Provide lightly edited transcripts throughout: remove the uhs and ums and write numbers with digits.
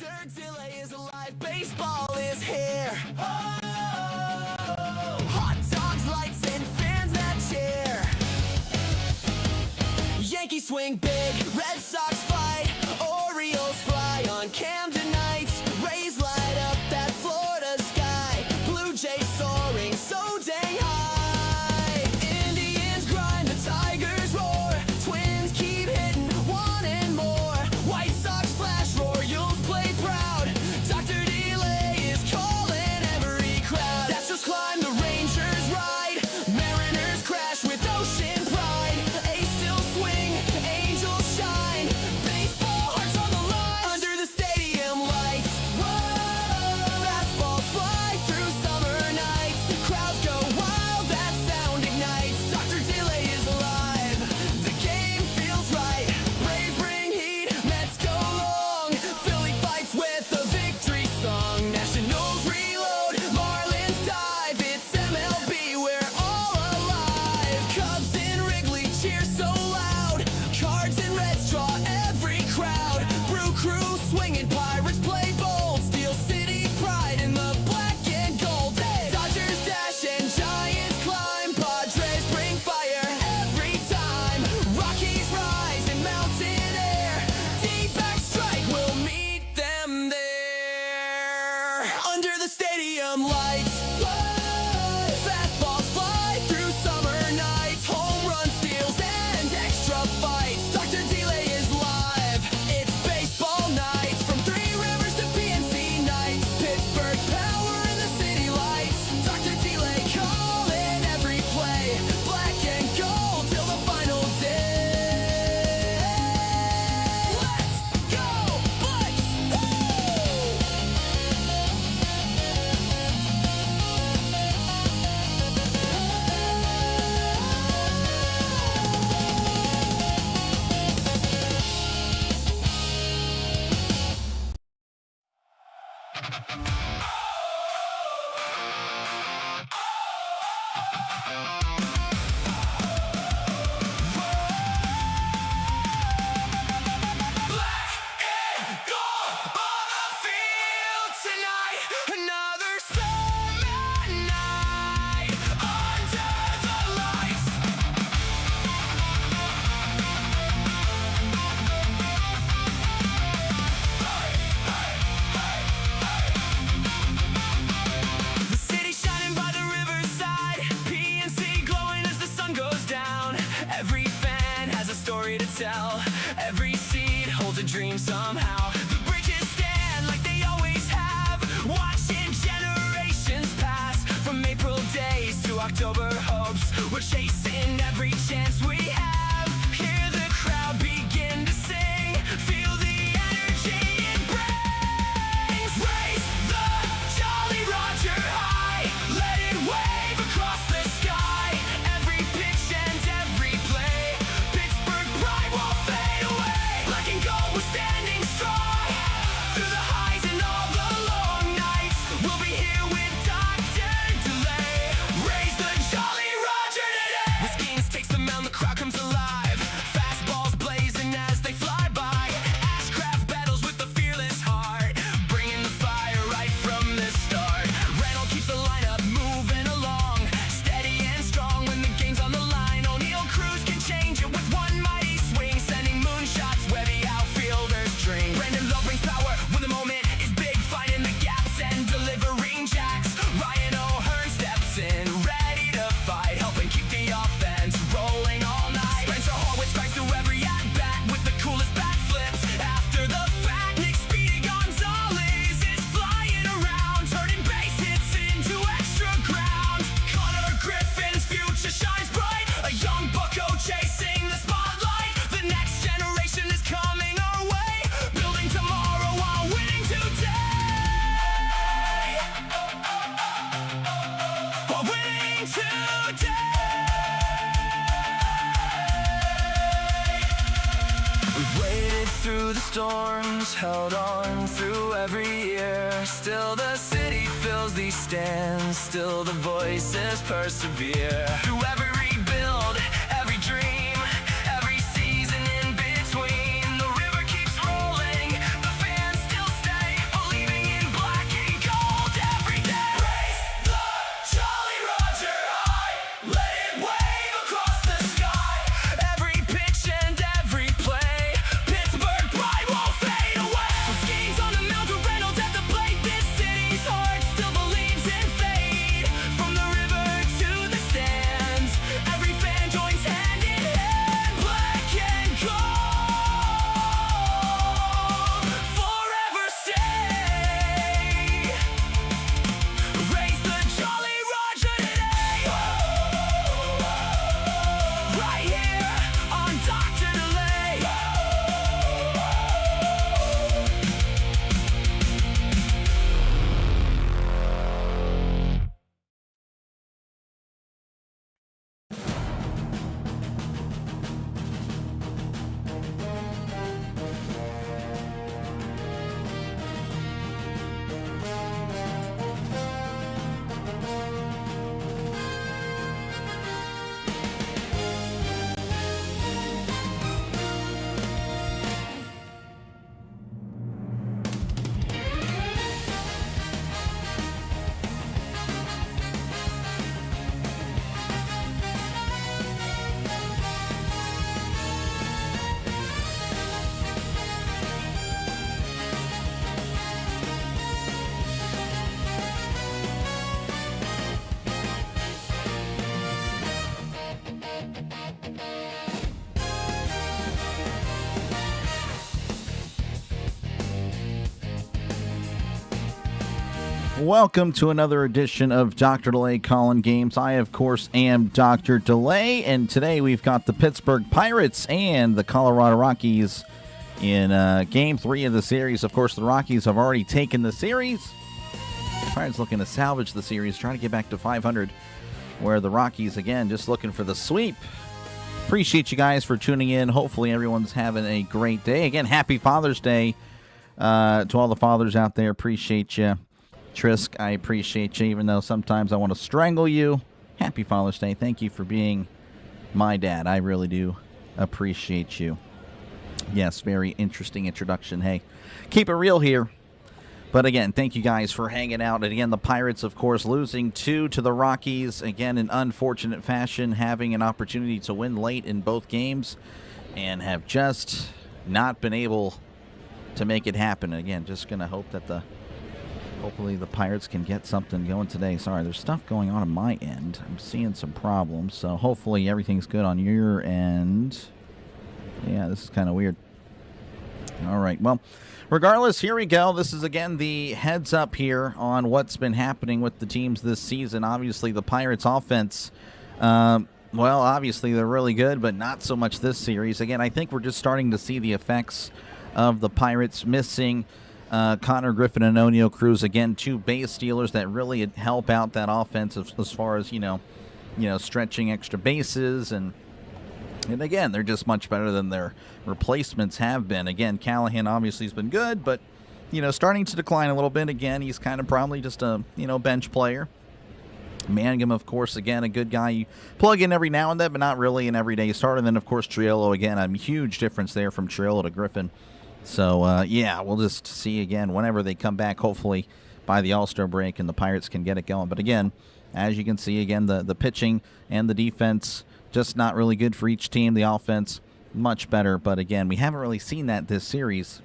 Dr. Delay is alive, baseball is here. Oh! Hot dogs, lights, and fans that cheer. Yankees swing big, Red Sox fight, Orioles fly on Camden nights. Rays light up that Florida sky, Blue Jays soaring so dang high. Indians grind, the Tigers roar, Twins keep hitting, wanting more. White Sox flash, Royals play proud, Dr. Delay is calling every crowd. That's just climb, the Rangers ride, Mariners crash with ocean pride. A's still swing, Angels shine, baseball hearts on the line under the stadium lights. Whoa! Fastballs fly through summer nights, crowds go wild, that sound ignites. Dr. Delay is alive, the game feels right. Braves bring heat, Mets go long, Philly fights with a victory song. Nationals reload, Marlins dive, it's MLB, we're all alive. Cubs in Wrigley cheer so loud, Cards and Reds draw every crowd. Brew Crew swinging, Pirates play bold, Steel City pride in the black and gold. Dodgers dash and Giants climb, Padres bring fire every time. Rockies rise in mountain air, deep back strike will meet them there under the stadium lights. Fastballs fly through summer nights, home run steals and extra fights. Dr. Delay is live, it's baseball nights, from Three Rivers to PNC nights. Pittsburgh power in the city lights, Dr. Delay calling every play, black and gold till the final day. Let's go, Bucks! Black and gold on the field tonight. Another summer night under the lights. The city shining by the riverside, PNC glowing as the sun goes down. Every fan has a story to tell, every seed holds a dream somehow. The bridges stand like they always have, watching generations pass. From April days to October hopes, we're chasing every chance we have. Hear the crowd begin to sing, feel the energy it brings. Raise the Jolly Roger high, let it wave across the sky. Every pitch and every play, Pittsburgh pride won't fade away. Black and gold, we're standing strong, through the highs and all the long nights. We'll be here with Dr. Delay. Raise the Jolly Roger today. The Skenes takes the mound, the crowd comes alive. Fastballs blazing as they fly by. Ashcraft battles with the fearless heart, bringing the fire right from the start. Reynolds keeps the lineup moving along, steady and strong when the game's on the line. O'Neal Cruz can change it with one mighty swing, sending moonshots where the outfielders dream. Brandon Lowe brings power when the moment is big, finding the gaps and delivering jacks. Ryan O'Hearn steps in, ready to fight, helping keep the offense rolling all night. Spencer Horwitz strikes through every at-bat with the coolest bat flips. After the fact, Nick Speedy Gonzalez is flying around, turning base hits into extra ground. Connor Griffin's future shines bright, a young bucko chasing the spotlight. The next generation is coming our way, building tomorrow while winning today. While winning today. We've waited through the storms, held on through every year. Still the city fills these stands, still the voices persevere. Through every rebuild, every dream, every season in between, the river keeps rolling, the fans still stay. Welcome to another edition of Dr. Delay Calling Games. I, of course, am Dr. Delay, and today we've got the Pittsburgh Pirates and the Colorado Rockies in Game 3 of the series. Of course, the Rockies have already taken the series. The Pirates looking to salvage the series, trying to get back to 500, where the Rockies, again, just looking for the sweep. Appreciate you guys for tuning in. Hopefully everyone's having a great day. Again, happy Father's Day to all the fathers out there. Appreciate you. Trisk, I appreciate you, even though sometimes I want to strangle you. Happy Father's Day. Thank you for being my dad. I really do appreciate you. Yes, very interesting introduction. Hey, keep it real here. But again, thank you guys for hanging out. And again, the Pirates, of course, losing 2 to the Rockies. Again, in unfortunate fashion, having an opportunity to win late in both games and have just not been able to make it happen. Again, just going to hope that hopefully the Pirates can get something going today. Sorry, there's stuff going on my end. I'm seeing some problems, so hopefully everything's good on your end. Yeah, this is kind of weird. All right, well, regardless, here we go. This is, again, the heads up here on what's been happening with the teams this season. Obviously, the Pirates offense, well, obviously they're really good, but not so much this series. Again, I think we're just starting to see the effects of the Pirates missing Connor Griffin and Oneil Cruz, again, 2 base stealers that really help out that offense as far as, you know, stretching extra bases. And again, they're just much better than their replacements have been. Again, Callahan obviously has been good, but, starting to decline a little bit. Again, he's kind of probably just a, bench player. Mangum, of course, again, a good guy. You plug in every now and then, but not really an everyday starter. And then, of course, Triolo, again, a huge difference there from Triolo to Griffin. So, yeah, we'll just see again whenever they come back, hopefully by the All-Star break, and the Pirates can get it going. But again, as you can see, again, the pitching and the defense just not really good for each team. The offense, much better. But again, we haven't really seen that this series.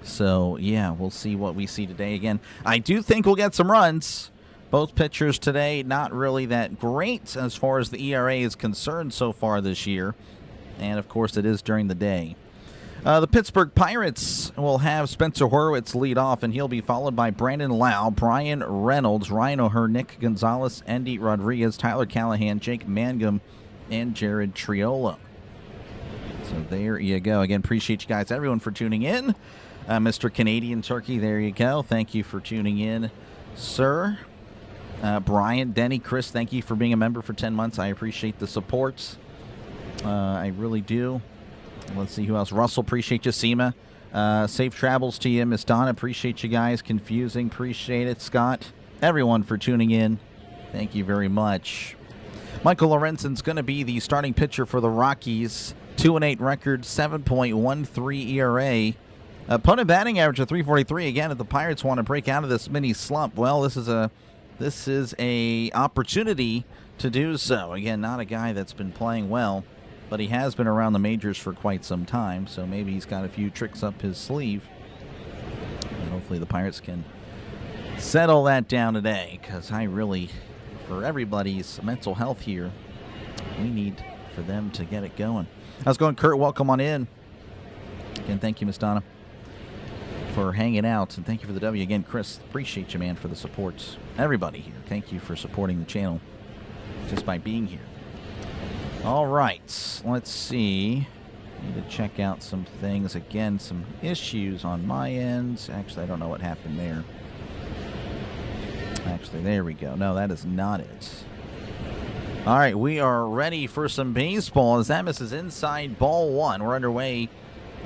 So, yeah, we'll see what we see today. Again, I do think we'll get some runs. Both pitchers today not really that great as far as the ERA is concerned so far this year. And, of course, it is during the day. The Pittsburgh Pirates will have Spencer Horwitz lead off, and he'll be followed by Brandon Lau, Brian Reynolds, Ryan O'Hearn, Nick Gonzalez, Andy Rodriguez, Tyler Callahan, Jake Mangum, and Jared Triolo. So there you go. Again, appreciate you guys, everyone, for tuning in. Mr. Canadian Turkey, there you go. Thank you for tuning in, sir. Brian, Denny, Chris, thank you for being a member for 10 months. I appreciate the support. I really do. Let's see who else. Russell, appreciate you. Seema, safe travels to you. Miss Donna, appreciate you guys. Confusing, appreciate it. Scott, everyone for tuning in. Thank you very much. Michael Lorenzen's going to be the starting pitcher for the Rockies. 2-8 record, 7.13 ERA. Opponent batting average of 343. Again, if the Pirates want to break out of this mini slump, well, this is a opportunity to do so. Again, not a guy that's been playing well, but he has been around the majors for quite some time, so maybe he's got a few tricks up his sleeve. And hopefully the Pirates can settle that down today, because I really, for everybody's mental health here, we need for them to get it going. How's it going, Kurt? Welcome on in. Again, thank you, Miss Donna, for hanging out, and thank you for the W. Again, Chris, appreciate you, man, for the support. Everybody here, thank you for supporting the channel just by being here. All right, let's see. Need to check out some things. Again, some issues on my end. Actually, I don't know what happened there. Actually, there we go. No, that is not it. All right, we are ready for some baseball as that misses inside ball 1. We're underway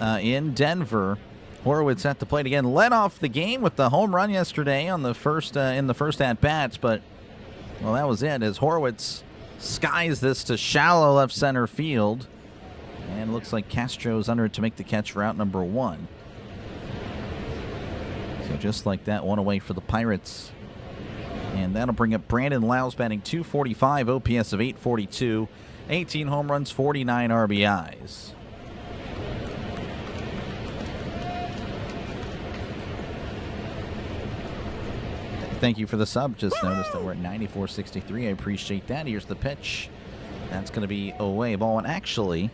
in Denver. Horwitz at the plate again. Led off the game with the home run yesterday on the first in the first at-bats, but, well, that was it as Horwitz skies this to shallow left center field, and it looks like Castro's under it to make the catch for out number 1. So just like that, one away for the Pirates, and that'll bring up Brandon Lau's batting .245, OPS of .842, 18 home runs, 49 RBIs. Thank you for the sub. Just noticed that we're at 94.63. I appreciate that. Here's the pitch. That's going to be away. Ball 1. Actually,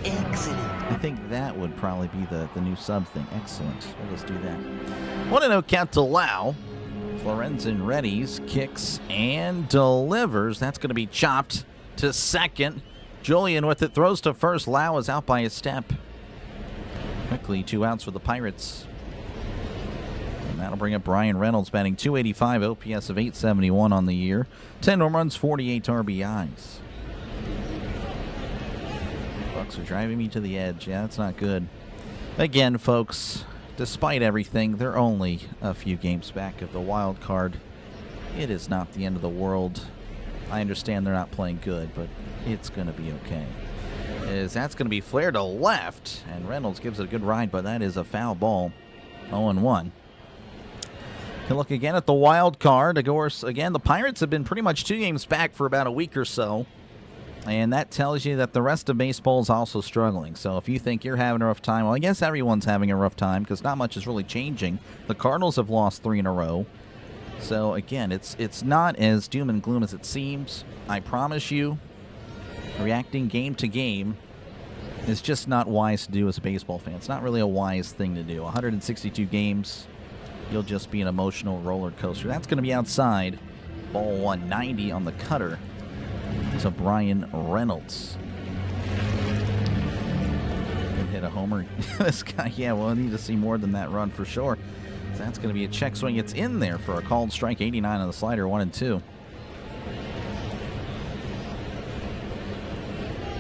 I think that would probably be the new sub thing. Excellent. We'll just do that. 1-0 count to Lau. Lorenzen readies, kicks, and delivers. That's going to be chopped to second. Julian with it, throws to first. Lau is out by a step. Quickly, 2 outs for the Pirates. And that'll bring up Brian Reynolds, batting .285, OPS of .871 on the year. 10 home runs, 48 RBIs. Bucks are driving me to the edge. Yeah, that's not good. Again, folks, despite everything, they're only a few games back of the wild card. It is not the end of the world. I understand they're not playing good, but it's going to be okay. That's going to be flared to left, and Reynolds gives it a good ride, but that is a foul ball. 0-1. Can look again at the wild card. Of course, again, the Pirates have been pretty much 2 games back for about a week or so, and that tells you that the rest of baseball is also struggling. So if you think you're having a rough time, well, I guess everyone's having a rough time because not much is really changing. The Cardinals have lost 3 in a row. So again, it's not as doom and gloom as it seems. I promise you, reacting game to game is just not wise to do as a baseball fan. It's not really a wise thing to do. 162 games, you'll just be an emotional roller coaster. That's going to be outside. Ball 190 on the cutter to Brian Reynolds. Can hit a homer. This guy, yeah, we'll need to see more than that run for sure. So that's going to be a check swing. It's in there for a called strike. 89 on the slider, 1-2.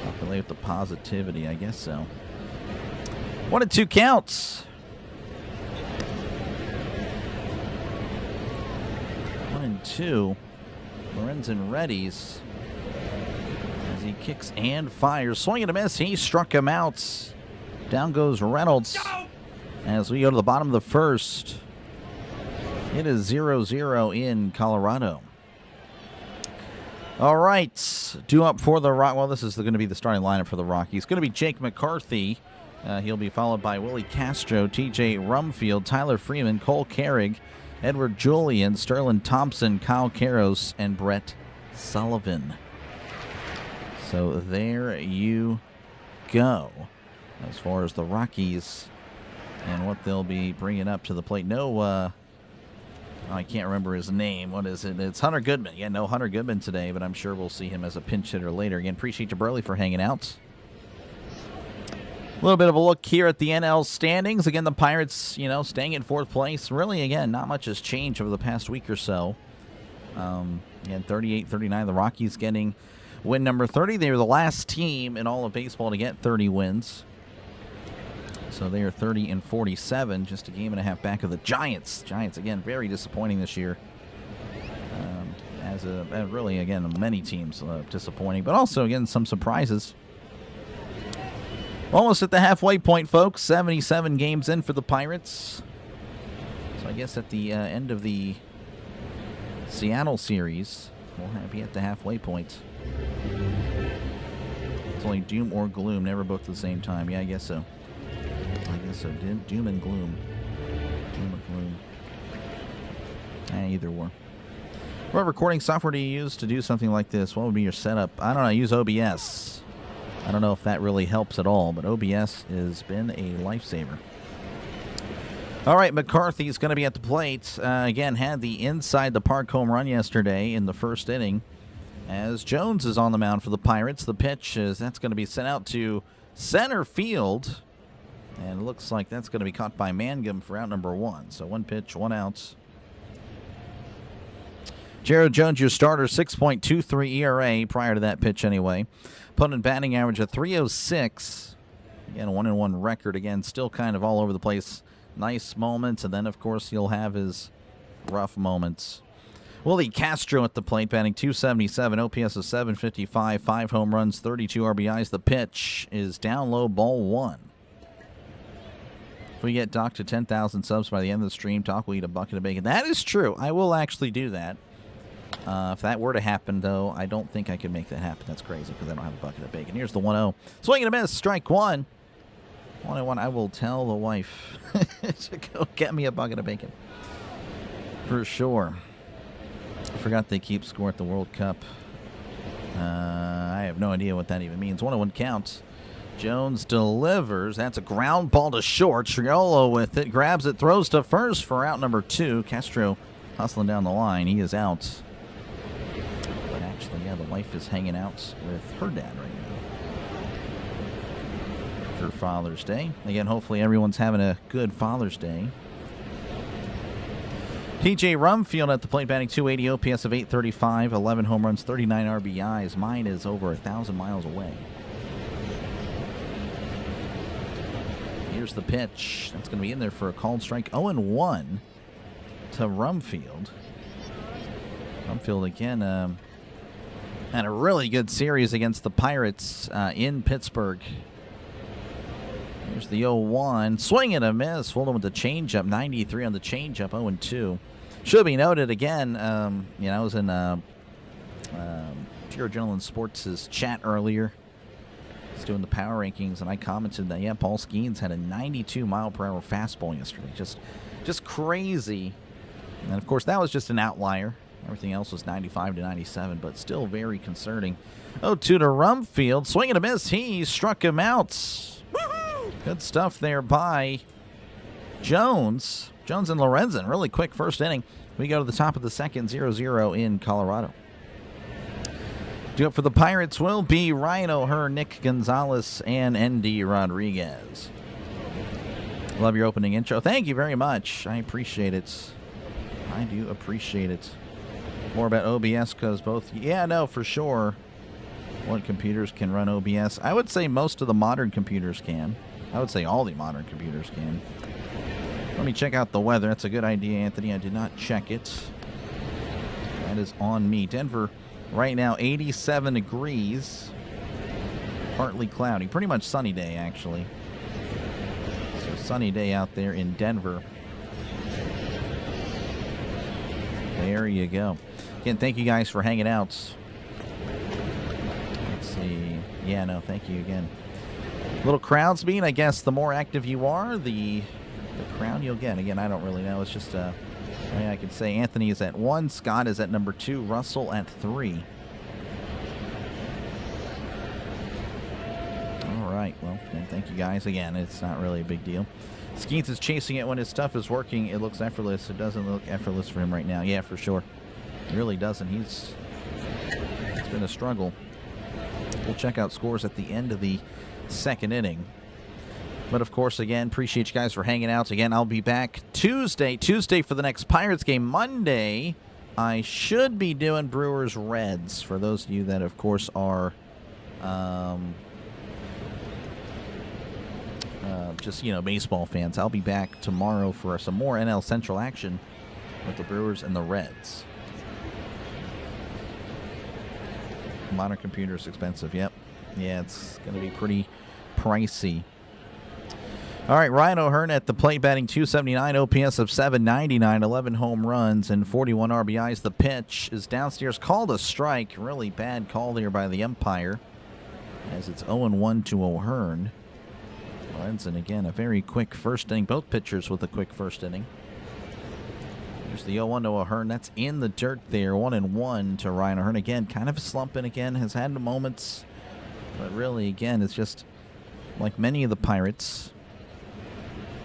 I'll play with the positivity, I guess so. 1-2 counts. 1-2. Lorenzen readies as he kicks and fires. Swing and a miss. He struck him out. Down goes Reynolds. As we go to the bottom of the first, it is 0-0 in Colorado. All right, due up for the Rock. Well, this is going to be the starting lineup for the Rockies. It's going to be Jake McCarthy. He'll be followed by Willie Castro, T.J. Rumfield, Tyler Freeman, Cole Carrig, Edward Julian, Sterling Thompson, Kyle Karros, and Brett Sullivan. So there you go. As far as the Rockies and what they'll be bringing up to the plate. No, I can't remember his name. What is it? It's Hunter Goodman. Yeah, no Hunter Goodman today, but I'm sure we'll see him as a pinch hitter later. Again, appreciate you, Burley, for hanging out. A little bit of a look here at the NL standings. Again, the Pirates, staying in 4th place. Really, again, not much has changed over the past week or so. Again, 38-39. The Rockies getting win number 30. They were the last team in all of baseball to get 30 wins. So they are 30-47, just a game and a half back of the Giants. Giants, again, very disappointing this year. Really, again, many teams disappointing, but also, again, some surprises. Almost at the halfway point, folks. 77 games in for the Pirates. So I guess at the end of the Seattle series, we'll be at the halfway point. It's only doom or gloom, never booked at the same time. Yeah, I guess so. Doom and gloom. Doom and gloom. Either or. What recording software do you use to do something like this? What would be your setup? I don't know. I use OBS. I don't know if that really helps at all, but OBS has been a lifesaver. All right, McCarthy's going to be at the plate. Again, had the inside the park home run yesterday in the first inning. As Jones is on the mound for the Pirates, the pitch that's going to be sent out to center field. And it looks like that's going to be caught by Mangum for out number 1. So 1 pitch, 1 out. Jared Jones, your starter, 6.23 ERA prior to that pitch anyway. Opponent batting average of 306. Again, a 1-1 record. Again, still kind of all over the place. Nice moments, and then, of course, he'll have his rough moments. Willie Castro at the plate, batting .277, OPS of .755, 5 home runs, 32 RBIs. The pitch is down low, ball 1. If we get Doc to 10,000 subs by the end of the stream, Doc will eat a bucket of bacon. That is true. I will actually do that. If that were to happen, though, I don't think I could make that happen. That's crazy because I don't have a bucket of bacon. Here's the 1-0. Swing and a miss. Strike 1. 1-1. I will tell the wife to go get me a bucket of bacon. For sure. I forgot they keep score at the World Cup. I have no idea what that even means. 1-1 count. Jones delivers. That's a ground ball to short. Triolo with it. Grabs it. Throws to first for out number 2. Castro hustling down the line. He is out. But actually, yeah, the wife is hanging out with her dad right now for Father's Day. Again, hopefully everyone's having a good Father's Day. TJ Rumfield at the plate, batting .280, OPS of .835, 11 home runs, 39 RBIs. Mine is over 1,000 miles away. Here's the pitch. That's going to be in there for a called strike. 0-1 to Rumfield. Rumfield again had a really good series against the Pirates in Pittsburgh. Here's the 0-1. Swing and a miss. Fooled him with the changeup. 93 on the changeup. 0-2. Should be noted again, I was in Pure Gentleman Sports' chat earlier. He's doing the power rankings, and I commented that, yeah, Paul Skenes had a 92-mile-per-hour fastball yesterday. Just crazy. And, of course, that was just an outlier. Everything else was 95 to 97, but still very concerning. 0-2 to Rumfield. Swing and a miss. He struck him out. Good stuff there by Jones. Jones and Lorenzen. Really quick first inning. We go to the top of the second, 0-0 in Colorado. Due up for the Pirates will be Ryan O'Hearn, Nick Gonzalez, and Andy Rodriguez. Love your opening intro. Thank you very much. I appreciate it. I do appreciate it. More about OBS because both... Yeah, no, for sure. What computers can run OBS? I would say most of the modern computers can. I would say all the modern computers can. Let me check out the weather. That's a good idea, Anthony. I did not check it. That is on me. Denver... Right now, 87 degrees, partly cloudy. Pretty much sunny day, actually. So sunny day out there in Denver. There you go. Again, thank you guys for hanging out. Let's see. Yeah, no, thank you again. Little crowd speed. I guess the more active you are, the crown you'll get. Again, I don't really know. It's just I can say Anthony is at 1, Scott is at number 2, Russell at 3. All right, well, thank you guys again. It's not really a big deal. Skeens is chasing it when his stuff is working. It looks effortless. It doesn't look effortless for him right now. Yeah, for sure. It really doesn't. It's been a struggle. We'll check out scores at the end of the second inning. But, of course, again, appreciate you guys for hanging out. Again, I'll be back Tuesday for the next Pirates game. Monday, I should be doing Brewers-Reds for those of you that, of course, are just, baseball fans. I'll be back tomorrow for some more NL Central action with the Brewers and the Reds. Modern computer's expensive, yep. Yeah, it's going to be pretty pricey. All right, Ryan O'Hearn at the plate, batting .279, OPS of .799, 11 home runs, and 41 RBIs. The pitch is downstairs, called a strike. Really bad call there by the umpire, as it's 0-1 to O'Hearn. Lorenzen, again, a very quick first inning. Both pitchers with a quick first inning. Here's the 0-1 to O'Hearn. That's in the dirt there. 1-1 to Ryan O'Hearn. Again, kind of slumping again. Has had moments, but really, again, it's just like many of the Pirates.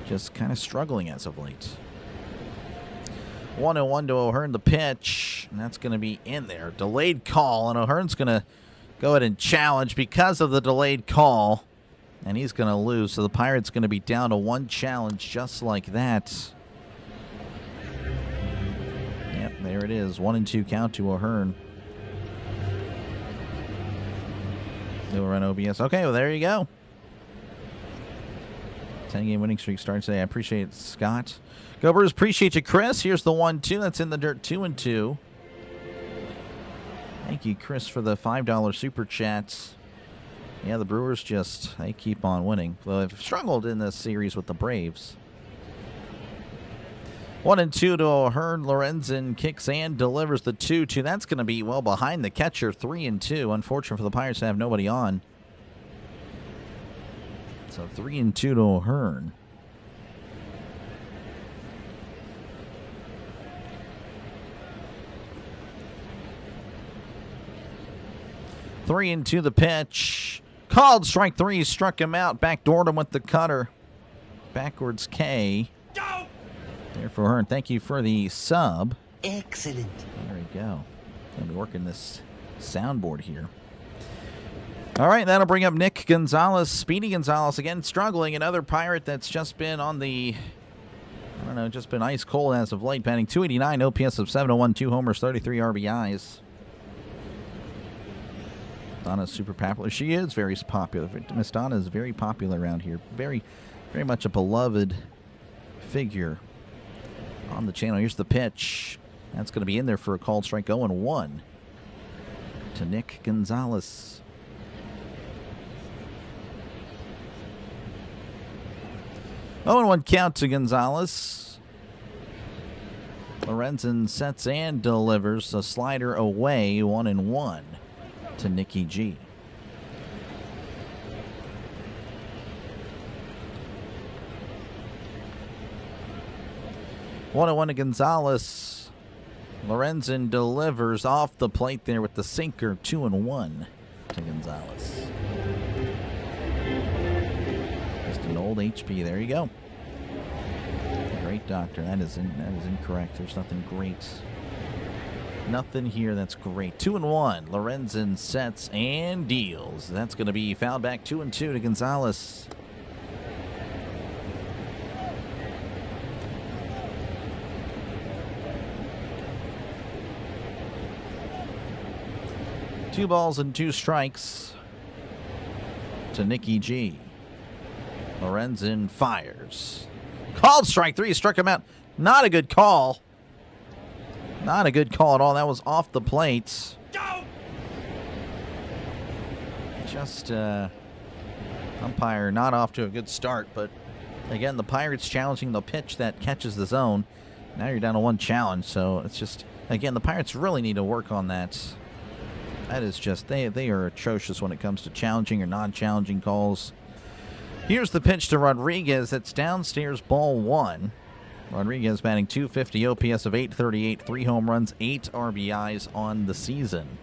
Just kind of struggling as of late. 1-1 to O'Hearn, the pitch. And that's going to be in there. Delayed call, and O'Hearn's going to go ahead and challenge because of the delayed call. And he's going to lose. So the Pirates going to be down to 1 challenge just like that. Yep, there it is. 1-2 count to O'Hearn. No run OBS. Okay, well, there you go. 10-game winning streak starts today. I appreciate it, Scott. Go Brewers, appreciate you, Chris. Here's the 1-2. That's in the dirt, 2-2. Thank you, Chris, for the $5 super chats. Yeah, the Brewers they keep on winning. Well, they've struggled in this series with the Braves. 1-2 to O'Hearn. Lorenzen kicks and delivers the 2-2. That's going to be well behind the catcher, 3-2. Unfortunate for the Pirates to have nobody on. So 3-2 to O'Hearn. Three and two the pitch. Called strike 3. Struck him out. Backdoored him with the cutter. Backwards K. There for O'Hearn. Thank you for the sub. Excellent. There we go. Gonna be working this soundboard here. All right, that'll bring up Nick Gonzalez. Speedy Gonzalez again struggling. Another Pirate that's just been on the, I don't know, just been ice cold as of late. Batting .289, OPS of 701, 2 homers, 33 RBIs. Donna's super popular. She is very popular. Miss Donna is very popular around here. Very, very much a beloved figure on the channel. Here's the pitch. That's going to be in there for a called strike. 0-1 to Nick Gonzalez. 0-1 count to Gonzalez. Lorenzen sets and delivers a slider away. 1-1 to Nicky G. One to Gonzalez. Lorenzen delivers off the plate there with the sinker. 2-1 to Gonzalez. Just an old HP. There you go. Great doctor. That is incorrect. There's nothing great. Nothing here that's great. 2-1. Lorenzen sets and deals. That's going to be foul back. 2-2 to Gonzalez. Two balls and 2 strikes to Nicky G. Lorenzen fires. Called strike 3. Struck him out. Not a good call. Not a good call at all. That was off the plate. Just umpire not off to a good start, but again, the Pirates challenging the pitch that catches the zone. Now you're down to 1 challenge, so it's just, again, the Pirates really need to work on that. That is just, they are atrocious when it comes to challenging or non-challenging calls. Here's the pitch to Rodriguez. It's downstairs, ball 1. Rodriguez batting .250, OPS of 838, 3 home runs, 8 RBIs on the season.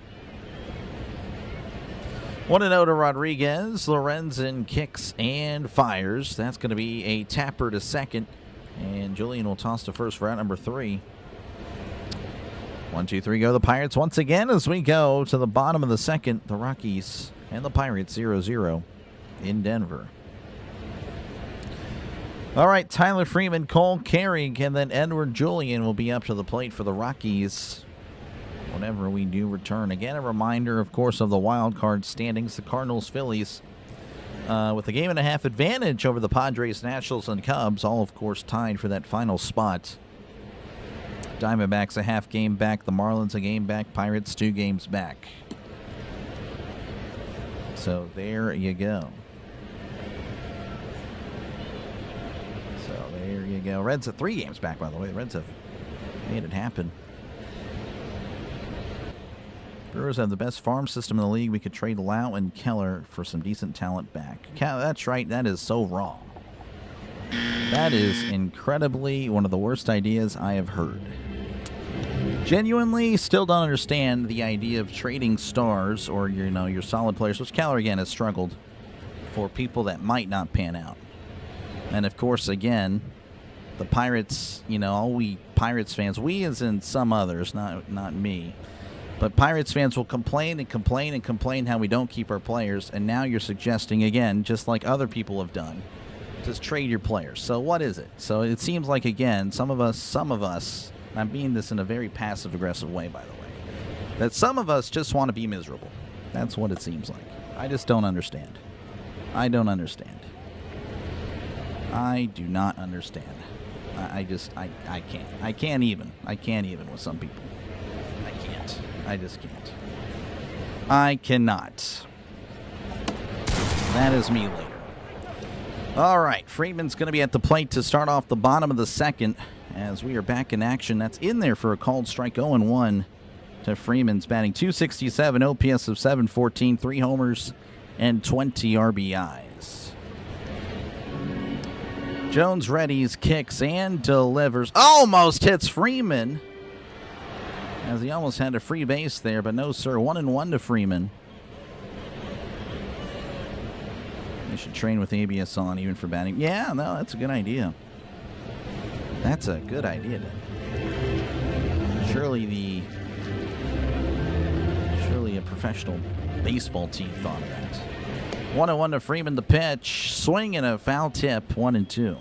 1-0 to Rodriguez. Lorenzen kicks and fires. That's going to be a tapper to second. And Julian will toss to first for out number 3. 1-2-3 go the Pirates once again as we go to the bottom of the second. The Rockies and the Pirates 0-0 in Denver. All right, Tyler Freeman, Cole Carrig, and then Edward Julian will be up to the plate for the Rockies whenever we do return. Again, a reminder, of course, of the wild card standings. The Cardinals, Phillies, with a 1.5 advantage over the Padres, Nationals, and Cubs, all, of course, tied for that final spot. Diamondbacks a half game back. The Marlins a game back. Pirates 2 games back. So there you go. There you go. Reds are 3 games back, by the way. The Reds have made it happen. Brewers have the best farm system in the league. We could trade Lau and Keller for some decent talent back. That's right. That is so wrong. That is incredibly one of the worst ideas I have heard. Genuinely still don't understand the idea of trading stars or, your solid players, which Keller, again, has struggled, for people that might not pan out. And, of course, again, the Pirates, all we Pirates fans, we as in some others, not me, but Pirates fans will complain and complain and complain how we don't keep our players, and now you're suggesting, again, just like other people have done, just trade your players. So what is it? So it seems like, again, some of us, and I mean this in a very passive-aggressive way, by the way, that some of us just want to be miserable. That's what it seems like. I just don't understand. I don't understand. I do not understand. I can't. I can't even with some people. I can't. I just can't. I cannot. That is me later. All right. Freeman's going to be at the plate to start off the bottom of the second as we are back in action. That's in there for a called strike. 0-1 to Freeman's batting .267, OPS of 714, 3 homers, and 20 RBIs. Jones readies, kicks, and delivers. Almost hits Freeman, as he almost had a free base there, but no, sir. 1-1 to Freeman. They should train with ABS on, even for batting. Yeah, no, that's a good idea. That's a good idea, Dan. Surely a professional baseball team thought of that. 1-1 to Freeman, the pitch. Swing and a foul tip, 1-2.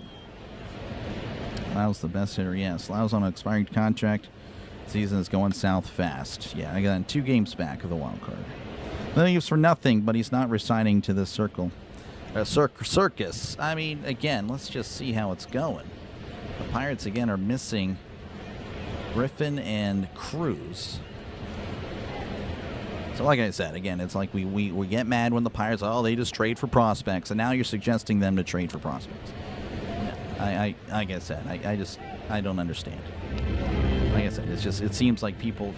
Lau's the best hitter, yes. Lau's on an expiring contract. Season is going south fast. Yeah, I got 2 games back of the wild card. Leaves for nothing, but he's not resigning to this circus. I mean, again, let's just see how it's going. The Pirates, again, are missing Griffin and Cruz. So like I said, again, it's like we get mad when the Pirates, they just trade for prospects, and now you're suggesting them to trade for prospects. I like I said, I don't understand. Like I said, it seems like people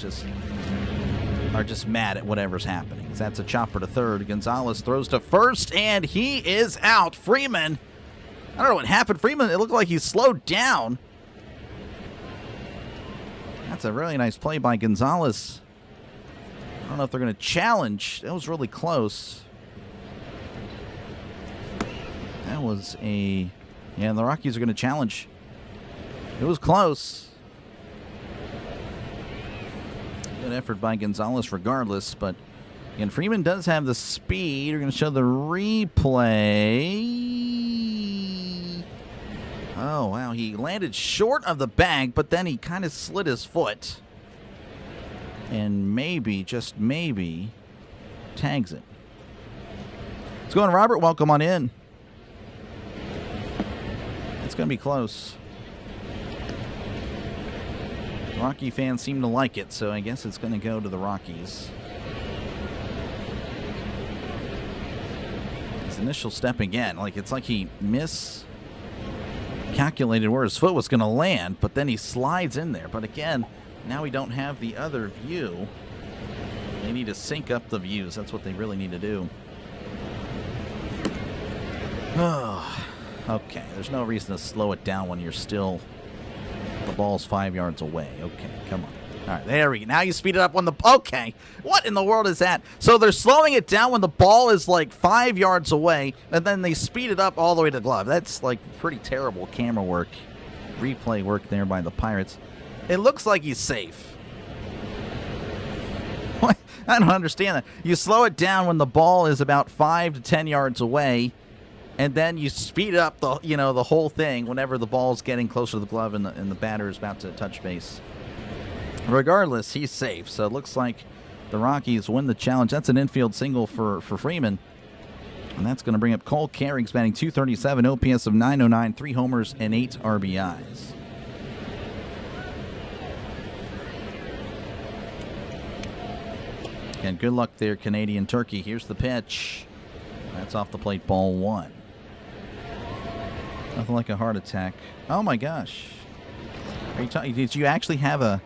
are just mad at whatever's happening. That's a chopper to third. Gonzalez throws to first, and he is out. Freeman, I don't know what happened. Freeman, it looked like he slowed down. That's a really nice play by Gonzalez. I don't know if they're going to challenge. That was really close. That was a... Yeah, the Rockies are going to challenge. It was close. Good effort by Gonzalez regardless, but again, Freeman does have the speed. We're going to show the replay. Oh, wow. He landed short of the bag, but then he kind of slid his foot. And maybe, just maybe, tags it. Let's go on, Robert. Welcome on in. It's going to be close. Rocky fans seem to like it, so I guess it's going to go to the Rockies. His initial step again, it's like he miscalculated where his foot was going to land, but then he slides in there. But again, now we don't have the other view. They need to sync up the views. That's what they really need to do. Oh, okay, there's no reason to slow it down when you're still... The ball's 5 yards away. Okay, come on. All right, there we go. Now you speed it up when the... Okay, what in the world is that? So they're slowing it down when the ball is 5 yards away, and then they speed it up all the way to the glove. That's pretty terrible camera work, replay work there by the Pirates. It looks like he's safe. What? I don't understand that. You slow it down when the ball is about 5 to 10 yards away, and then you speed up the whole thing whenever the ball's getting closer to the glove and the batter is about to touch base. Regardless, he's safe. So it looks like the Rockies win the challenge. That's an infield single for Freeman. And that's going to bring up Cole Carrigs batting .237, OPS of .909, 3 homers, and 8 RBIs. Again, good luck there, Canadian Turkey. Here's the pitch. That's off the plate, ball 1. Nothing like a heart attack. Oh my gosh. Are you did you actually have a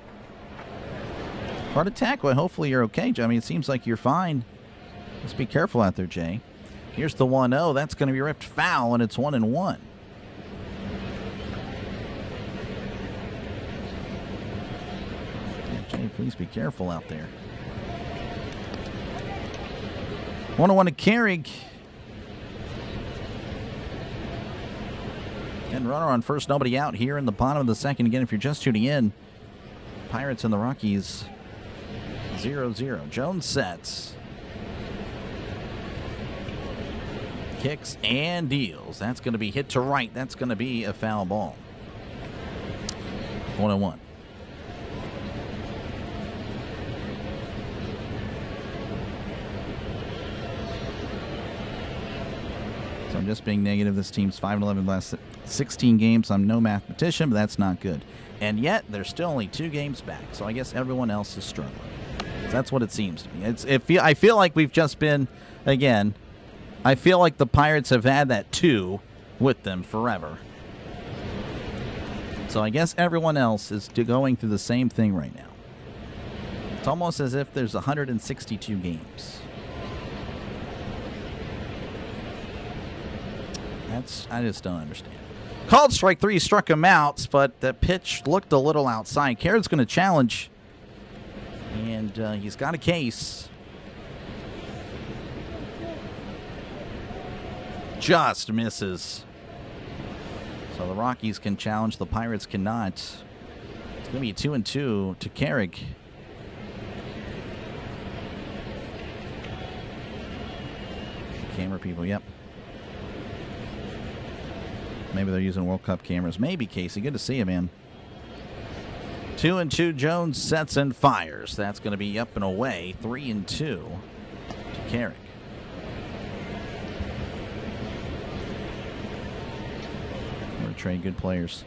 heart attack? Well, hopefully you're okay, Jay. I mean, it seems like you're fine. Just be careful out there, Jay. Here's the 1-0. That's going to be ripped foul, and it's 1-1. Jay, please be careful out there. 1-1 to Carrig. And runner on first, nobody out here in the bottom of the second. Again, if you're just tuning in, Pirates and the Rockies 0-0. Jones sets. Kicks and deals. That's going to be hit to right. That's going to be a foul ball. 1-1. So I'm just being negative. This team's 5-11 last 16 games. I'm no mathematician, but that's not good. And yet, they're still only 2 games back. So I guess everyone else is struggling. So that's what it seems to me. I feel like we've just been, again, I feel like the Pirates have had that 2 with them forever. So I guess everyone else is going through the same thing right now. It's almost as if there's 162 games. I just don't understand. Called strike 3, struck him out, but the pitch looked a little outside. Carrick's going to challenge, and he's got a case. Just misses. So the Rockies can challenge, the Pirates cannot. going to be 2-2 to Carrick. Camera people, yep. Maybe they're using World Cup cameras. Maybe, Casey. Good to see you, man. 2-2, Jones sets and fires. That's going to be up and away. 3-2 to Carrick. We're going to trade good players.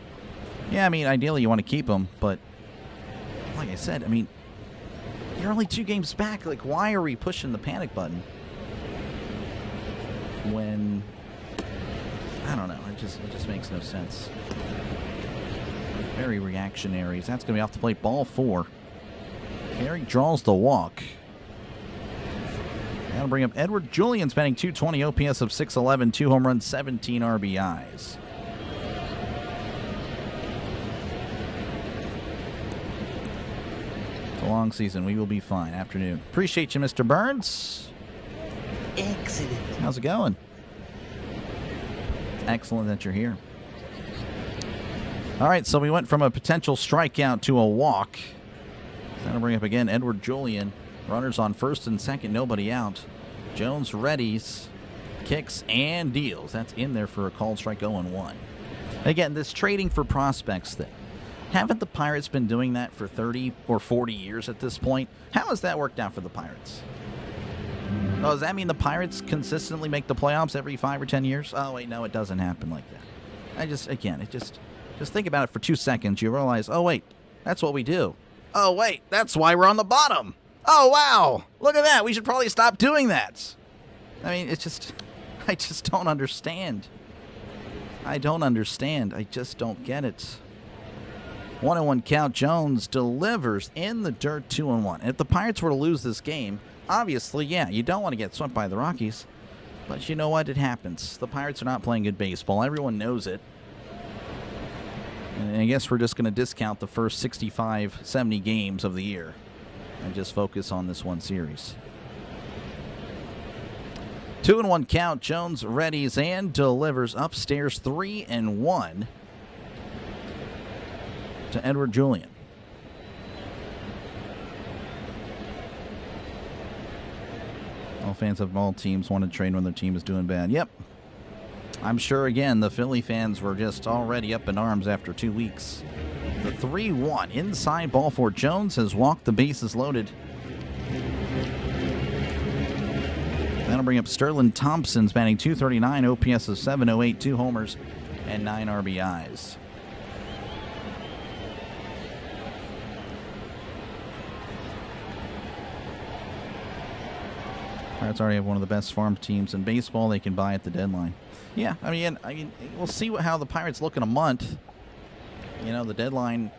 Yeah, I mean, ideally you want to keep them, but like I said, I mean, you're only 2 games back. Like, why are we pushing the panic button when, I don't know, it just makes no sense. Very reactionary. That's going to be off the plate. Ball 4. Carrick draws the walk. That'll bring up Edward Julian's batting .220, OPS of .611, 2 home runs, 17 RBIs. It's a long season. We will be fine. Afternoon. Appreciate you, Mr. Burns. Excellent. How's it going? Excellent that you're here. All right, so we went from a potential strikeout to a walk. That'll bring up again Edward Julian. Runners on first and second, nobody out. Jones readies, kicks, and deals. That's in there for a called strike 0-1. Again, this trading for prospects thing. Haven't the Pirates been doing that for 30 or 40 years at this point? How has that worked out for the Pirates? Oh, does that mean the Pirates consistently make the playoffs every 5 or 10 years? Oh, wait, no, it doesn't happen like that. Just think about it for 2 seconds. You realize, oh, wait, that's what we do. Oh, wait, that's why we're on the bottom. Oh, wow, look at that. We should probably stop doing that. I mean, I just don't understand. I don't understand. I just don't get it. 1-1 count. Jones delivers in the dirt, 2-1. And if the Pirates were to lose this game, obviously, yeah, you don't want to get swept by the Rockies. But you know what? It happens. The Pirates are not playing good baseball. Everyone knows it. And I guess we're just going to discount the first 65, 70 games of the year and just focus on this one series. 2-1 count. Jones readies and delivers upstairs 3-1 to Edward Julian. All fans of all teams want to trade when their team is doing bad. Yep. I'm sure, again, the Philly fans were just already up in arms after 2 weeks. The 3-1 inside ball 4. Jones has walked the bases loaded. That'll bring up Sterling Thompson's batting .239, OPS of .708, 2 homers, and 9 RBIs. Pirates already have one of the best farm teams in baseball they can buy at the deadline. Yeah, I mean, we'll see how the Pirates look in a month. You know, the deadline,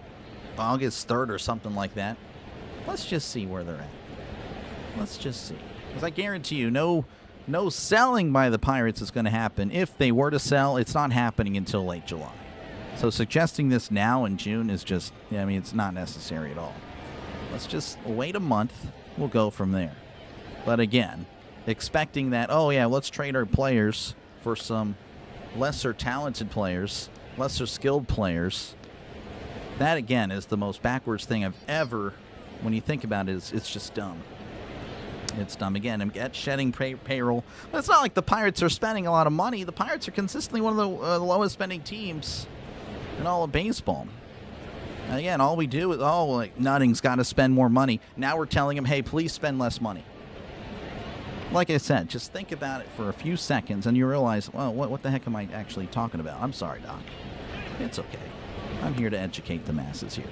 August 3rd or something like that. Let's just see where they're at. Let's just see. Because I guarantee you, no selling by the Pirates is going to happen. If they were to sell, it's not happening until late July. So suggesting this now in June is just, I mean, it's not necessary at all. Let's just wait a month. We'll go from there. But again, expecting that, oh yeah, let's trade our players for some lesser talented players, lesser skilled players. That, again, is the most backwards thing I've ever, when you think about it, it's just dumb. It's dumb. Again, I'm shedding payroll. But it's not like the Pirates are spending a lot of money. The Pirates are consistently one of the lowest spending teams in all of baseball. And again, all we do is, Nutting's got to spend more money. Now we're telling him, hey, please spend less money. Like I said, just think about it for a few seconds and you realize, well, what the heck am I actually talking about? I'm sorry, Doc. It's okay. I'm here to educate the masses here.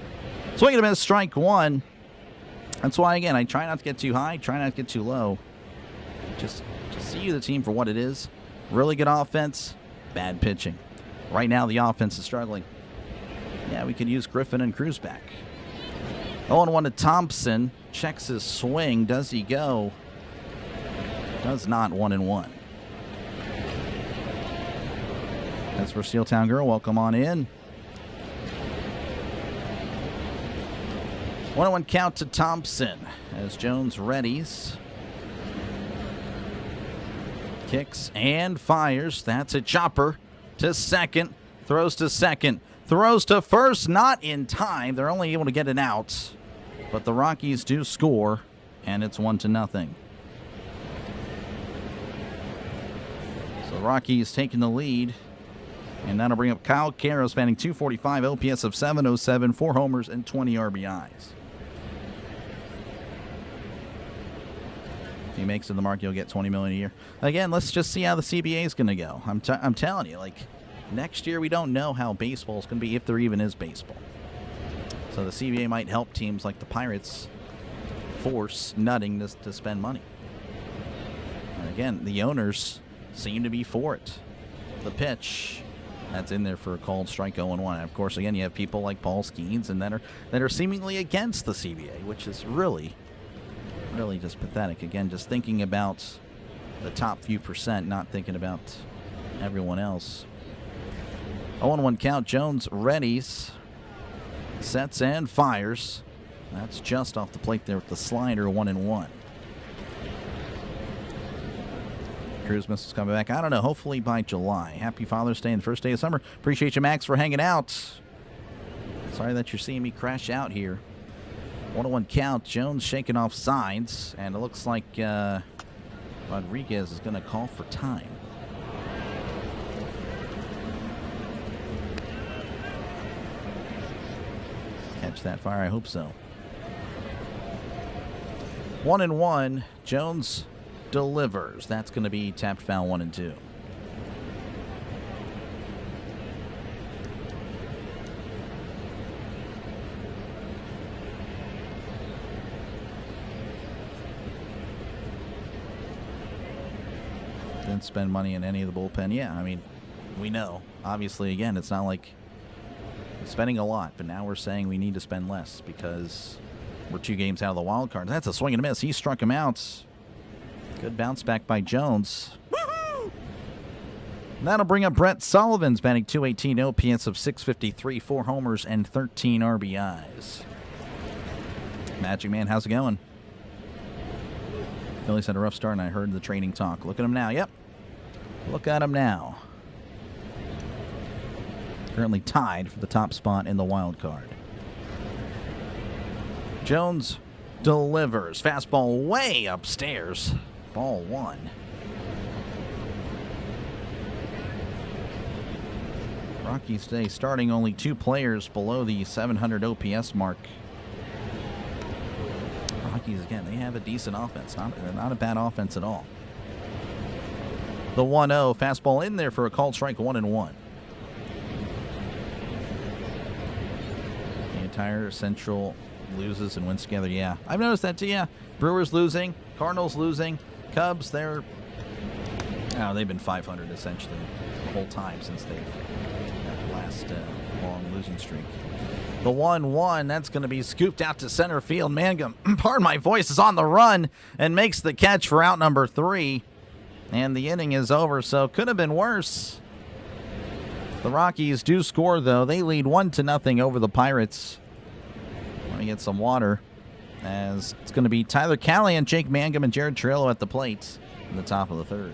Swing and a miss, strike 1. That's why, again, I try not to get too high, try not to get too low. Just see the team for what it is. Really good offense, bad pitching. Right now, the offense is struggling. Yeah, we could use Griffin and Cruz back. 0-1 to Thompson. Checks his swing. Does he go? Does not. 1-1. That's for Steeltown Girl. Welcome on in. 1-1 count to Thompson as Jones readies. Kicks and fires. That's a chopper to second. Throws to second. throws to first, not in time. They're only able to get it out, but the Rockies do score, and it's 1-0. So the Rockies taking the lead, and that'll bring up Kyle Caros, batting .245, OPS of .707, 4 homers and 20 RBIs. If he makes it to the mark, he'll get $20 million a year. Again, let's just see how the CBA is going to go. I'm telling you, like, next year we don't know how baseball is going to be, if there even is baseball. So the CBA might help teams like the Pirates force nutting to spend money. And again, the owners seem to be for it. The pitch, that's in there for a called strike 0-1. And of course, again, you have people like Paul Skenes and that are seemingly against the CBA, which is really just pathetic. Again, just thinking about the top few percent, not thinking about everyone else. 0-1 count. Jones readies, sets and fires. That's just off the plate there with the slider. 1-1. Cruz misses coming back. I don't know. Hopefully by July. Happy Father's Day and the first day of summer. Appreciate you, Max, for hanging out. Sorry that you're seeing me crash out here. 1-1 count. Jones shaking off signs, and it looks like Rodriguez is going to call for time. Catch that fire. I hope so. 1-1. Jones delivers. That's going to be tapped foul 1-2. Didn't spend money in any of the bullpen. Yeah, I mean, we know. Obviously, again, it's not like spending a lot, but now we're saying we need to spend less because we're 2 games out of the wild card. That's a swing and a miss. He struck him out. Good bounce back by Jones. That'll bring up Brett Sullivan's batting .218, OPS of .653, 4 homers and 13 RBIs. Magic Man, how's it going? Phillies had a rough start, and I heard the training talk. Look at him now. Yep. Look at him now. Currently tied for the top spot in the wild card. Jones delivers. Fastball way upstairs. Ball 1. Rockies today starting only 2 players below the 700 OPS mark. Rockies, again, they have a decent offense. Not a bad offense at all. The 1-0. Fastball in there for a called strike. 1-1. The entire Central loses and wins together. Yeah, I've noticed that too. Yeah, Brewers losing, Cardinals losing, Cubs, they've been 500 essentially the whole time since they've that last long losing streak. The 1-1, that's going to be scooped out to center field. Mangum, pardon my voice, is on the run and makes the catch for out number 3. And the inning is over, so could have been worse. The Rockies do score, though. They lead 1-0 over the Pirates. Let me get some water, as it's going to be Tyler Callahan, Jake Mangum, and Jared Trillo at the plate in the top of the 3rd.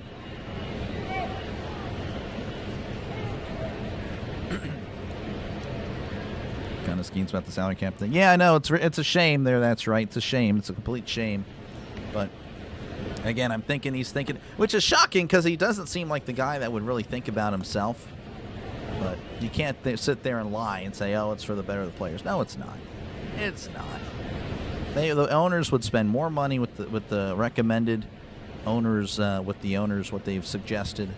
Kind of schemes about the salary cap thing. Yeah, I know. It's a shame there. That's right. It's a shame. It's a complete shame. But again, I'm thinking he's thinking, which is shocking because he doesn't seem like the guy that would really think about himself. But you can't sit there and lie and say, oh, it's for the better of the players. No, it's not. It's not. The owners would spend more money with the recommended owners, with the owners, what they've suggested.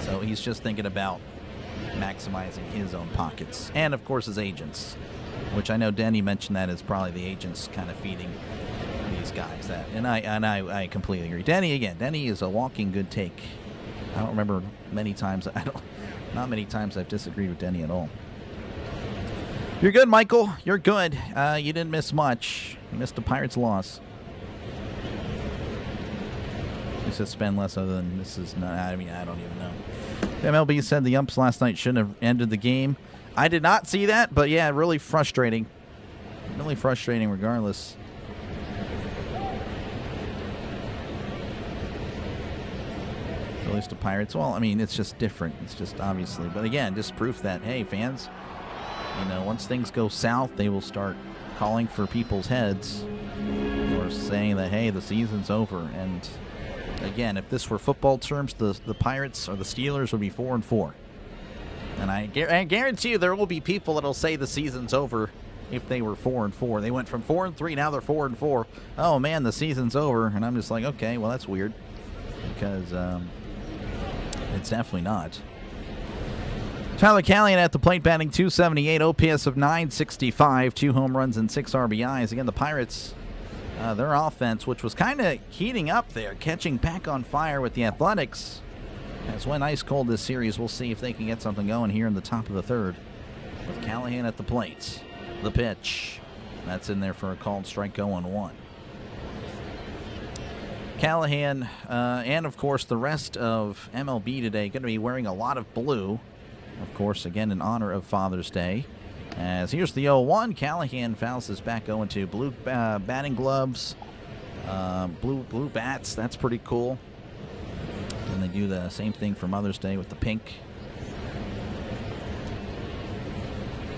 So he's just thinking about maximizing his own pockets. And, of course, his agents, which I know Denny mentioned that is probably the agents kind of feeding these guys that. And I completely agree. Denny is a walking good take. I don't remember many times. Not many times I've disagreed with Denny at all. You're good, Michael. You're good. You didn't miss much. You missed the Pirates' loss. You said spend less other than this is not. I mean, I don't even know. MLB said the umps last night shouldn't have ended the game. I did not see that, but yeah, really frustrating. Really frustrating regardless. Phillies to Pirates. Well, I mean, it's just different. It's just obviously. But again, just proof that, hey, fans, once things go south, they will start calling for people's heads or saying that, hey, the season's over. And again, if this were football terms, the Pirates or the Steelers would be 4-4. And I guarantee you there will be people that will say the season's over if they were 4-4. They went from 4-3, now they're 4-4. Oh, man, the season's over. And I'm just like, okay, well, that's weird. Because it's definitely not. Tyler Callahan at the plate batting .278, OPS of .965, 2 home runs and 6 RBIs. Again, the Pirates, their offense, which was kind of heating up there, catching back on fire with the Athletics. Has went ice cold this series. We'll see if they can get something going here in the top of the third. With Callahan at the plate. The pitch. That's in there for a called strike 0-1. Callahan and, of course, the rest of MLB today going to be wearing a lot of blue. Of course, again, in honor of Father's Day. As here's the 0-1. Callahan fouls his back 0-2. Blue batting gloves. Blue bats. That's pretty cool. And they do the same thing for Mother's Day with the pink.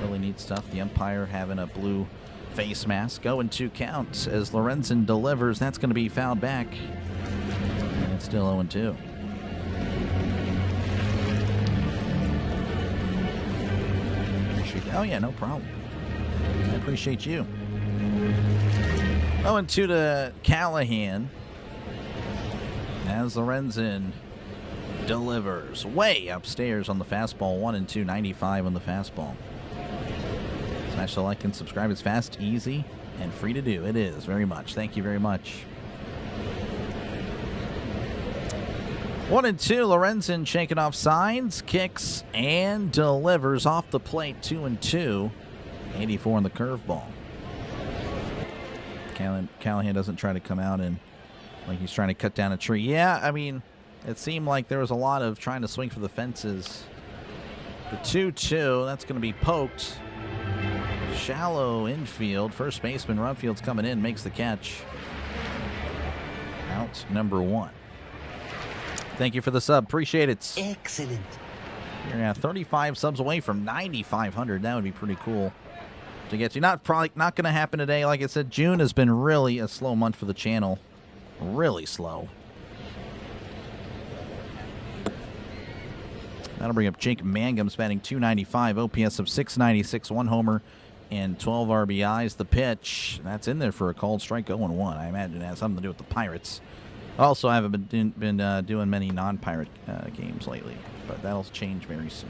Really neat stuff. The umpire having a blue face mask. 0-2 count as Lorenzen delivers. That's going to be fouled back. And it's still 0-2. Oh, yeah, no problem. I appreciate you. 0-2 to Callahan as Lorenzen delivers way upstairs on the fastball. 1-2, 95 on the fastball. Smash the like and subscribe. It's fast, easy, and free to do. It is very much. Thank you very much. 1-2, Lorenzen shaking off signs, kicks, and delivers off the plate. 2-2, 84 on the curveball. Callahan doesn't try to come out and like he's trying to cut down a tree. Yeah, I mean, it seemed like there was a lot of trying to swing for the fences. The 2-2, that's going to be poked. Shallow infield. First baseman Runfield's coming in, makes the catch. Out number 1. Thank you for the sub. Appreciate it. Excellent. You're at 35 subs away from 9,500. That would be pretty cool to get to. Not going to happen today. Like I said, June has been really a slow month for the channel. Really slow. That'll bring up Jake Mangum's batting .295, OPS of .696, 1 homer and 12 RBIs. The pitch, that's in there for a called strike 0-1. I imagine it has something to do with the Pirates. Also, I haven't been doing many non-Pirate games lately, but that'll change very soon.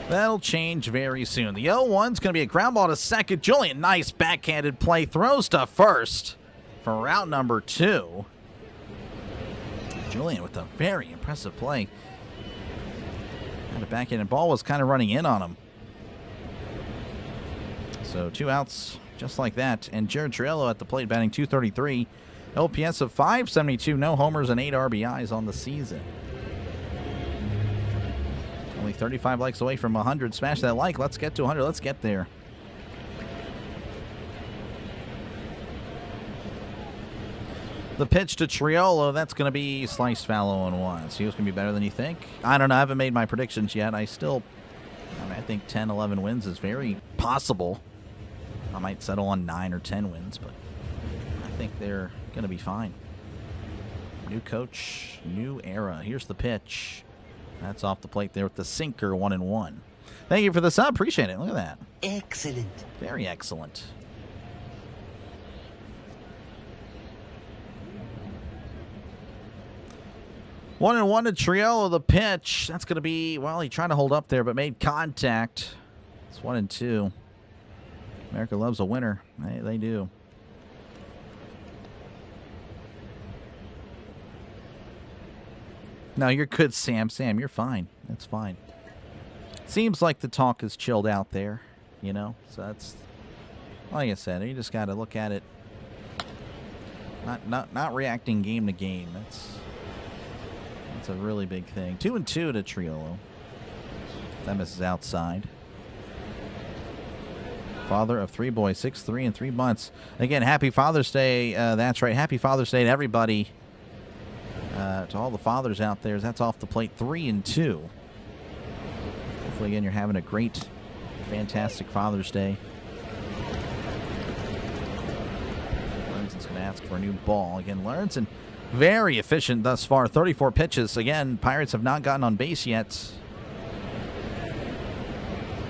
That'll change very soon. The 0-1's going to be a ground ball to second. Julian, nice backhanded play. Throws to first for route number 2. Julian with a very impressive play. And a backhanded ball was kind of running in on him. So 2 outs just like that. And Jared Triello at the plate batting .233. OPS of .572. No homers and 8 RBIs on the season. Only 35 likes away from 100. Smash that like. Let's get to 100. Let's get there. The pitch to Triolo, that's going to be sliced foul 0-1. So he was going to be better than you think? I don't know. I haven't made my predictions yet. I think 10, 11 wins is very possible. I might settle on 9 or 10 wins, but I think they're going to be fine. New coach, new era. Here's the pitch. That's off the plate there with the sinker, 1-1. Thank you for the sub. Appreciate it. Look at that. Excellent. Very excellent. One and one to Triolo, the pitch. That's going to be, well, he tried to hold up there, but made contact. It's 1-2. America loves a winner. They do. No, you're good, Sam. Sam, you're fine. That's fine. Seems like the talk is chilled out there, you know? So that's, like I said, you just got to look at it. Not reacting game to game. That's a really big thing. 2-2 to Triolo. That misses outside. Father of 3 boys, 6'3" and 3 months. Again, happy Father's Day. That's right. Happy Father's Day to everybody. to all the fathers out there, that's off the plate 3-2. Hopefully, again, you're having a great, fantastic Father's Day. Lawrenson's going to ask for a new ball. Again, Lawrenson very efficient thus far. 34 pitches. Again, Pirates have not gotten on base yet.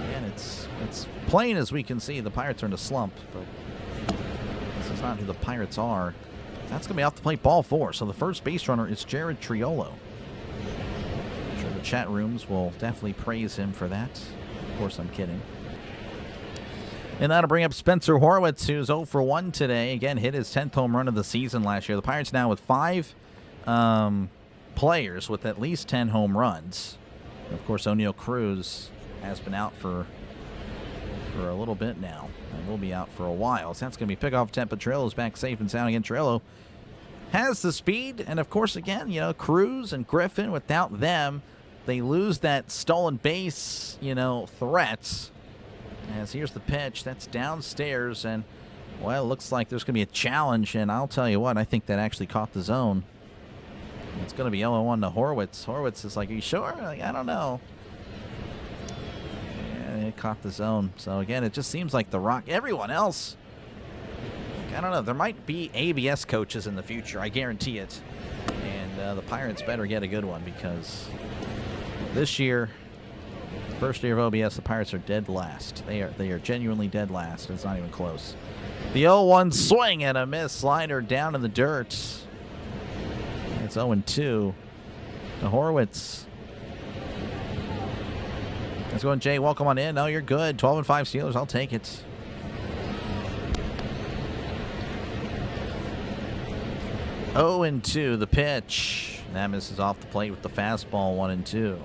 Again, it's plain as we can see. The Pirates are in a slump, but this is not who the Pirates are. That's going to be off the plate, ball 4. So the first base runner is Jared Triolo. I'm sure the chat rooms will definitely praise him for that. Of course, I'm kidding. And that'll bring up Spencer Horwitz, who's 0 for 1 today. Again, hit his 10th home run of the season last year. The Pirates now with 5 players with at least 10 home runs. And of course, O'Neal Cruz has been out for a little bit now, and will be out for a while. So that's going to be pickoff attempt, but Triolo's back safe and sound again. Triolo has the speed, and of course, again, Cruz and Griffin, without them, they lose that stolen base, threat. As here's the pitch, that's downstairs, and, well, it looks like there's going to be a challenge, and I'll tell you what, I think that actually caught the zone. It's going to be 0-1 to Horwitz. Horwitz is like, are you sure? Like, I don't know. Yeah, it caught the zone. So, again, it just seems like everyone else, I don't know, there might be ABS coaches in the future, I guarantee it. And the Pirates better get a good one, because this year, first year of OBS, the Pirates are dead last. They are genuinely dead last. It's not even close. The 0-1 swing and a miss. Slider down in the dirt. It's 0-2 to Horwitz. Let's go on, Jay. Welcome on in. No, you're good. 12-5 Steelers. I'll take it. Oh, 0-2 the pitch. That misses off the plate with the fastball. 1-2.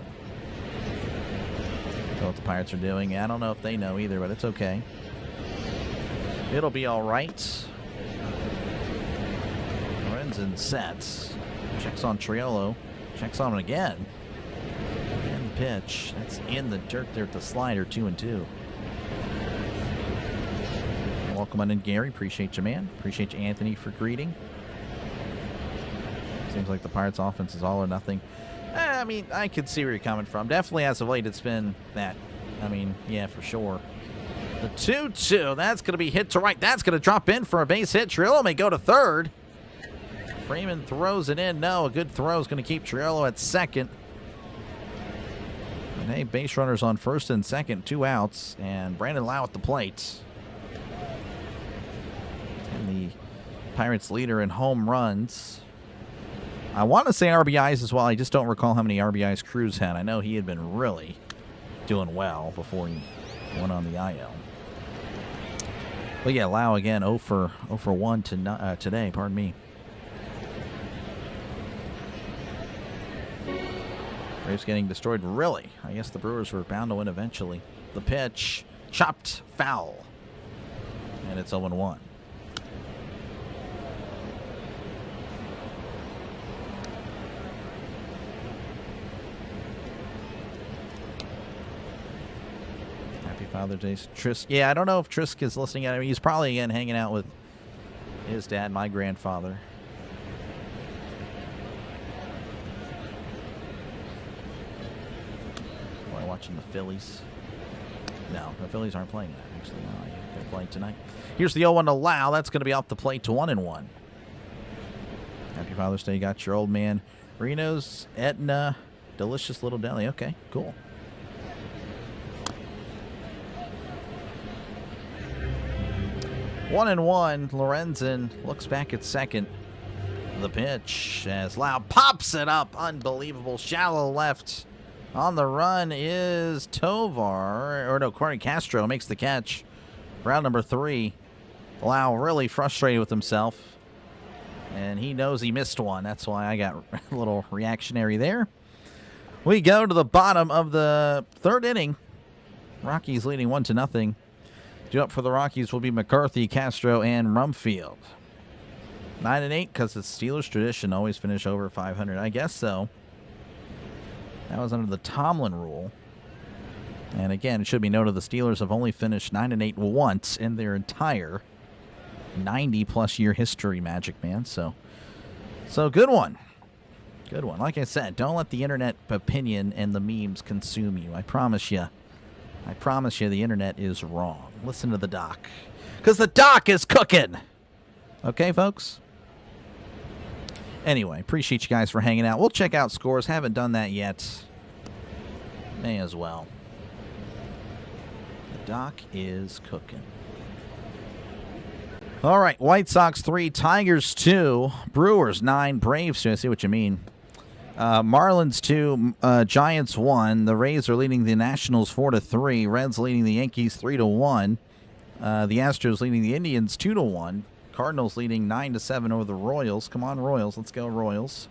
What the Pirates are doing. I don't know if they know either, but it's okay. It'll be all right. Lorenzen sets. Checks on Triolo. Checks on him again. And the pitch. That's in the dirt there at the slider. 2-2. Welcome on in, Gary. Appreciate you, man. Appreciate you, Anthony, for greeting. Seems like the Pirates' offense is all or nothing. I mean, I could see where you're coming from. Definitely as of late, it's been that. I mean, yeah, for sure. The 2-2, that's going to be hit to right. That's going to drop in for a base hit. Triolo may go to third. Freeman throws it in. No, a good throw is going to keep Triolo at second. And hey, base runners on first and second, 2 outs. And Brandon Lau at the plate. And the Pirates leader in home runs. I want to say RBIs as well. I just don't recall how many RBIs Cruz had. I know he had been really doing well before he went on the IL. But yeah, Lau again 0 for 1 today. Pardon me. Braves getting destroyed. Really? I guess the Brewers were bound to win eventually. The pitch chopped foul, and it's 0-1. Father's Day. Trisk. Yeah, I don't know if Trisk is listening at him. He's probably, again, hanging out with his dad, my grandfather. Boy, watching the Phillies. No, the Phillies aren't playing that. Actually, no, they're playing tonight. Here's the 0-1 to Lau. That's going to be off the plate to 1-1. Happy Father's Day. You got your old man. Reno's Etna. Delicious little deli. Okay, cool. 1-1. Lorenzen looks back at second. The pitch as Lau pops it up. Unbelievable. Shallow left. On the run is Tovar. Or no, Corey Castro makes the catch. Round number 3. Lau really frustrated with himself. And he knows he missed one. That's why I got a little reactionary there. We go to the bottom of the 3rd inning. Rockies leading 1-0. Due up for the Rockies will be McCarthy, Castro, and Rumfield. 9-8 because it's Steelers tradition. Always finish over 500. I guess so. That was under the Tomlin rule. And again, it should be noted the Steelers have only finished 9-8 once in their entire 90-plus year history, Magic Man. So good one. Good one. Like I said, don't let the internet opinion and the memes consume you. I promise you. I promise you the internet is wrong. Listen to the doc. Because the doc is cooking. Okay, folks? Anyway, appreciate you guys for hanging out. We'll check out scores. Haven't done that yet. May as well. The doc is cooking. All right, White Sox 3, Tigers 2, Brewers 9, Braves 2. I see what you mean. Marlins 2, Giants 1. The Rays are leading the Nationals 4-3. Reds leading the Yankees 3-1. The Astros leading the Indians 2-1. Cardinals leading 9-7 over the Royals. Come on, Royals. Let's go, Royals.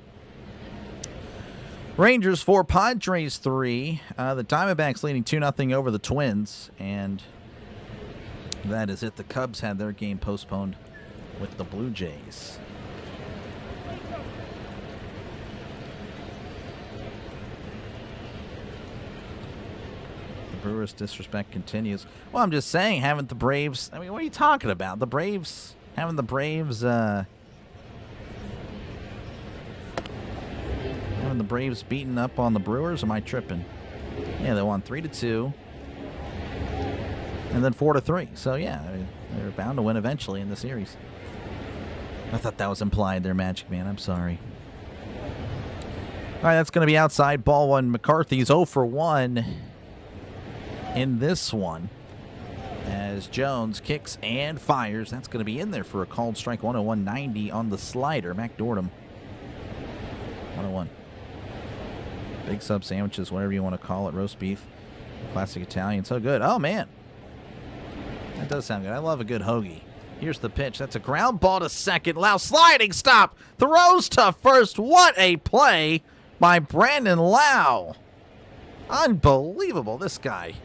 Rangers 4, Padres 3. The Diamondbacks leading 2-0 over the Twins. And that is it. The Cubs had their game postponed with the Blue Jays. The Brewers' disrespect continues. Well, I'm just saying, haven't the Braves... I mean, what are you talking about? The Braves... Haven't the Braves... Haven't the Braves beaten up on the Brewers? Am I tripping? Yeah, they won 3-2. And then 4-3. So, yeah, they're bound to win eventually in the series. I thought that was implied there, Magic Man. I'm sorry. All right, that's going to be outside. Ball one. McCarthy's 0 for 1 in this one. As Jones kicks and fires. That's going to be in there for a called strike. 101-90 on the slider. Mac Dordham. 101. Big sub sandwiches, whatever you want to call it. Roast beef. Classic Italian. So good. Oh, man. That does sound good. I love a good hoagie. Here's the pitch. That's a ground ball to second. Lau sliding stop. Throws to first. What a play by Brandon Lau. Unbelievable, this guy.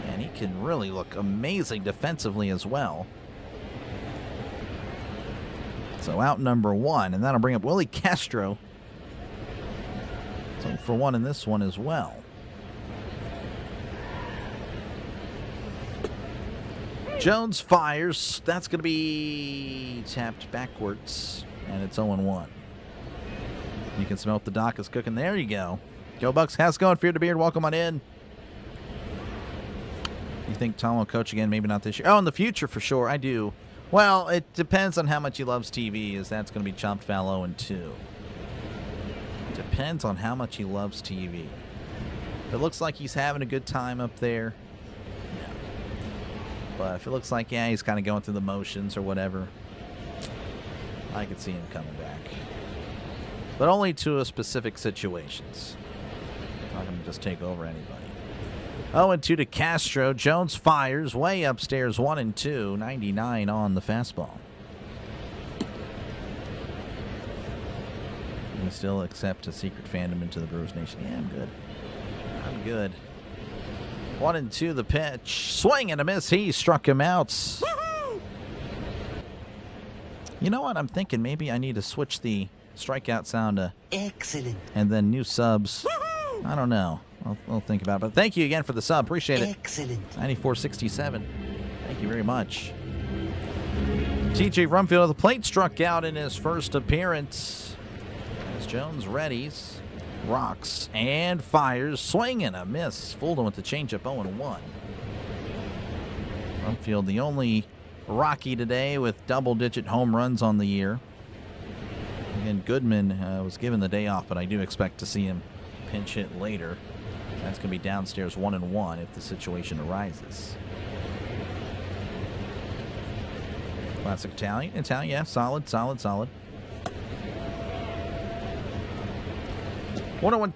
And he can really look amazing defensively as well. So out number 1, and that'll bring up Willie Castro. So for 1 in this one as well. Jones fires. That's going to be tapped backwards, and it's 0-1. You can smell the dock is cooking. There you go. Joe Bucks, how's it going? Fear the Beard, welcome on in. You think Tom will coach again? Maybe not this year. Oh, in the future for sure. I do. Well, it depends on how much he loves TV, as that's going to be chopped foul 0-2. Depends on how much he loves TV. If it looks like he's having a good time up there, no. But if it looks like, yeah, he's kind of going through the motions or whatever, I could see him coming back. But only to specific situations. Not going to just take over anybody. 0-2 to Castro. Jones fires way upstairs. 1-2. 99 on the fastball. We still accept a secret fandom into the Brewers Nation. Yeah, I'm good. I'm good. 1-2 the pitch. Swing and a miss. He struck him out. Woo-hoo! You know what? I'm thinking maybe I need to switch the strikeout sound to Excellent. And then new subs. Woo-hoo! I don't know. I'll think about it. But thank you again for the sub. Appreciate it. Excellent. 9467. Thank you very much. TJ Rumfield at the plate struck out in his first appearance. As Jones readies, rocks, and fires. Swing and a miss. Fooled him with the changeup 0-1. Rumfield, the only Rocky today with double-digit home runs on the year. Again, Goodman was given the day off, but I do expect to see him pinch hit later. That's going to be downstairs 1-1 if the situation arises. Classic Italian. Italian, yeah, solid. 1-1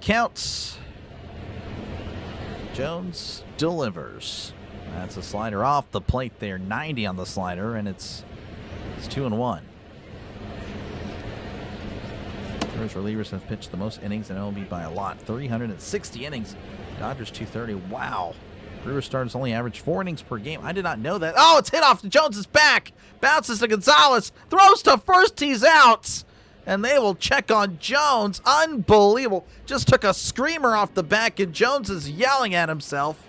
counts. Jones delivers. That's a slider off the plate there. 90 on the slider, and it's 2-1. Brewers relievers have pitched the most innings in MLB by a lot. 360 innings. Dodgers 230. Wow. Brewers starters only average 4 innings per game. I did not know that. Oh, it's hit off to Jones's back. Bounces to Gonzalez. Throws to first. He's out. And they will check on Jones. Unbelievable. Just took a screamer off the back, and Jones is yelling at himself.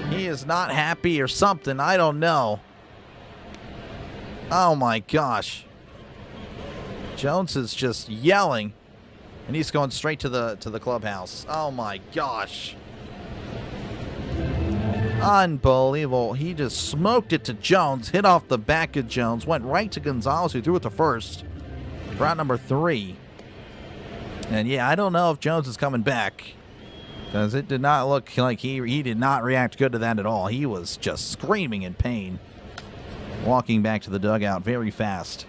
He is not happy or something. I don't know. Oh, my gosh. Jones is just yelling, and he's going straight to the clubhouse. Oh my gosh. Unbelievable. He just smoked it to Jones, hit off the back of Jones, went right to Gonzalez, who threw it to first for out number 3. And yeah, I don't know if Jones is coming back, because it did not look like he did not react good to that at all. He was just screaming in pain, walking back to the dugout very fast.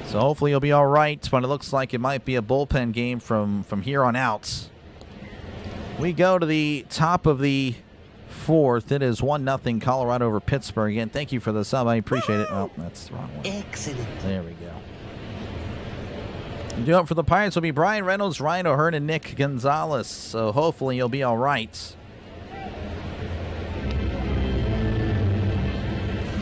So hopefully he'll be all right, but it looks like it might be a bullpen game from here on out. We go to the top of the 4th. It is 1-0 Colorado over Pittsburgh. Again, thank you for the sub. I appreciate it. Oh, that's the wrong one. Excellent. There we go. Due up for the Pirates will be Brian Reynolds, Ryan O'Hearn, and Nick Gonzalez. So hopefully you'll be all right.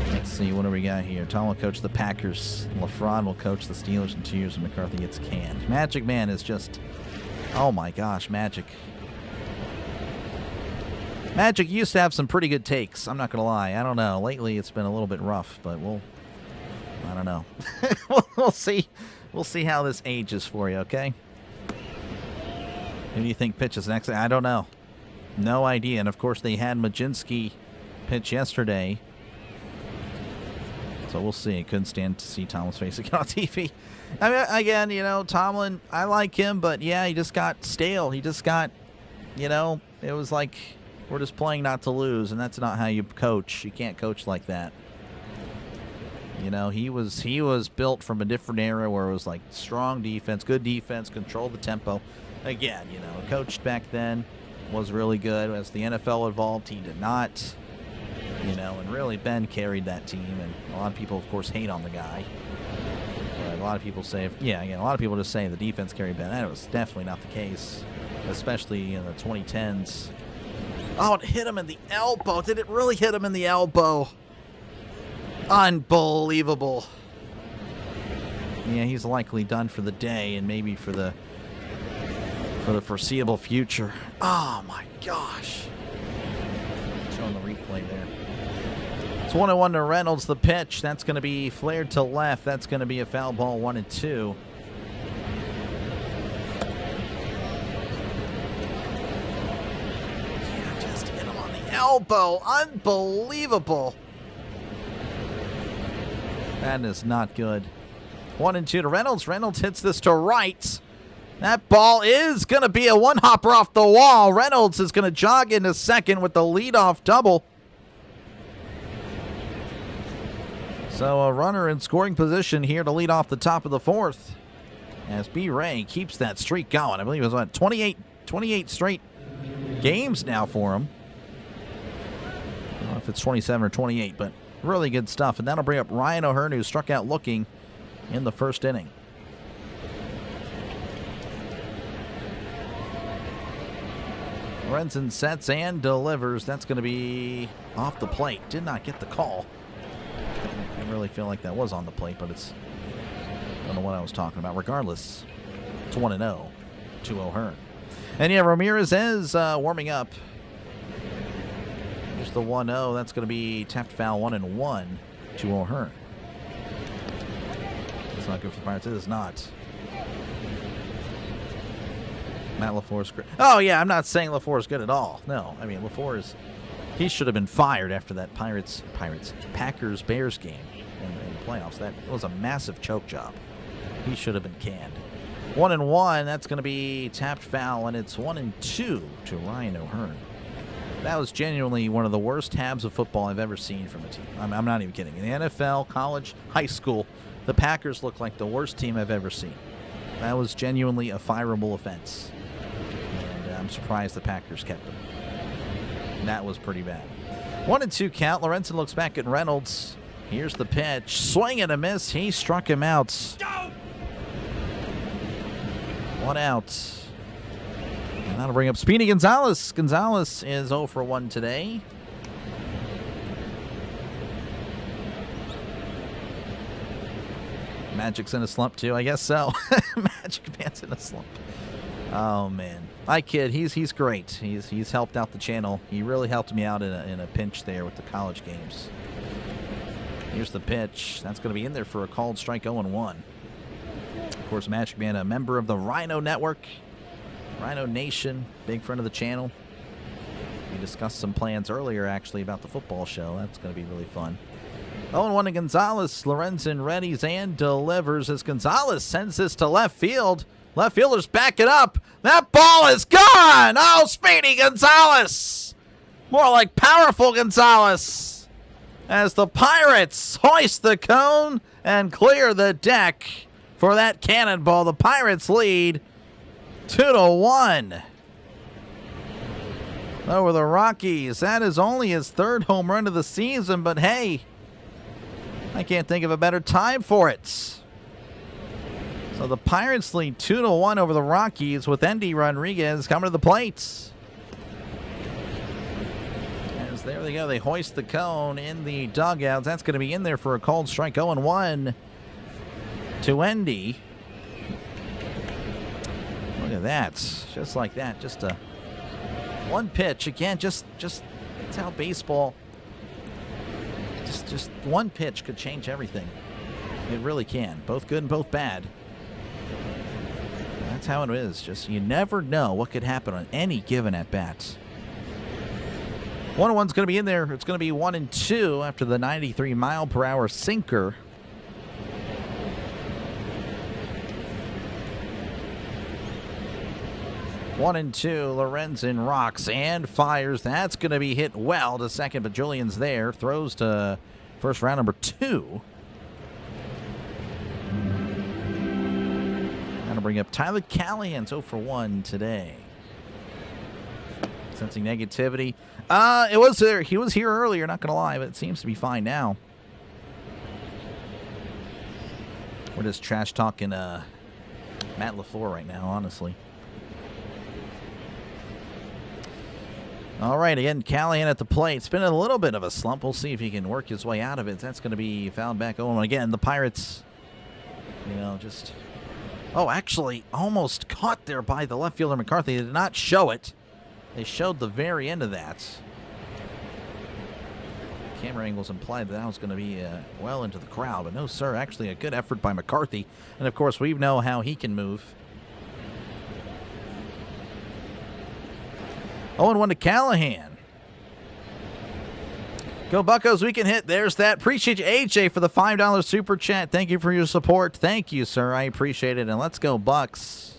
Let's see, what do we got here? Tom will coach the Packers. LaFrond will coach the Steelers in 2 years when McCarthy gets canned. Magic Man is just, oh my gosh, Magic. Magic used to have some pretty good takes. I'm not going to lie. I don't know. Lately it's been a little bit rough, but I don't know. We'll see. We'll see how this ages for you, okay? Who do you think pitches next? I don't know. No idea. And, of course, they had Majinski pitch yesterday. So we'll see. Couldn't stand to see Tomlin's face again on TV. I mean, again, you know, Tomlin, I like him, but, yeah, he just got stale. He just got, you know, it was like we're just playing not to lose, and that's not how you coach. You can't coach like that. You know, he was built from a different era where it was like strong defense, good defense, control the tempo. Again, you know, coached back then, was really good. As the NFL evolved, he did not. You know, and really Ben carried that team, and a lot of people, of course, hate on the guy. But a lot of people say, a lot of people just say the defense carried Ben. That was definitely not the case, especially in the 2010s. Oh, it hit him in the elbow. Did it really hit him in the elbow? Unbelievable. Yeah, he's likely done for the day and maybe for the foreseeable future. Oh my gosh. Showing the replay there. It's 1-1 to Reynolds. The pitch, that's going to be flared to left. That's going to be a foul ball, 1-2. Yeah, just hit him on the elbow. Unbelievable. That is not good. 1-2 to Reynolds. Reynolds hits this to right. That ball is going to be a one-hopper off the wall. Reynolds is going to jog into second with the leadoff double. So a runner in scoring position here to lead off the top of the 4th. As B. Ray keeps that streak going. I believe it was, what, 28 straight games now for him. I don't know if it's 27 or 28, but really good stuff. And that'll bring up Ryan O'Hearn, who struck out looking in the first inning. Lorenzen sets and delivers. That's going to be off the plate. Did not get the call. I really feel like that was on the plate, but it's, I don't know what I was talking about. Regardless, it's 1-0 to O'Hearn. And yeah, Ramirez is warming up. There's the 1-0. That's going to be tapped foul, 1-1 to O'Hearn. It's not good for the Pirates. It is not. Matt LaFleur's great. Oh, yeah, I'm not saying LaFleur's good at all. No, I mean, LaFleur is, he should have been fired after that Packers-Bears game in the playoffs. That was a massive choke job. He should have been canned. 1-1, that's going to be tapped foul, and it's 1-2 to Ryan O'Hearn. That was genuinely one of the worst halves of football I've ever seen from a team. I'm not even kidding. In the NFL, college, high school, the Packers look like the worst team I've ever seen. That was genuinely a fireable offense. And I'm surprised the Packers kept him. That was pretty bad. 1-2 count. Lorenzen looks back at Reynolds. Here's the pitch. Swing and a miss. He struck him out. One out. And that'll bring up Speedy Gonzalez. Gonzalez is 0 for 1 today. Magic's in a slump too, I guess so. Magic Man's in a slump. Oh man, I kid. He's great. He's helped out the channel. He really helped me out in a pinch there with the college games. Here's the pitch. That's going to be in there for a called strike, 0-1. course, Magic Man, a member of the Rhino Network, Rhino Nation, big friend of the channel. We discussed some plans earlier, actually, about the football show. That's going to be really fun. 0-1 to Gonzalez. Lorenzen readies and delivers as Gonzalez sends this to left field. Left fielders back it up. That ball is gone. Oh, Speedy Gonzalez. More like powerful Gonzalez. As the Pirates hoist the cone and clear the deck for that cannonball. The Pirates lead 2-1 over the Rockies. That is only his third home run of the season, but hey, I can't think of a better time for it. So the Pirates lead 2-1 over the Rockies with Endy Rodriguez coming to the plate. As there they go, they hoist the cone in the dugouts. That's going to be in there for a called strike. 0-1 to Endy. Look at that. Just like that. Just a one pitch. Again, just that's how baseball, just one pitch could change everything. It really can. Both good and both bad. That's how it is. Just you never know what could happen on any given at-bat. 1-1's going to be in there. It's going to be 1-2 after the 93-mile-per-hour sinker. One and two, Lorenzen rocks and fires. That's going to be hit well to second, but Julian's there. Throws to first round number 2. That'll bring up Tyler Callahan. 0 for 1 today. Sensing negativity. It was there. He was here earlier, not going to lie, but it seems to be fine now. We're just trash talking Matt LaFleur right now, honestly. All right, again, Callahan at the plate. It's been a little bit of a slump. We'll see if he can work his way out of it. That's going to be fouled back. Oh, and again, the Pirates, just... Oh, actually, almost caught there by the left fielder McCarthy. They did not show it. They showed the very end of that. Camera angles implied that was going to be well into the crowd. But no, sir, actually a good effort by McCarthy. And, of course, we know how he can move. 0-1 to Callahan. Go Buccos, we can hit. There's that. Appreciate you, AJ, for the $5 super chat. Thank you for your support. Thank you, sir. I appreciate it. And let's go Bucks.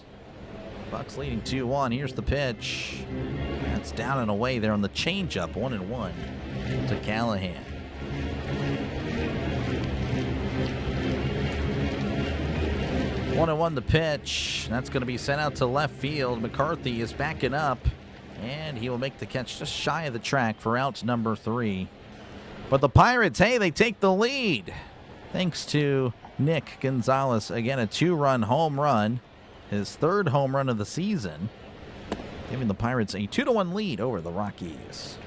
Bucks leading 2-1. Here's the pitch. That's down and away there on the changeup. 1-1 to Callahan. One and one the pitch. That's going to be sent out to left field. McCarthy is backing up. And he will make the catch just shy of the track for out number 3. But the Pirates, hey, they take the lead. Thanks to Nick Gonzalez. Again, a 2-run home run. His 3rd home run of the season. Giving the Pirates a 2-1 lead over the Rockies.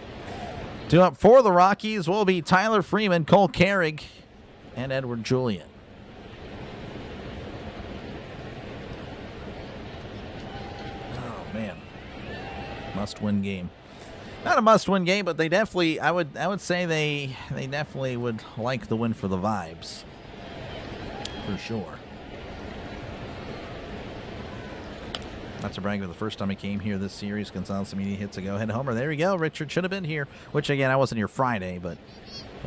2 up for the Rockies will be Tyler Freeman, Cole Carrig, and Edward Julian. Oh, man. Must-win game. Not a must-win game, but they definitely, I would say they definitely would like the win for the vibes. For sure. Not to brag, but the first time he came here this series, Gonzalez immediately hits a go-ahead homer. There we go. Richard should have been here, which, again, I wasn't here Friday, but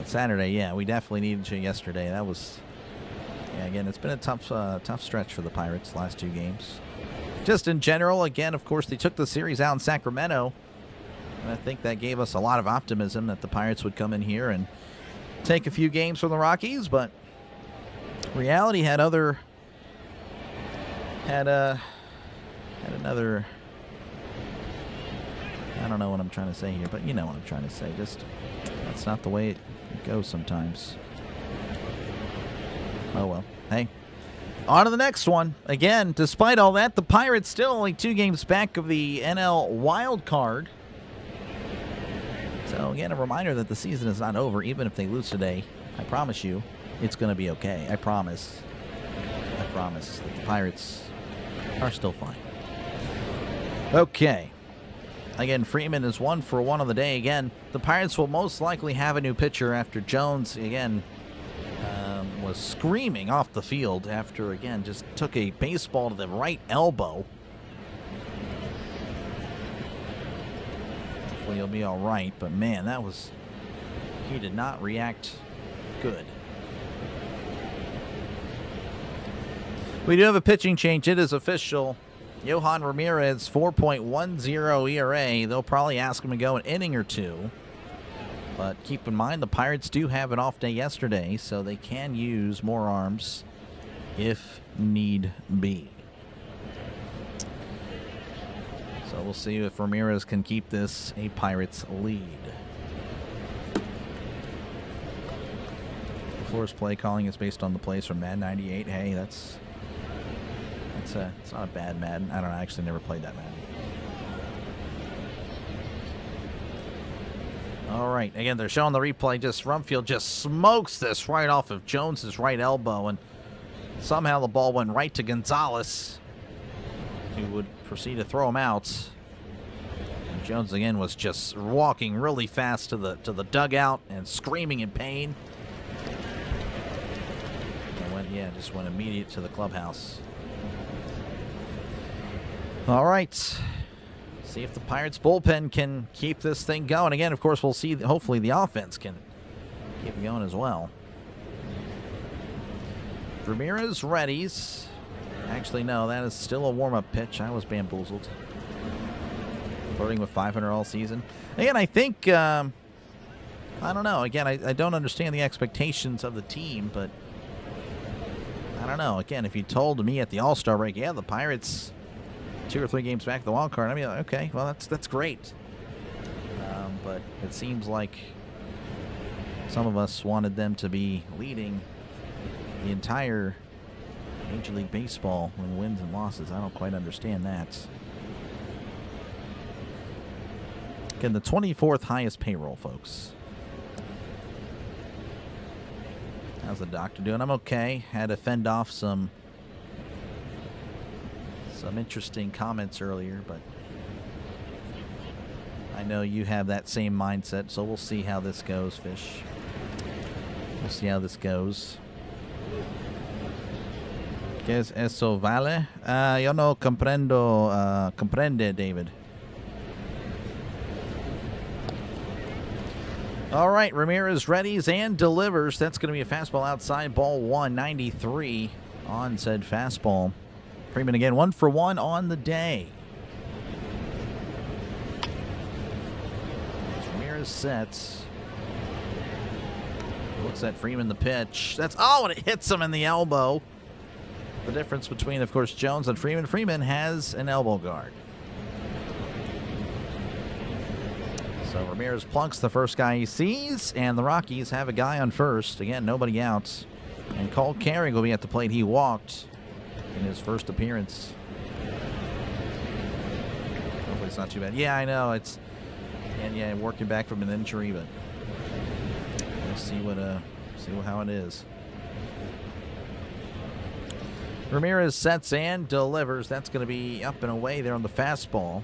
Saturday, yeah, we definitely needed you yesterday. That was, yeah, again, it's been a tough stretch for the Pirates last 2 games. Just in general, again, of course, they took the series out in Sacramento. And I think that gave us a lot of optimism that the Pirates would come in here and take a few games from the Rockies. But reality had another, I don't know what I'm trying to say here, but you know what I'm trying to say. Just, that's not the way it goes sometimes. Oh, well. Hey. On to the next one. Again, despite all that, the Pirates still only 2 games back of the NL wild card. So, again, a reminder that the season is not over. Even if they lose today, I promise you, it's going to be okay. I promise that the Pirates are still fine. Okay. Again, Freeman is 1 for 1 on the day. Again, the Pirates will most likely have a new pitcher after Jones, again, was screaming off the field after, again, just took a baseball to the right elbow. Hopefully he'll be all right, but man, he did not react good. We do have a pitching change. It is official. Yohan Ramirez, 4.10 ERA. They'll probably ask him to go an inning or two. But keep in mind, the Pirates do have an off day yesterday, so they can use more arms if need be. So we'll see if Ramirez can keep this a Pirates lead. Floor's play calling is based on the plays from Madden 98. Hey, it's not a bad Madden. I don't know. I actually never played that Madden. All right. Again, they're showing the replay. Just Rumfield just smokes this right off of Jones's right elbow, and somehow the ball went right to Gonzalez, who would proceed to throw him out. And Jones again was just walking really fast to the dugout and screaming in pain. And just went immediate to the clubhouse. All right. See if the Pirates bullpen can keep this thing going. Again, of course, we'll see. Hopefully the offense can keep it going as well. Ramirez readies. Actually, no, that is still a warm-up pitch. I was bamboozled. Flirting with 500 all season. Again, I think, I don't know. Again, I don't understand the expectations of the team, but I don't know. Again, if you told me at the All-Star break, yeah, the Pirates 2 or 3 games back the wild card, I mean, okay, well, that's great. But it seems like some of us wanted them to be leading the entire Major League Baseball in wins and losses. I don't quite understand that. Again, the 24th highest payroll, folks. How's the doctor doing? I'm okay. Had to fend off some interesting comments earlier, but I know you have that same mindset, so we'll see how this goes, Fish. We'll see how this goes. ¿Qué es eso, vale? Yo no comprendo, comprende, David. All right, Ramirez readies and delivers. That's going to be a fastball outside, ball 1, 93 on said fastball. Freeman again, 1 for 1 on the day. As Ramirez sets. Looks at Freeman the pitch. And it hits him in the elbow. The difference between, of course, Jones and Freeman. Freeman has an elbow guard. So Ramirez plunks the first guy he sees, and the Rockies have a guy on first. Again, nobody out. And Cole Carey will be at the plate. He walked in his first appearance. Hopefully it's not too bad. Yeah, I know. And working back from an injury, but we'll see how it is. Ramirez sets and delivers. That's going to be up and away there on the fastball.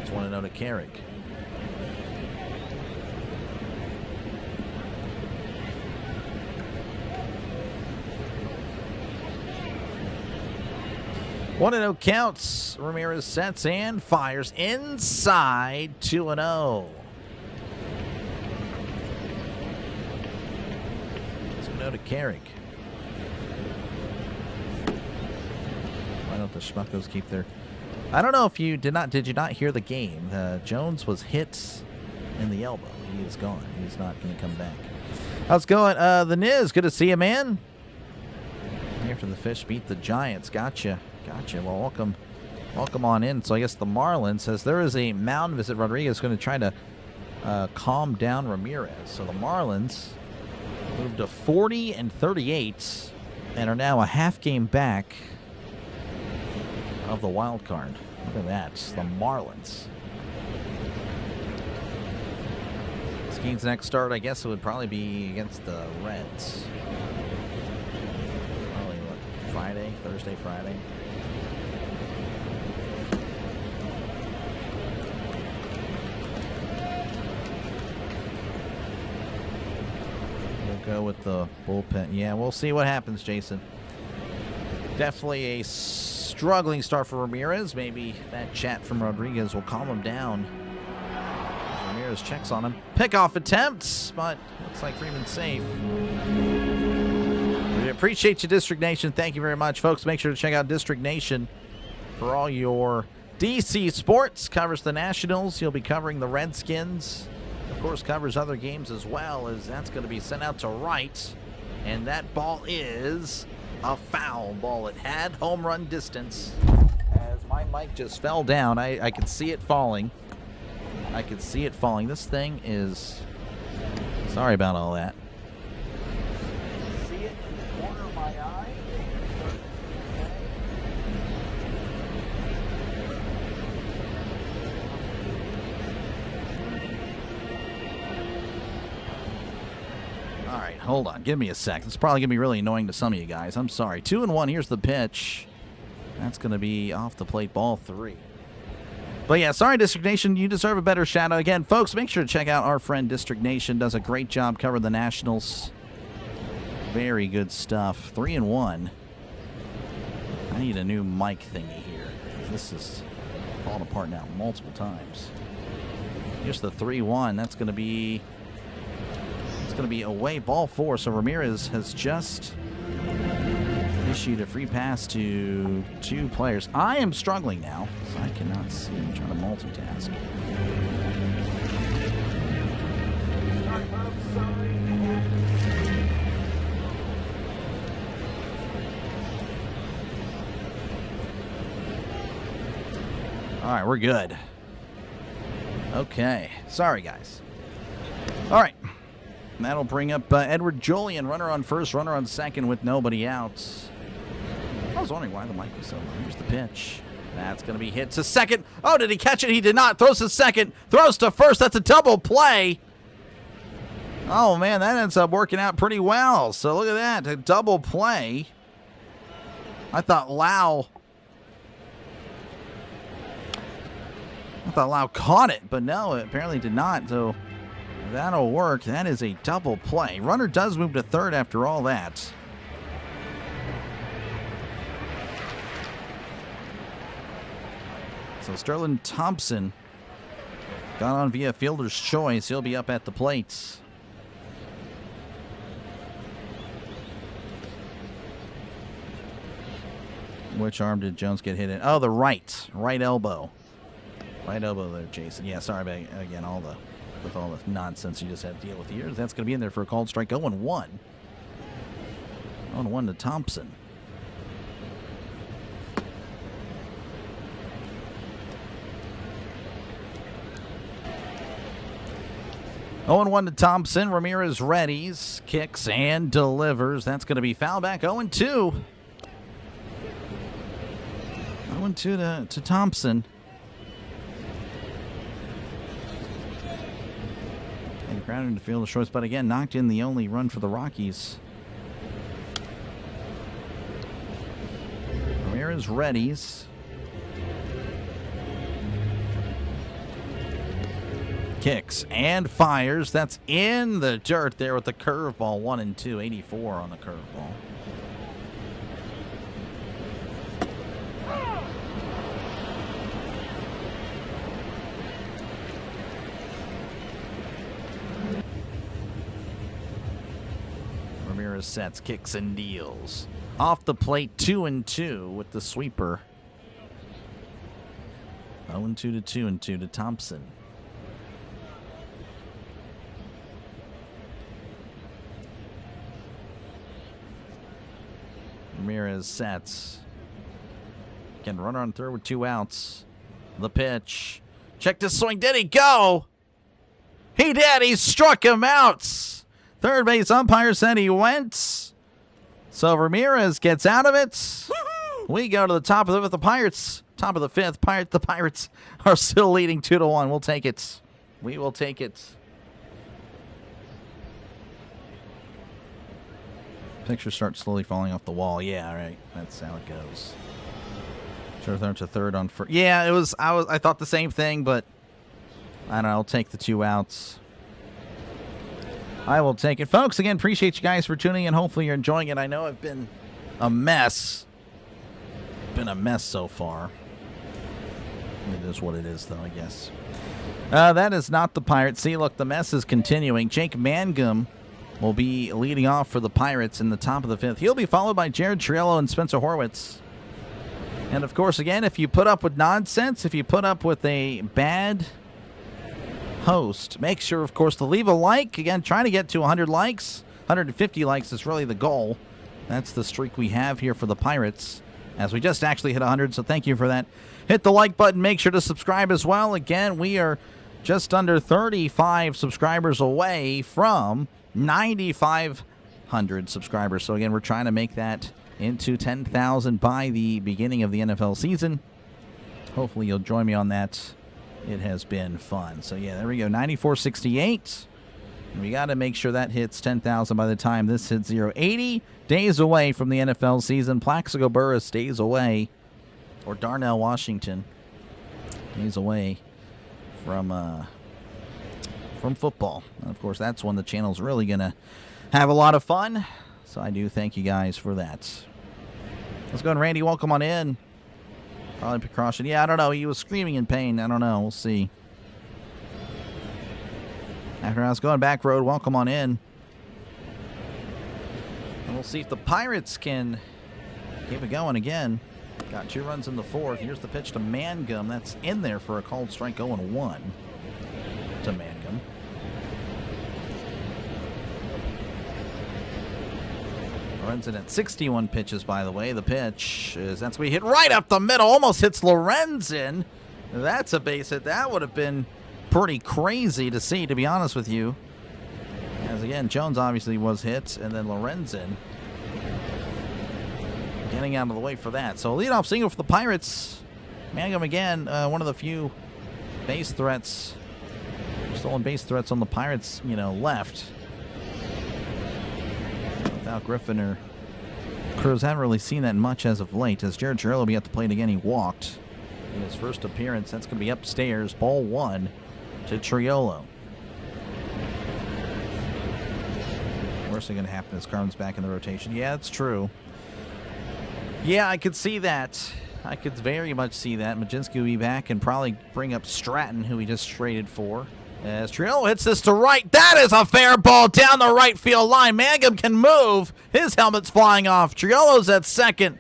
Just want to know to Carrick. One and 0 counts. Ramirez sets and fires inside 2-0. 2-0 to Carrick. Why don't the Schmuckos keep their... I don't know if you did you not hear the game? Jones was hit in the elbow. He is gone. He's not going to come back. How's it going? The Niz, good to see you, man. After the Fish beat the Giants. Gotcha. Well, welcome on in. So I guess the Marlins says there is a mound visit. Rodriguez is going to try to calm down Ramirez. So the Marlins moved to 40-38 and are now a half game back of the wild card. Look at that. The Marlins. Skenes' next start, I guess it would probably be against the Reds. Probably what, Thursday, Friday. Go with the bullpen. Yeah, we'll see what happens, Jason. Definitely a struggling start for Ramirez. Maybe that chat from Rodriguez will calm him down. Ramirez checks on him. Pickoff attempts, but looks like Freeman's safe. We appreciate you, District Nation. Thank you very much, folks. Make sure to check out District Nation for all your DC sports. Covers the Nationals. He'll be covering the Redskins. Of course, covers other games as well, as that's going to be sent out to right. And that ball is a foul ball. It had home run distance. As my mic just fell down, I could see it falling. I could see it falling. This thing is... Sorry about all that. See it in the corner of my eye. All right, hold on. Give me a sec. It's probably going to be really annoying to some of you guys. I'm sorry. 2-1. Here's the pitch. That's going to be off the plate, ball 3. But yeah, sorry, District Nation. You deserve a better shout-out. Again, folks, make sure to check out our friend District Nation. Does a great job covering the Nationals. Very good stuff. 3-1. I need a new mic thingy here. This is falling apart now multiple times. Here's the 3-1. That's going to be... It's going to be away, ball 4. So Ramirez has just issued a free pass to 2 players. I am struggling now, so I cannot see. I'm trying to multitask. All right, we're good. Okay. Sorry, guys. All right. That'll bring up Edward Julian, runner on first, runner on second with nobody out. I was wondering why the mic was so low. Here's the pitch. That's going to be hit to second. Oh, did he catch it? He did not. Throws to second. Throws to first. That's a double play. Oh, man, that ends up working out pretty well. So look at that. A double play. I thought Lau caught it, but no, it apparently did not. So that'll work. That is a double play. Runner does move to third after all that. So Sterling Thompson got on via fielder's choice. He'll be up at the plate. Which arm did Jones get hit in? Oh, the right. Right elbow. Right elbow there, Jason. Yeah, sorry about, again, with all the nonsense you just had to deal with here. That's going to be in there for a called strike. 0-1. 0-1 to Thompson. Oh, 0-1 to Thompson. Ramirez readies, kicks, and delivers. That's going to be foul back. 0-2. 0-2 to Thompson. And grounded into field of shorts, but again, knocked in the only run for the Rockies. Ramirez readies. Kicks and fires. That's in the dirt there with the curveball. 1-2. 84 on the curveball. Ramirez sets, kicks, and deals. Off the plate, 2-2 with the sweeper. 0-2 to 2-2 to Thompson. Ramirez sets. Again, runner on third with 2 outs. The pitch. Check the swing. Did he go? He did. He struck him out. Third base umpire said he went. So Ramirez gets out of it. We go to the top of the Pirates. Top of the 5th. The Pirates are still leading 2-1. We'll take it. We will take it. Pictures start slowly falling off the wall. Yeah, right. That's how it goes. Turn to third on first. Yeah, it was. I thought the same thing, but I don't know. I'll take the 2 outs. I will take it. Folks, again, appreciate you guys for tuning in. Hopefully you're enjoying it. I know I've been a mess. Been a mess so far. It is what it is, though, I guess. That is not the Pirates. See, look, the mess is continuing. Jake Mangum will be leading off for the Pirates in the top of the fifth. He'll be followed by Jared Triello and Spencer Horwitz. And, of course, again, if you put up with nonsense, if you put up with a bad host, make sure, of course, to leave a like. Again, trying to get to 100 likes. 150 likes is really the goal. That's the streak we have here for the Pirates, as we just actually hit 100, so thank you for that. Hit the like button. Make sure to subscribe as well. Again, we are just under 35 subscribers away from 9,500 subscribers. So, again, we're trying to make that into 10,000 by the beginning of the NFL season. Hopefully you'll join me on that. It has been fun. So, yeah, there we go. 9468. We got to make sure that hits 10,000 by the time this hits 80 days away from the NFL season. Plaxico Burress days away, or Darnell Washington days away from football. And, of course, that's when the channel's really going to have a lot of fun. So I do thank you guys for that. Let's go, and Randy, welcome on in. Probably precaution. Yeah, I don't know. He was screaming in pain. I don't know. We'll see. After I was going back road, welcome on in. And we'll see if the Pirates can keep it going again. Got 2 runs in the fourth. Here's the pitch to Mangum. That's in there for a called strike, 0-1 to Mangum. Runs in at 61 pitches, by the way. The pitch is, that's where he hit right up the middle. Almost hits Lorenzen. That's a base hit. That would have been pretty crazy to see, to be honest with you. As again, Jones obviously was hit, and then Lorenzen getting out of the way for that. So leadoff single for the Pirates. Mangum again, one of the few base threats, stolen base threats on the Pirates, left. Without Griffin or Cruz, haven't really seen that much as of late. As Jared Triello will be at the plate again, he walked in his first appearance. That's going to be upstairs. Ball 1 to Triolo. Worst thing going to happen is Carmen's back in the rotation. Yeah, that's true. Yeah, I could see that. I could very much see that. Majinski will be back and probably bring up Stratton, who he just traded for. As Triolo hits this to right. That is a fair ball down the right field line. Mangum can move. His helmet's flying off. Triolo's at second.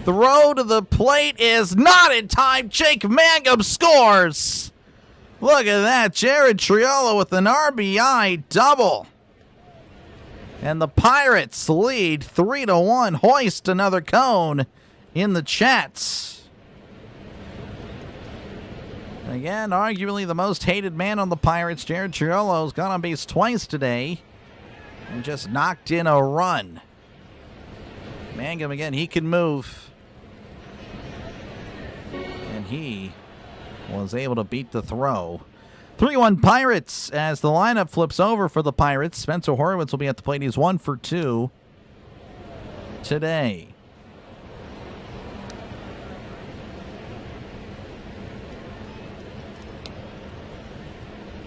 Throw to the plate is not in time. Jake Mangum scores. Look at that. Jared Triolo with an RBI double. And the Pirates lead 3-1. Hoist another cone in the chats. Again, arguably the most hated man on the Pirates, Jared Triolo's got on base twice today and just knocked in a run. Mangum again, he can move. And he was able to beat the throw. 3-1 Pirates as the lineup flips over for the Pirates. Spencer Horwitz will be at the plate. He's 1 for 2 today.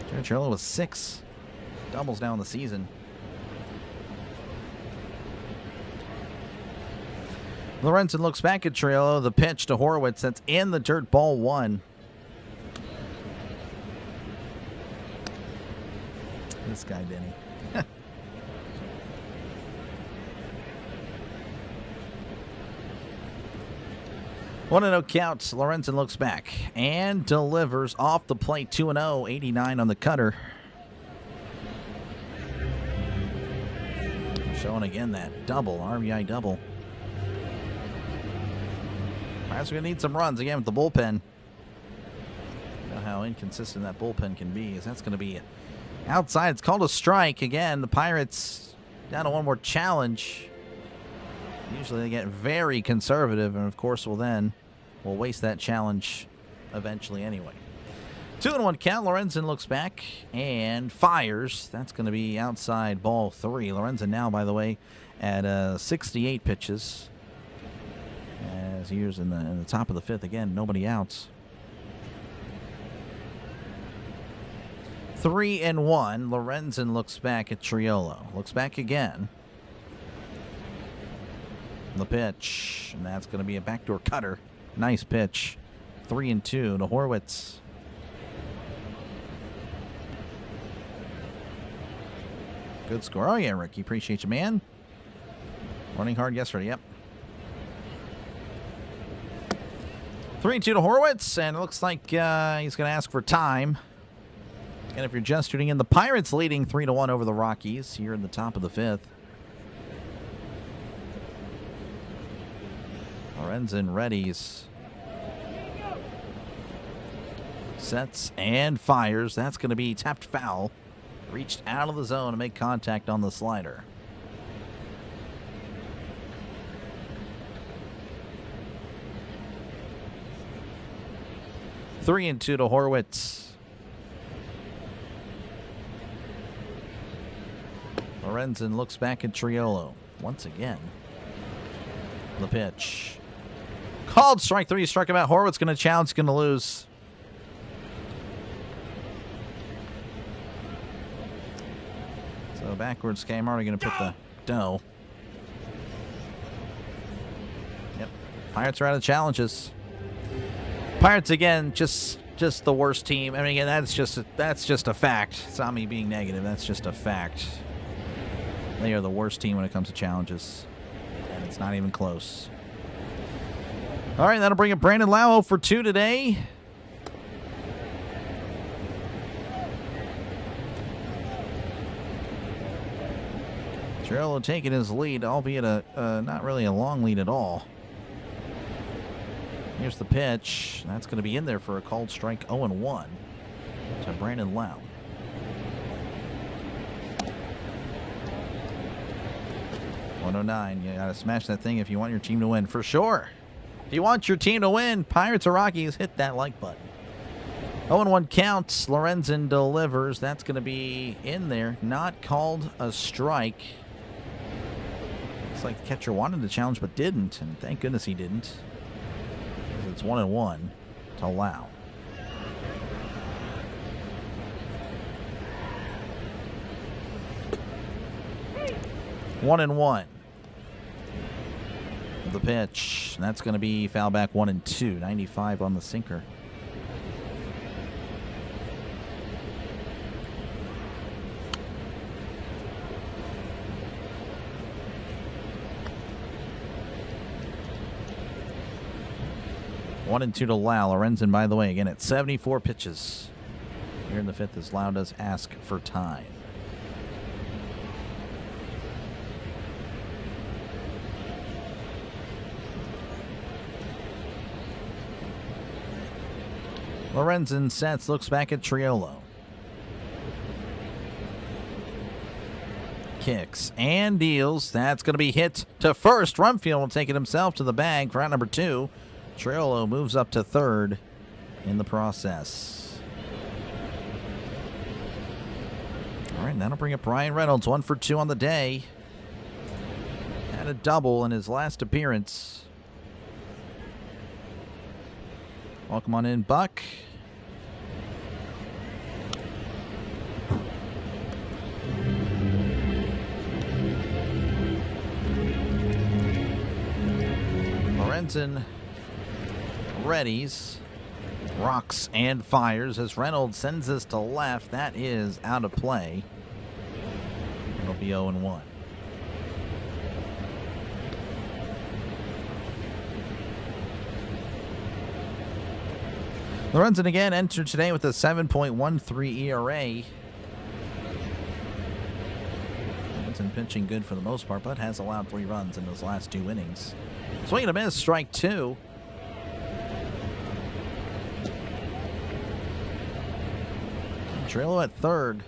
Jared Triolo with 6 doubles now in the season. Lorenzen looks back at Triolo. The pitch to Horwitz. That's in the dirt, ball 1. This guy, Denny. 1-0 counts. Lorenzen looks back and delivers off the plate. 2-0, 89 on the cutter. Showing again that double, RBI double. Pirates are going to need some runs again with the bullpen. You know how inconsistent that bullpen can be. As that's going to be outside. It's called a strike. Again, the Pirates down to one more challenge. Usually they get very conservative, and of course we'll waste that challenge eventually anyway. 2-1 count. Lorenzen looks back and fires. That's going to be outside, ball 3. Lorenzen now, by the way, at 68 pitches. As he is in the top of the 5th again, nobody outs. 3-1. Lorenzen looks back at Triolo. Looks back again. The pitch, and that's going to be a backdoor cutter. Nice pitch. 3-2 to Horwitz. Good score. Oh, yeah, Ricky. Appreciate you, man. Running hard yesterday. Yep. 3-2 to Horwitz, and it looks like he's going to ask for time. And if you're just tuning in, the Pirates leading 3-1 over the Rockies here in the top of the fifth. Lorenzen readies. Sets and fires. That's going to be tapped foul. Reached out of the zone to make contact on the slider. Three and 2 to Horwitz. Lorenzen looks back at Triolo once again. The pitch. Called strike 3. Struck him out. Horwitz going to challenge. Going to lose. So backwards came. Already going to put the dough. Yep. Pirates are out of challenges. Pirates again, just the worst team. I mean, again, that's just a fact. It's not me being negative. That's just a fact. They are the worst team when it comes to challenges, and it's not even close. All right, that'll bring up Brandon Lau for 2 today. Triolo taking his lead, albeit not really a long lead at all. Here's the pitch. That's going to be in there for a called strike. 0-1 to Brandon Lau. .109. You got to smash that thing if you want your team to win. For sure. If you want your team to win, Pirates or Rockies, hit that like button. 0-1 counts. Lorenzen delivers. That's going to be in there. Not called a strike. Looks like the catcher wanted to challenge but didn't, and thank goodness he didn't. It's 1-1 to Lau. One and 1. The pitch. That's going to be foul back 1-2. 95 on the sinker. One and 2 to Lau. Lorenzen, by the way, again at 74 pitches. Here in the fifth as Lau does ask for time. Lorenzen sets, looks back at Triolo. Kicks and deals. That's going to be hit to first. Rumfield will take it himself to the bag for out number 2. Triolo moves up to third in the process. All right, that'll bring up Ryan Reynolds. 1 for 2 on the day. Had a double in his last appearance. Welcome on in, Buck. Lorenzen readies, rocks and fires as Reynolds sends this to left. That is out of play. It'll be 0-1. Lorenzen again entered today with a 7.13 ERA. Lorenzen pitching good for the most part, but has allowed 3 runs in those last 2 innings. Swing and a miss, strike 2. Triolo at third.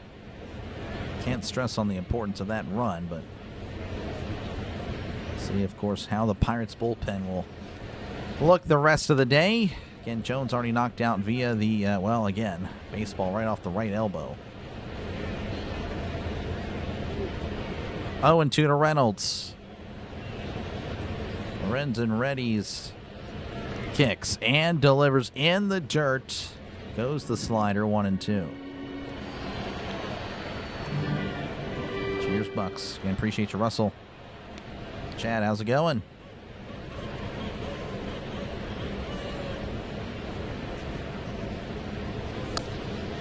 Can't stress on the importance of that run, but see, of course, how the Pirates bullpen will look the rest of the day. Again, Jones already knocked out via the, well, again, baseball right off the right elbow. 0-2 to Reynolds. Lorenzen readies, kicks and delivers in the dirt. Goes the slider. 1-2. $6. Again, appreciate you, Russell. Chad, how's it going?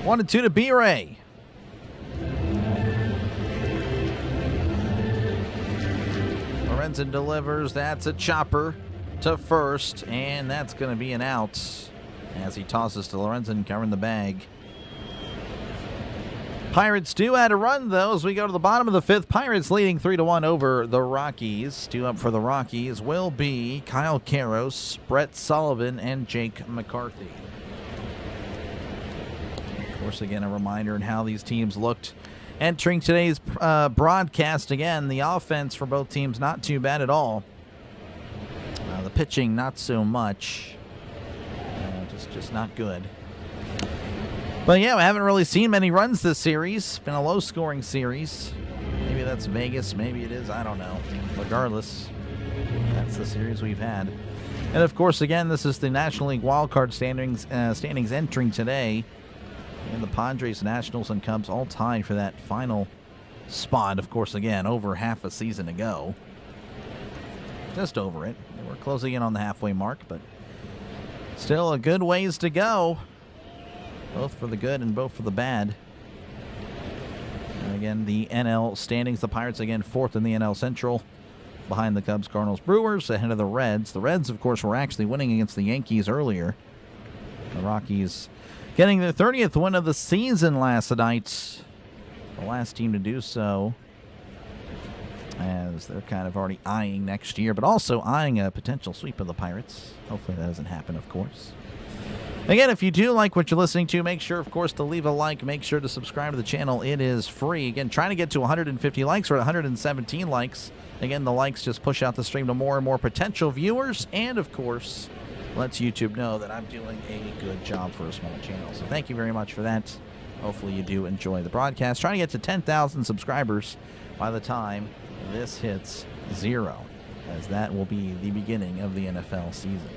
One and two to B-Ray. Lorenzen delivers. That's a chopper to first, and that's going to be an out as he tosses to Lorenzen, covering the bag. Pirates do add a run, though, as we go to the bottom of the fifth. Pirates leading 3-1 over the Rockies. Two up for the Rockies will be Kyle Karros, Brett Sullivan, and Jake McCarthy. Of course, again, a reminder on how these teams looked entering today's broadcast. Again, the offense for both teams not too bad at all. The pitching not so much. Just not good. But yeah, we haven't really seen many runs this series. It's been a low-scoring series. Maybe that's Vegas. Maybe it is. I don't know. Regardless, that's the series we've had. And of course, again, this is the National League wildcard standings entering today. And the Padres, Nationals, and Cubs all tied for that final spot. Of course, again, over half a season ago. Just over it. We're closing in on the halfway mark, but still a good ways to go. Both for the good and both for the bad. And again, the NL standings. The Pirates, again, fourth in the NL Central, behind the Cubs, Cardinals, Brewers, ahead of the Reds. The Reds, of course, were actually winning against the Yankees earlier. The Rockies getting their 30th win of the season last night. The last team to do so, as they're kind of already eyeing next year, but also eyeing a potential sweep of the Pirates. Hopefully that doesn't happen, of course. Again, if you do like what you're listening to, make sure, of course, to leave a like. Make sure to subscribe to the channel. It is free. Again, trying to get to 150 likes. We're at 117 likes. Again, the likes just push out the stream to more and more potential viewers, and, of course, lets YouTube know that I'm doing a good job for a small channel. So thank you very much for that. Hopefully you do enjoy the broadcast. Trying to get to 10,000 subscribers by the time this hits 0, as that will be the beginning of the NFL season.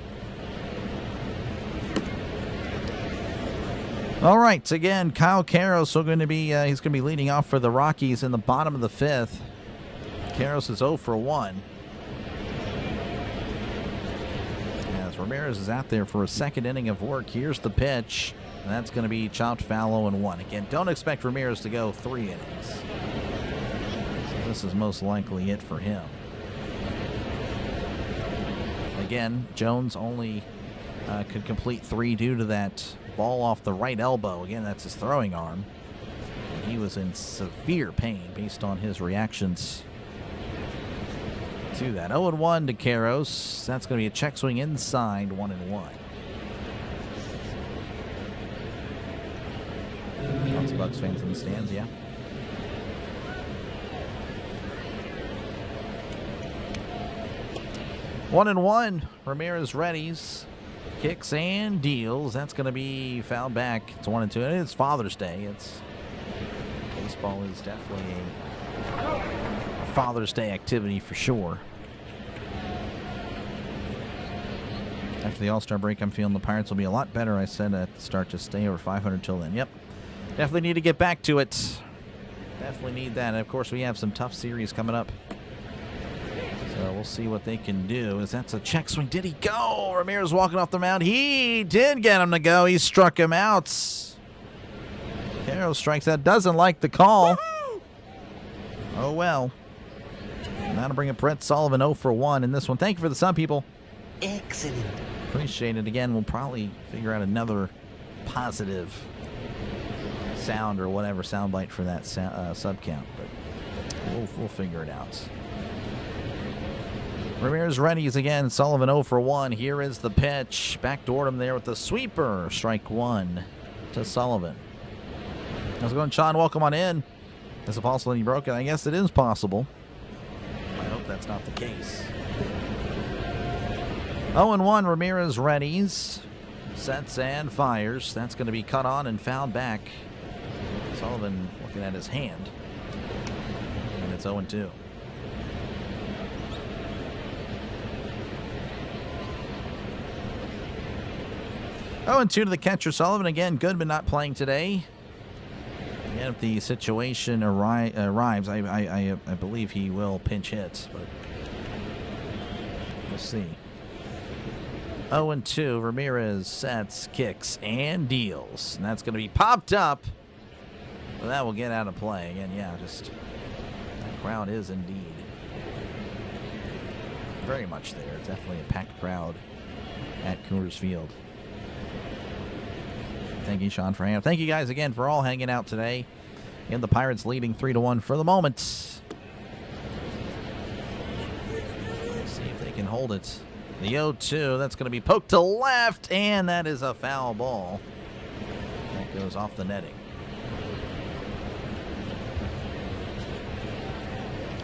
All right, again, Kyle Karros he's going to be leading off for the Rockies in the bottom of the fifth. Karros is 0 for 1. As Ramirez is out there for a second inning of work. Here's the pitch, and that's going to be chopped foul 0-1. Again, don't expect Ramirez to go 3 innings. So this is most likely it for him. Again, Jones only could complete 3 due to that ball off the right elbow. Again, that's his throwing arm. And he was in severe pain based on his reactions to that. 0-1 to Karros. That's going to be a check swing inside, 1-1. Lots of Bucs fans in the stands, yeah. One and one. Ramirez readies. Kicks and deals. That's going to be fouled back. It's 1-2. And it's Father's Day. Baseball is definitely a Father's Day activity for sure. After the All-Star break, I'm feeling the Pirates will be a lot better. I said at the start, just stay over 500 till then. Yep. Definitely need to get back to it. Definitely need that. And of course, we have some tough series coming up. So we'll see what they can do. As that's a check swing. Did he go? Ramirez walking off the mound. He did get him to go. He struck him out. Karros strikes out. Doesn't like the call. Oh, well. That'll bring up Brett Sullivan 0 for 1 in this one. Thank you for the sub, people. Excellent. Appreciate it. Again, we'll probably figure out another positive sound or whatever soundbite for that sub count. But we'll figure it out. Ramirez readies again. Sullivan 0 for 1. Here is the pitch. Backdoored him there with the sweeper. Strike 1 to Sullivan. How's it going, Sean? Welcome on in. Is it possible he broke it? I guess it is possible. I hope that's not the case. 0-1. Ramirez readies. Sets and fires. That's going to be cut on and fouled back. Sullivan looking at his hand. And it's 0-2. 0-2 to the catcher, Sullivan. Again, Goodman not playing today. And if the situation arrives, I believe he will pinch hit, but we'll see. 0-2, Ramirez sets, kicks, and deals. And that's going to be popped up, but that will get out of play. Again, yeah, just that crowd is indeed very much there. Definitely a packed crowd at Coors Field. Thank you, Sean, for hanging out. Thank you guys again for all hanging out today. And the Pirates leading 3-1 for the moment. Let's see if they can hold it. The 0-2, that's going to be poked to left, and that is a foul ball. That goes off the netting.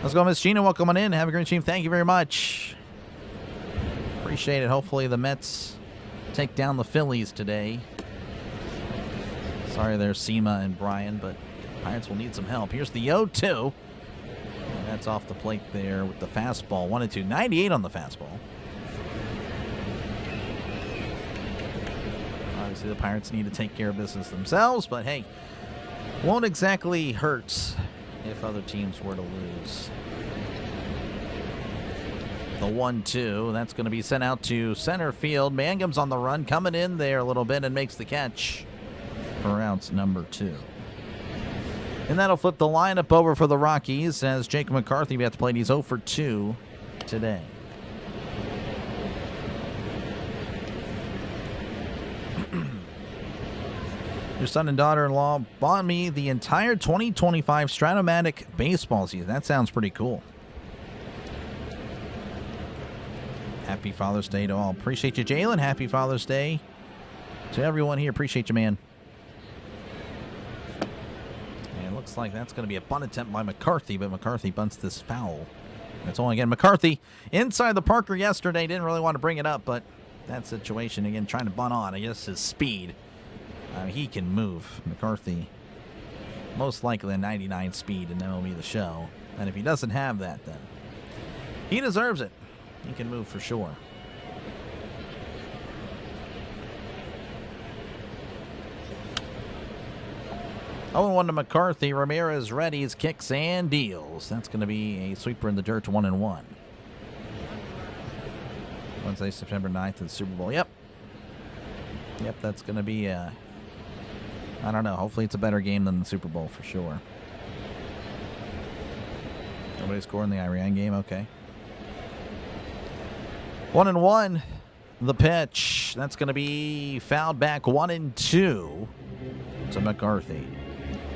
Let's go, Miss Gina. Welcome on in. Have a great team. Thank you very much. Appreciate it. Hopefully the Mets take down the Phillies today. Sorry there, Seema and Brian, but Pirates will need some help. Here's the 0-2. And that's off the plate there with the fastball. 1-2. 98 on the fastball. Obviously, the Pirates need to take care of business themselves, but hey, won't exactly hurt if other teams were to lose. The 1-2, that's going to be sent out to center field. Mangum's on the run, coming in there a little bit and makes the catch for outs number 2. And that'll flip the lineup over for the Rockies as Jake McCarthy will be at the plate. He's 0 for 2 today. Your son and daughter-in-law bought me the entire 2025 Stratomatic baseball season. That sounds pretty cool. Happy Father's Day to all. Appreciate you, Jalen. Happy Father's Day to everyone here. Appreciate you, man. And it looks like that's going to be a bunt attempt by McCarthy, but McCarthy bunts this foul. That's only again McCarthy inside the Parker yesterday. Didn't really want to bring it up, but that situation again trying to bunt on. I guess his speed. He can move. McCarthy, most likely a 99 speed in MLB The Show. And if he doesn't have that, then he deserves it. He can move for sure. Oh, 1 to McCarthy. Ramirez readies, kicks, and deals. That's going to be a sweeper in the dirt, 1-1. Wednesday, September 9th, the Super Bowl. Yep, that's going to be I don't know. Hopefully it's a better game than the Super Bowl for sure. Nobody scored in the Iran game? Okay. 1-1. The pitch. That's going to be fouled back 1-2 to McCarthy.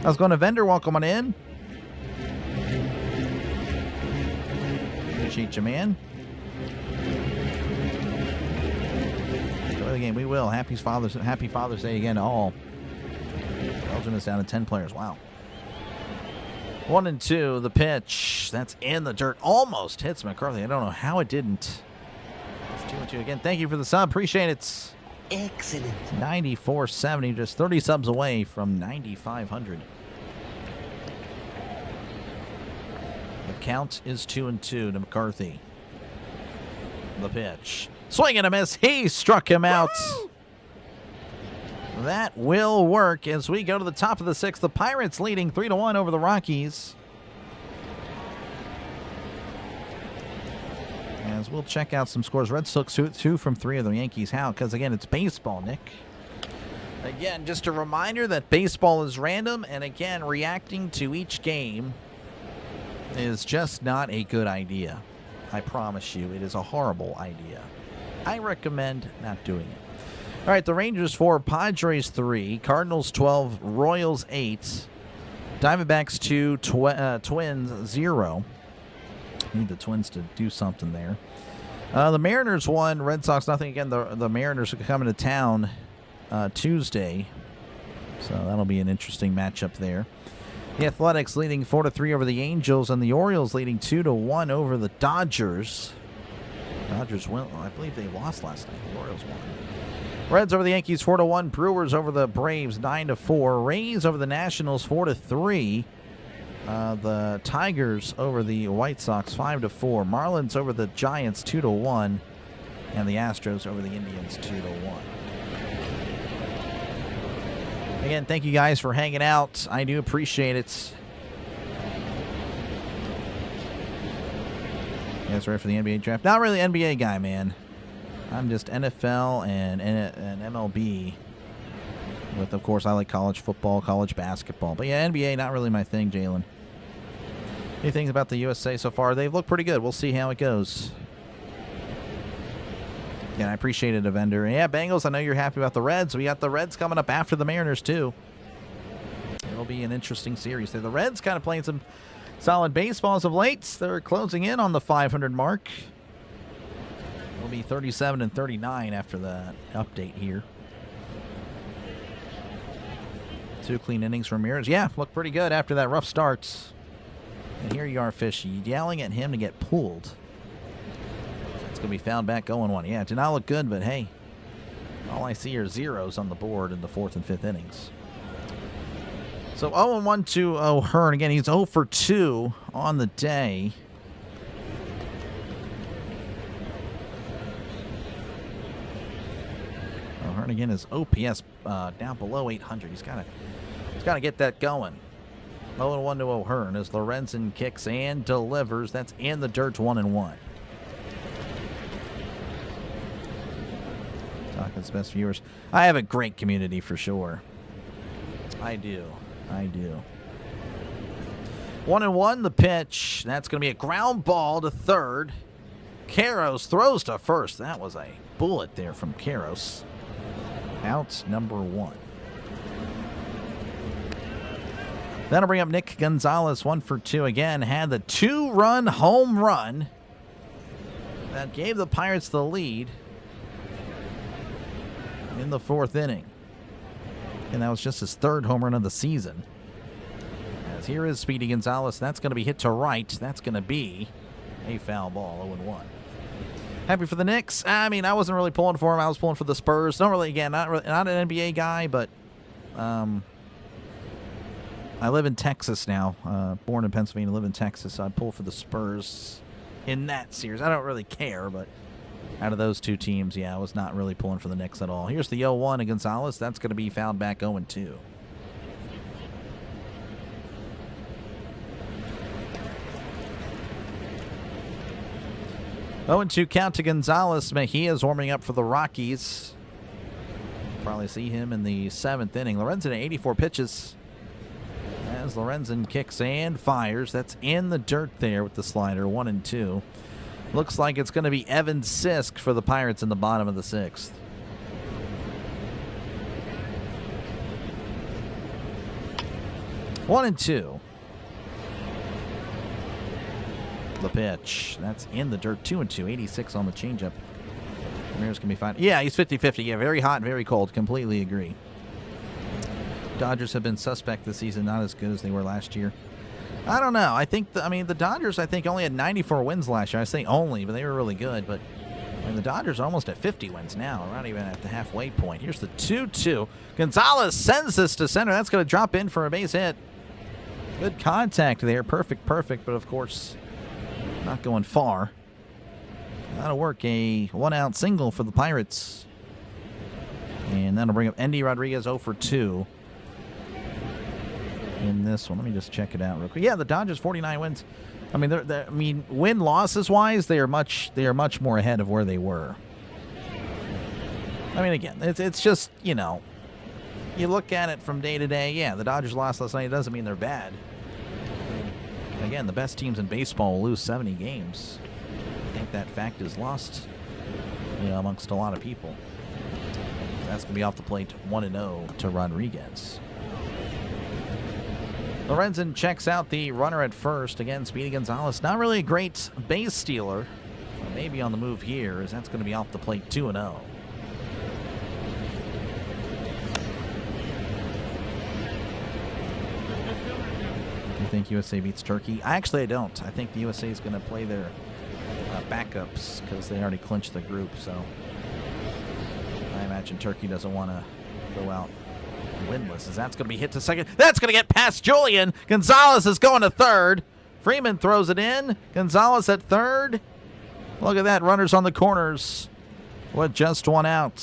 I was going to Vendor. Welcome on in. Appreciate you, man. Enjoy the game. We will. Happy Father's Day again to all. Belgium is down to 10 players. Wow. 1-2. The pitch. That's in the dirt. Almost hits McCarthy. I don't know how it didn't. It's 2-2 again. Thank you for the sub. Appreciate it. Excellent. 9470. Just 30 subs away from 9,500. The count is 2-2 to McCarthy. The pitch. Swing and a miss. He struck him out. Woo! That will work as we go to the top of the 6th. The Pirates leading 3-1 over the Rockies. As we'll check out some scores. Red Sox 2 from 3 of the Yankees. How? Because, again, it's baseball, Nick. Again, just a reminder that baseball is random. And, again, reacting to each game is just not a good idea. I promise you, it is a horrible idea. I recommend not doing it. All right, the Rangers 4, Padres 3, Cardinals 12, Royals 8, Diamondbacks 2, Twins 0. Need the Twins to do something there. The Mariners 1, Red Sox nothing. Again, the Mariners are coming to town Tuesday, so that'll be an interesting matchup there. The Athletics leading 4-3 over the Angels, and the Orioles leading 2-1 over the Dodgers. Dodgers win. I believe they lost last night. The Orioles won. Reds over the Yankees 4-1. Brewers over the Braves 9-4. Rays over the Nationals 4-3. The Tigers over the White Sox 5-4. Marlins over the Giants 2-1. And the Astros over the Indians 2-1. Again, thank you guys for hanging out. I do appreciate it. You guys ready for the NBA draft? Not really an NBA guy, man. I'm just NFL and MLB. With, of course, I like college football, college basketball. But yeah, NBA, not really my thing, Jalen. Any things about the USA so far? They've looked pretty good. We'll see how it goes. Again, I appreciate it, Avender. And yeah, Bengals, I know you're happy about the Reds. We got the Reds coming up after the Mariners, too. It'll be an interesting series. The Reds kind of playing some solid baseballs of late. They're closing in on the 500 mark. It'll be 37 and 39 after the update here. 2 clean innings from Ramirez. Yeah, looked pretty good after that rough start. And here you are, Fishy, yelling at him to get pulled. It's going to be found back 0-1. Yeah, it did not look good, but hey, all I see are zeros on the board in the 4th and 5th innings. So 0-1 to O'Hearn. Again, he's 0 for 2 on the day. O'Hearn again, his OPS down below 800. He's got to get that going. 0-1 to O'Hearn as Lorenzen kicks and delivers. That's in the dirt, 1-1. Talking to best viewers. I have a great community for sure. I do. 1-1, the pitch. That's going to be a ground ball to third. Karros throws to first. That was a bullet there from Karros. Out number 1. That'll bring up Nick Gonzalez, 1 for 2 again. Had the 2-run home run that gave the Pirates the lead in the 4th inning. And that was just his 3rd home run of the season. As here is Speedy Gonzalez. That's going to be hit to right. That's going to be a foul ball, 0-1. Happy for the Knicks. I mean, I wasn't really pulling for him. I was pulling for the Spurs. Don't really, again, not an NBA guy, but I live in Texas now. Born in Pennsylvania, live in Texas. So I pull for the Spurs in that series. I don't really care, but out of those 2 teams, yeah, I was not really pulling for the Knicks at all. Here's the 0-1 to Gonzalez. That's going to be fouled back 0-2. Oh, and 2 count to Gonzalez. Mejia's warming up for the Rockies. Probably see him in the 7th inning. Lorenzen at 84 pitches. As Lorenzen kicks and fires. That's in the dirt there with the slider. 1-2. Looks like it's going to be Evan Sisk for the Pirates in the bottom of the 6th. One and two. The pitch. That's in the dirt. 2-2. 86 on the changeup. Ramirez can be fine. Yeah, he's 50-50. Yeah, very hot and very cold. Completely agree. Dodgers have been suspect this season. Not as good as they were last year. I don't know. I think, the Dodgers, only had 94 wins last year. I say only, but they were really good. But the Dodgers are almost at 50 wins now. We're not even at the halfway point. Here's the 2-2. Gonzalez sends this to center. That's going to drop in for a base hit. Good contact there. Perfect. But, of course, not going far. That'll work. A one-out single for the Pirates. And that'll bring up Endy Rodriguez 0 for 2. In this one, let me just check it out real quick. Yeah, the Dodgers 49 wins. Win-losses wise, they are much more ahead of where they were. Again, it's just, you look at it from day to day. Yeah, the Dodgers lost last night. It doesn't mean they're bad. Again, the best teams in baseball will lose 70 games. I think that fact is lost, amongst a lot of people. That's going to be off the plate. 1-0 to Rodriguez. Lorenzen checks out the runner at first. Again, Speedy Gonzalez, not really a great base stealer. Maybe on the move here, as that's going to be off the plate. 2-0. You think USA beats Turkey? I don't. I think the USA is going to play their backups because they already clinched the group. So I imagine Turkey doesn't want to go out winless, as that's going to be hit to second. That's going to get past Julian. Gonzalez is going to third. Freeman throws it in. Gonzalez at third. Look at that. Runners on the corners with just one out.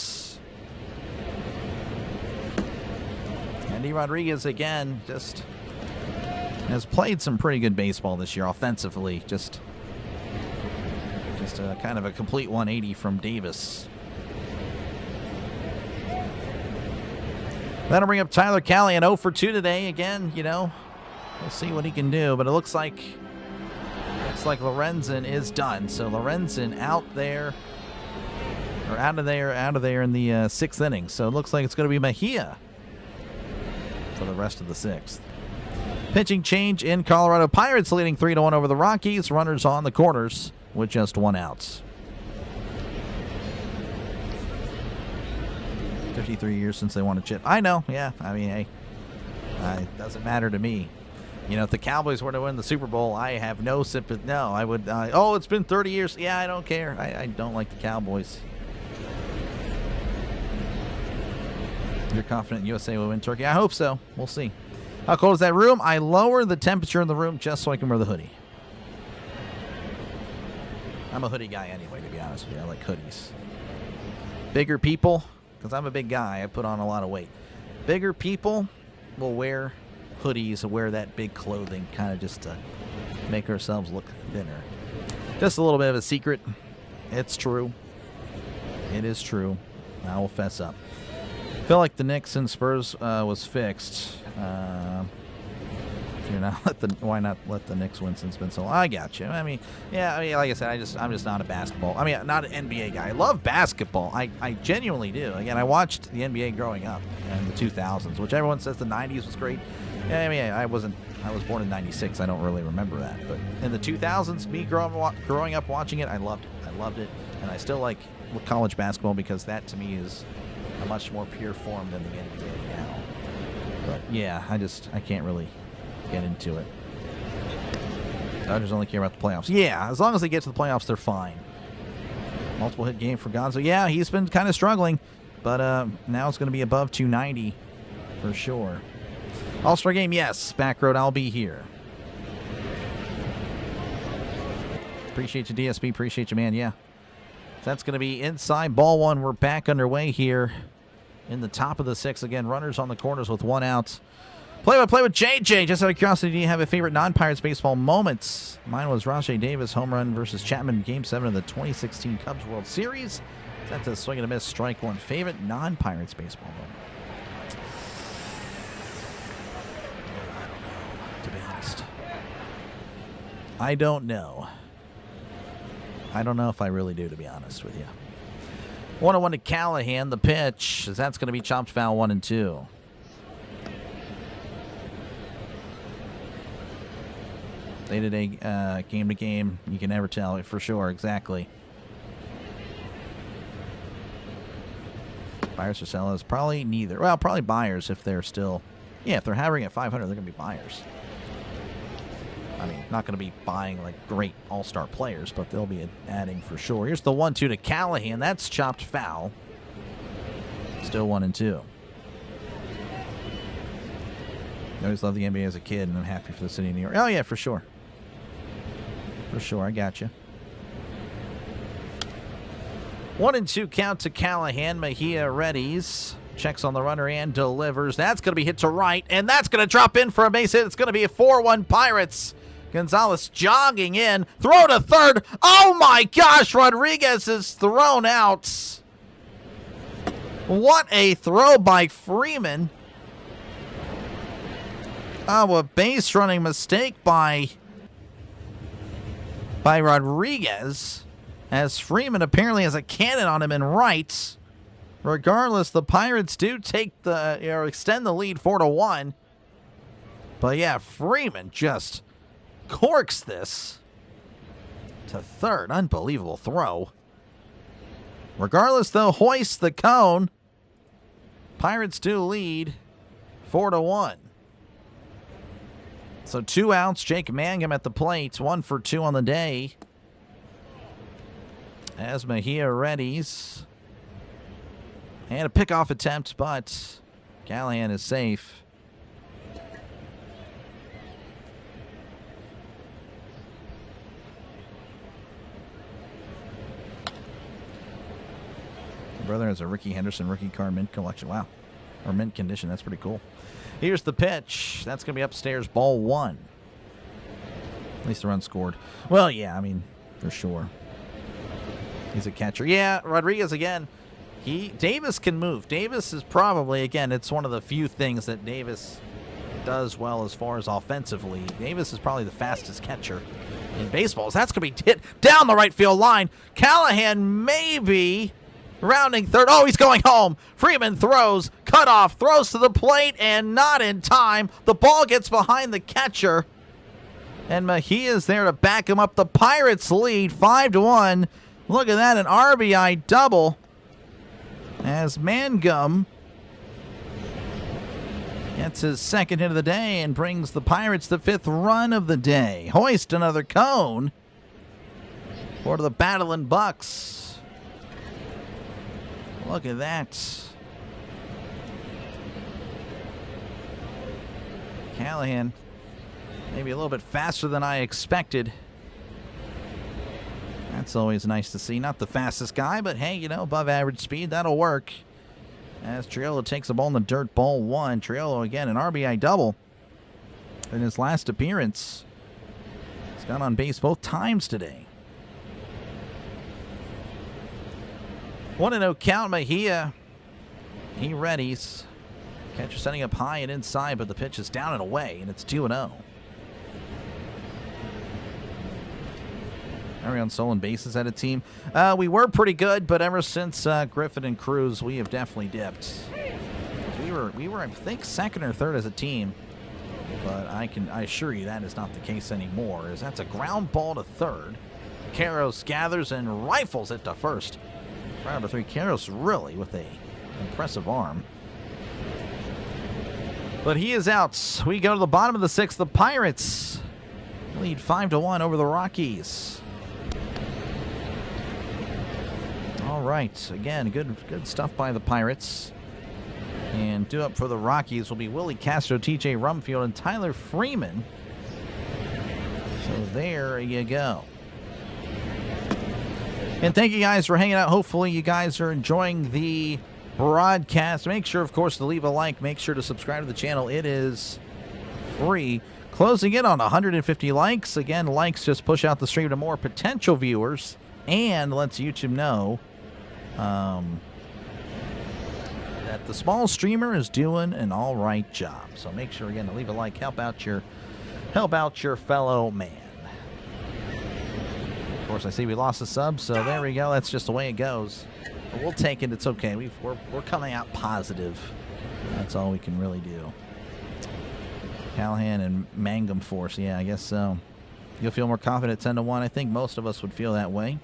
Eddie Rodriguez, again, just has played some pretty good baseball this year offensively. Just a kind of a complete 180 from Davis. That'll bring up Tyler Callahan, 0 for 2 today. Again, you know, we'll see what he can do, but it looks like Lorenzen is done. So Lorenzen out of there in the 6th inning. So it looks like it's going to be Mejia for the rest of the 6th. Pitching change in Colorado. Pirates leading 3-1 over the Rockies. Runners on the corners with just 1 out. 53 years since they won a chip. I know, yeah. I mean, hey, it doesn't matter to me. You know, if the Cowboys were to win the Super Bowl, I have no sympathy. No, I would. Oh, it's been 30 years. Yeah, I don't care. I don't like the Cowboys. You're confident USA will win Turkey? I hope so. We'll see. How cold is that room? I lower the temperature in the room just so I can wear the hoodie. I'm a hoodie guy anyway, to be honest with you. I like hoodies. Bigger people, because I'm a big guy, I put on a lot of weight. Bigger people will wear hoodies, wear that big clothing, kind of just to make ourselves look thinner. Just a little bit of a secret. It's true. It is true. I will fess up. I feel like the Knicks and Spurs was fixed. Why not let the Knicks win since it's been so long? I got you. I mean, like I said, I'm just not a basketball. I mean, not an NBA guy. I love basketball. I genuinely do. Again, I watched the NBA growing up in the 2000s, which everyone says the 90s was great. Yeah, I mean, I was born in 96. I don't really remember that. But in the 2000s, me growing up watching it, I loved it. And I still like college basketball because that to me is a much more pure form than the NBA now. But yeah, I can't really get into it. Dodgers only care about the playoffs. Yeah, as long as they get to the playoffs, they're fine. Multiple hit game for Gonzo. Yeah, he's been kind of struggling, but now it's going to be above 290 for sure. All-Star game, yes. Back road, I'll be here. Appreciate you, DSP. Appreciate you, man. Yeah. That's going to be inside ball 1. We're back underway here in the top of the 6th. Again, runners on the corners with 1 out. Play-by-play with JJ. Just out of curiosity, do you have a favorite non-Pirates baseball moments? Mine was Rajay Davis home run versus Chapman Game 7 of the 2016 Cubs World Series. That's a swing and a miss, strike 1. Favorite non-Pirates baseball moment? To be honest, I don't know. I don't know if I really do, to be honest with you. 1-1 to Callahan. The pitch, as that's going to be chopped foul 1-2. Day-to-day, game-to-game, you can never tell for sure, exactly. Buyers or sellers? Probably neither. Well, probably buyers if they're still... Yeah, if they're hovering at 500, they're going to be buyers. I mean, not going to be buying like great all-star players, but they'll be adding for sure. Here's the 1-2 to Callahan. That's chopped foul. Still 1-2. I always loved the NBA as a kid, and I'm happy for the city of New York. Oh, yeah, for sure. For sure, I got you. 1-2 count to Callahan. Mejia readies. Checks on the runner and delivers. That's going to be hit to right, and that's going to drop in for a base hit. It's going to be a 4-1 Pirates. Gonzalez jogging in. Throw to third. Oh, my gosh. Rodriguez is thrown out. What a throw by Freeman. Oh, a base running mistake by Rodriguez, as Freeman apparently has a cannon on him in right. Regardless, the Pirates do take extend the lead 4-1. But yeah, Freeman just corks this to third. Unbelievable throw. Regardless, though, hoists the cone. Pirates do lead 4-1. So 2 outs. Jake Mangum at the plate. 1 for 2 on the day. As Mejia readies. And a pickoff attempt, but Callahan is safe. My brother has a Ricky Henderson rookie card mint collection. Wow. Or mint condition. That's pretty cool. Here's the pitch. That's going to be upstairs, ball 1. At least the run scored. Well, yeah, I mean, for sure. He's a catcher. Yeah, Rodriguez again. Davis can move. Davis is probably, again, it's one of the few things that Davis does well as far as offensively. Davis is probably the fastest catcher in baseball. So that's going to be hit down the right field line. Callahan maybe rounding third. Oh, he's going home. Freeman throws, cut off, throws to the plate, and not in time. The ball gets behind the catcher, and Mejia's there to back him up. The Pirates lead 5-1. Look at that, an RBI double as Mangum gets his second hit of the day and brings the Pirates the 5th run of the day. Hoist another cone for the Battling Bucks. Look at that. Callahan maybe a little bit faster than I expected. That's always nice to see. Not the fastest guy, but hey, above average speed, that'll work. As Triolo takes the ball in the dirt, ball 1. Triolo again, an RBI double in his last appearance. He's got on base both times today. 1-0 count. Mejia. He readies. Catcher setting up high and inside, but the pitch is down and away, and it's 2-0. Everyone stolen bases at a team. We were pretty good, but ever since Griffin and Cruz, we have definitely dipped. We were, I think, second or third as a team, but I assure you that is not the case anymore. As that's a ground ball to third. Karros gathers and rifles it to first. Round number 3, Karros really with a impressive arm. But he is out. We go to the bottom of the 6th. The Pirates lead 5-1 over the Rockies. All right, again, good stuff by the Pirates. And due up for the Rockies will be Willie Castro, TJ Rumfield, and Tyler Freeman. So there you go. And thank you guys for hanging out. Hopefully you guys are enjoying the broadcast. Make sure, of course, to leave a like. Make sure to subscribe to the channel. It is free. Closing in on 150 likes. Again, likes just push out the stream to more potential viewers and lets YouTube know that the small streamer is doing an all right job. So make sure again to leave a like, help out your fellow man. Of course, I see we lost a sub, so there we go. That's just the way it goes. But we'll take it. It's okay. We're coming out positive. That's all we can really do. Callahan and Mangum force. Yeah, I guess so. You'll feel more confident 10-1. I think most of us would feel that way.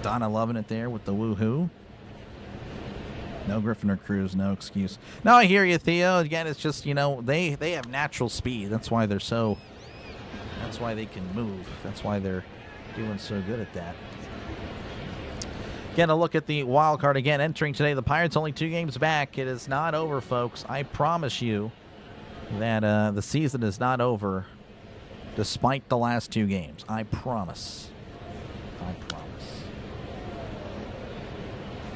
Donna loving it there with the woohoo. No Griffin or Cruz, no excuse. No, I hear you, Theo. Again, it's just, they have natural speed. That's why they're so. That's why they can move. That's why they're doing so good at that. Again, a look at the wild card again. Entering today, the Pirates only 2 games back. It is not over, folks. I promise you that the season is not over despite the last 2 games. I promise. I promise.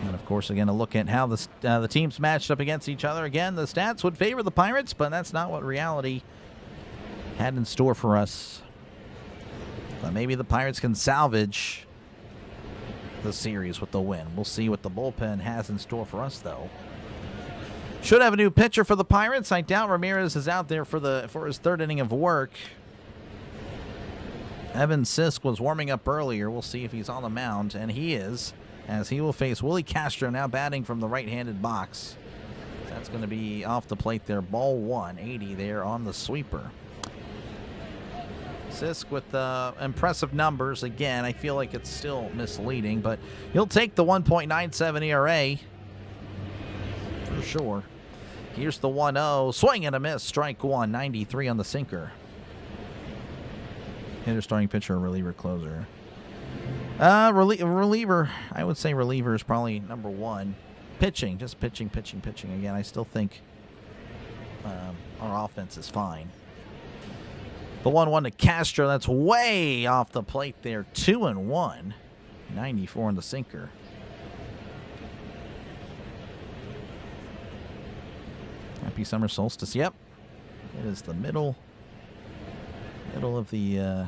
And, of course, again, a look at how the teams matched up against each other. Again, the stats would favor the Pirates, but that's not what reality had in store for us. But maybe the Pirates can salvage the series with the win. We'll see what the bullpen has in store for us, though. Should have a new pitcher for the Pirates. I doubt Ramirez is out there for his 3rd inning of work. Evan Sisk was warming up earlier. We'll see if he's on the mound, and he is, as he will face Willie Castro, now batting from the right-handed box. That's going to be off the plate there. Ball 1, 80 there on the sweeper. Sisk with impressive numbers. Again, I feel like it's still misleading, but he'll take the 1.97 ERA for sure. Here's the 1-0. Swing and a miss. Strike 1. 93 on the sinker. Hitter, starting pitcher, reliever, closer. Reliever. I would say reliever is probably number 1. Pitching. Just pitching. Again, I still think our offense is fine. The 1-1 to Castro. That's way off the plate there. 2-1. 94 on the sinker. Happy summer solstice. Yep. It is the middle of the, I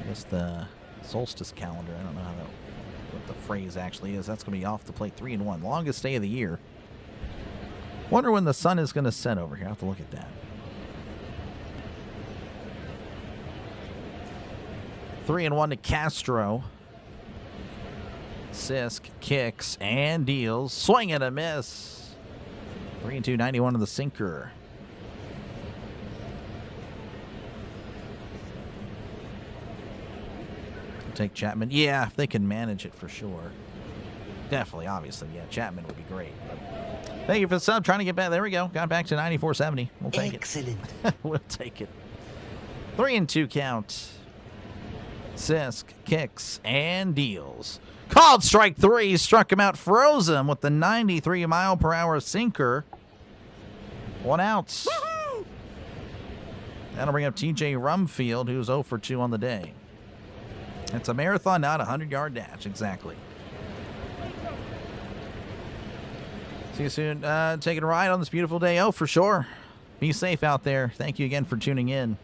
guess the solstice calendar. I don't know what the phrase actually is. That's going to be off the plate. 3-1. Longest day of the year. Wonder when the sun is going to set over here. I have to look at that. 3-1 to Castro. Sisk kicks and deals. Swing and a miss. 3-2, 91 to the sinker. Take Chapman. Yeah, if they can manage it for sure. Definitely, obviously. Yeah, Chapman would be great. But thank you for the sub. Trying to get back. There we go. Got back to 94.70. We'll take Excellent. it. We'll take it. 3-2 count. Sisk kicks and deals. Called strike 3. Struck him out. Froze him with the 93-mile-per-hour sinker. 1 out. Woo-hoo! That'll bring up TJ Rumfield, who's 0 for 2 on the day. It's a marathon, not a 100-yard dash. Exactly. See you soon. Taking a ride on this beautiful day. Oh, for sure. Be safe out there. Thank you again for tuning in.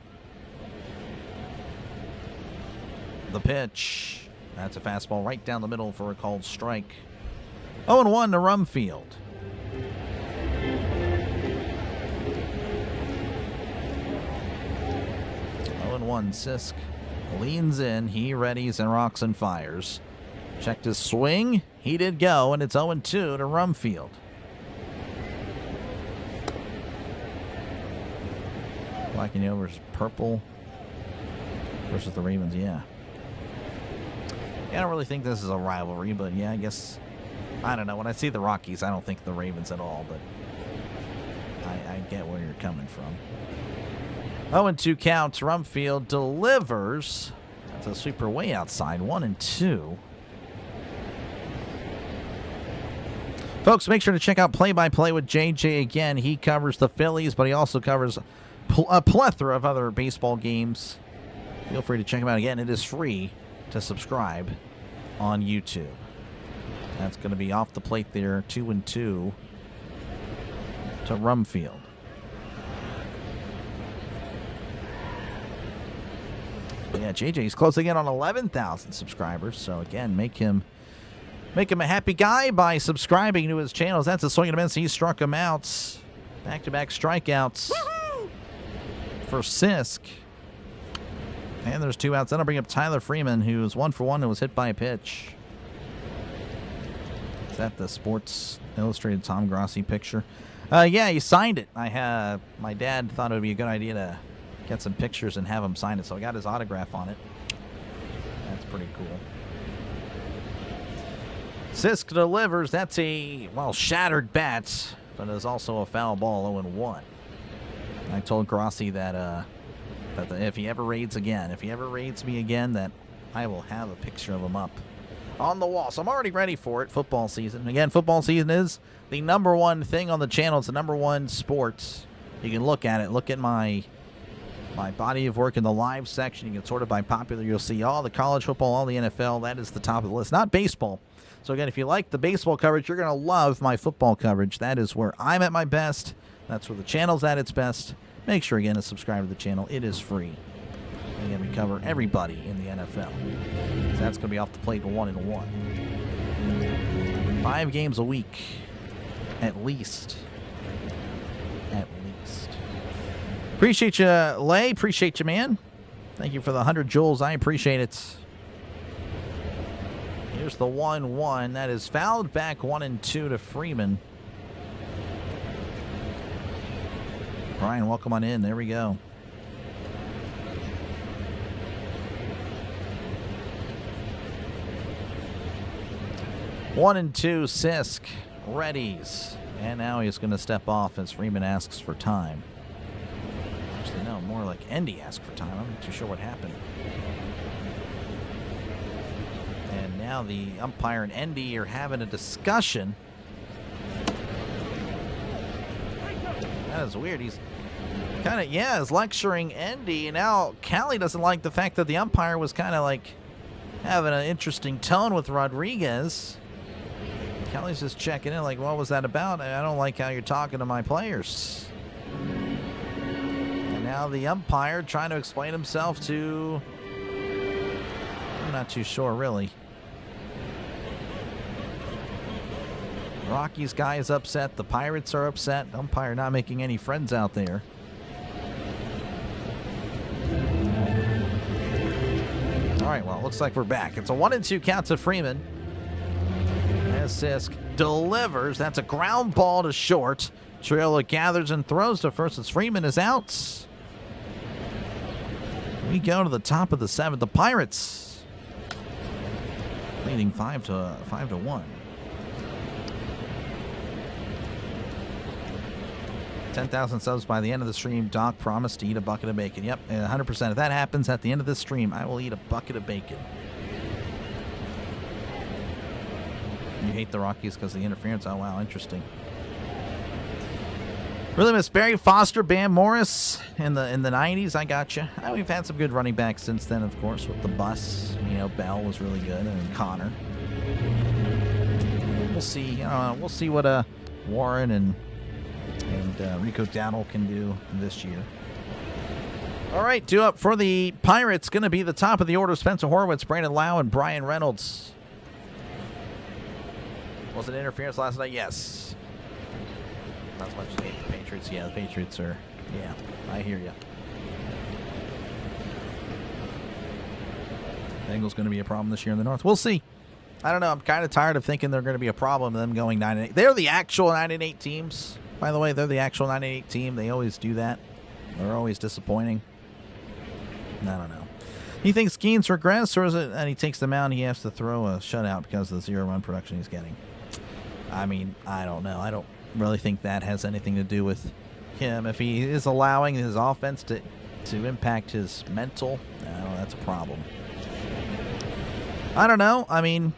The pitch. That's a fastball right down the middle for a called strike. 0-1 to Rumfield. Sisk leans in. He readies and rocks and fires. Checked his swing. He did go, and it's 0-2 to Rumfield. Black and yellow versus purple versus the Ravens, yeah. I don't really think this is a rivalry, but yeah, I guess, I don't know. When I see the Rockies, I don't think the Ravens at all, but I get where you're coming from. 0-2 counts. Rumfield delivers. That's a sweeper way outside. 1-2. Folks, make sure to check out Play-by-Play with JJ again. He covers the Phillies, but he also covers a plethora of other baseball games. Feel free to check him out again. It is free to subscribe on YouTube. That's going to be off the plate there. 2-2 to Rumfield. Yeah, JJ's closing in on 11,000 subscribers. So again, make him a happy guy by subscribing to his channels. That's a swing and a miss. He struck him out. Back-to-back strikeouts. Woo-hoo! For Sisk. And there's 2 outs. That'll bring up Tyler Freeman, who's 1 for 1 and was hit by a pitch. Is that the Sports Illustrated Tom Grossi picture? Yeah, he signed it. My dad thought it would be a good idea to get some pictures and have him sign it, so I got his autograph on it. That's pretty cool. Sisk delivers. That's a, shattered bat, but it's also a foul ball. 0-1. I told Grossi that if he ever raids me again, that I will have a picture of him up on the wall. So I'm already ready for it. Football season. Again, football season is the #1 thing on the channel. It's the #1 sport. You can look at it. Look at my body of work in the live section. You can sort it by popular. You'll see all the college football, all the NFL. That is the top of the list. Not baseball. So again, if you like the baseball coverage, you're going to love my football coverage. That is where I'm at my best. That's where the channel's at its best. Make sure, again, to subscribe to the channel. It is free. Again, we cover everybody in the NFL. So that's going to be off the plate 1-1. 5 games a week. At least. Appreciate you, Lay. Appreciate you, man. Thank you for the 100 joules. I appreciate it. Here's the 1-1. That is fouled back 1-2 to Freeman. Brian, welcome on in. There we go. One and two, Sisk readies. And now he's going to step off as Freeman asks for time. Actually, no, more like Endy asked for time. I'm not too sure what happened. And now the umpire and Endy are having a discussion. That is weird. He's kind of, is lecturing Endy. And now Callie doesn't like the fact that the umpire was kind of like having an interesting tone with Rodriguez. Kelly's just checking in like, what was that about? I don't like how you're talking to my players. And now the umpire trying to explain himself to... I'm not too sure, really. Rockies guy is upset. The Pirates are upset. Umpire not making any friends out there. All right, well, looks like we're back. It's a 1-2 count to Freeman. As Sisk delivers. That's a ground ball to short. Triola gathers and throws to first as Freeman is out. We go to the top of the 7th. The Pirates leading 5-1. 10,000 subs by the end of the stream. Doc promised to eat a bucket of bacon. Yep, 100%. If that happens at the end of this stream, I will eat a bucket of bacon. You hate the Rockies because of the interference? Oh, wow, interesting. Really miss Barry Foster, Bam Morris in the 90s. I gotcha. We've had some good running backs since then, of course, with the bus. You know, Bell was really good, and Connor. We'll see. We'll see what Warren and Rico Dowdle can do this year. All right, due up for the Pirates. Going to be the top of the order: Spencer Horwitz, Brandon Lau, and Brian Reynolds. Was it interference last night? Yes. Not as much as hate the Patriots. Yeah, the Patriots are. Yeah, I hear you. Bengals going to be a problem this year in the North. We'll see. I don't know. I'm kind of tired of thinking they're going to be a problem. Them going 9-8. They're the actual 9-8 teams. By the way, they're the actual 9-8 team. They always do that. They're always disappointing. I don't know. He thinks Skenes regress, or is it that he takes the mound, he has to throw a shutout because of the 0-run production he's getting? I mean, I don't know. I don't really think that has anything to do with him. If he is allowing his offense to impact his mental, that's a problem. I don't know. I mean,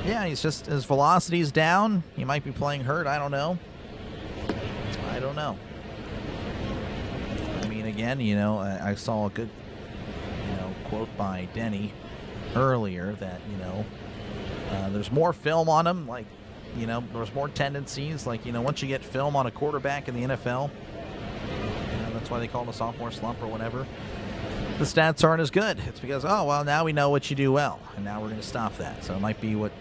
yeah, he's just, his velocity's down. He might be playing hurt. I don't know. I don't know. I mean, again, I saw a good, quote by Denny earlier that, there's more film on him. Like, there's more tendencies. Like, once you get film on a quarterback in the NFL, that's why they call it a sophomore slump or whatever. The stats aren't as good. It's because, oh, well, now we know what you do well, and now we're going to stop that. So it might be what,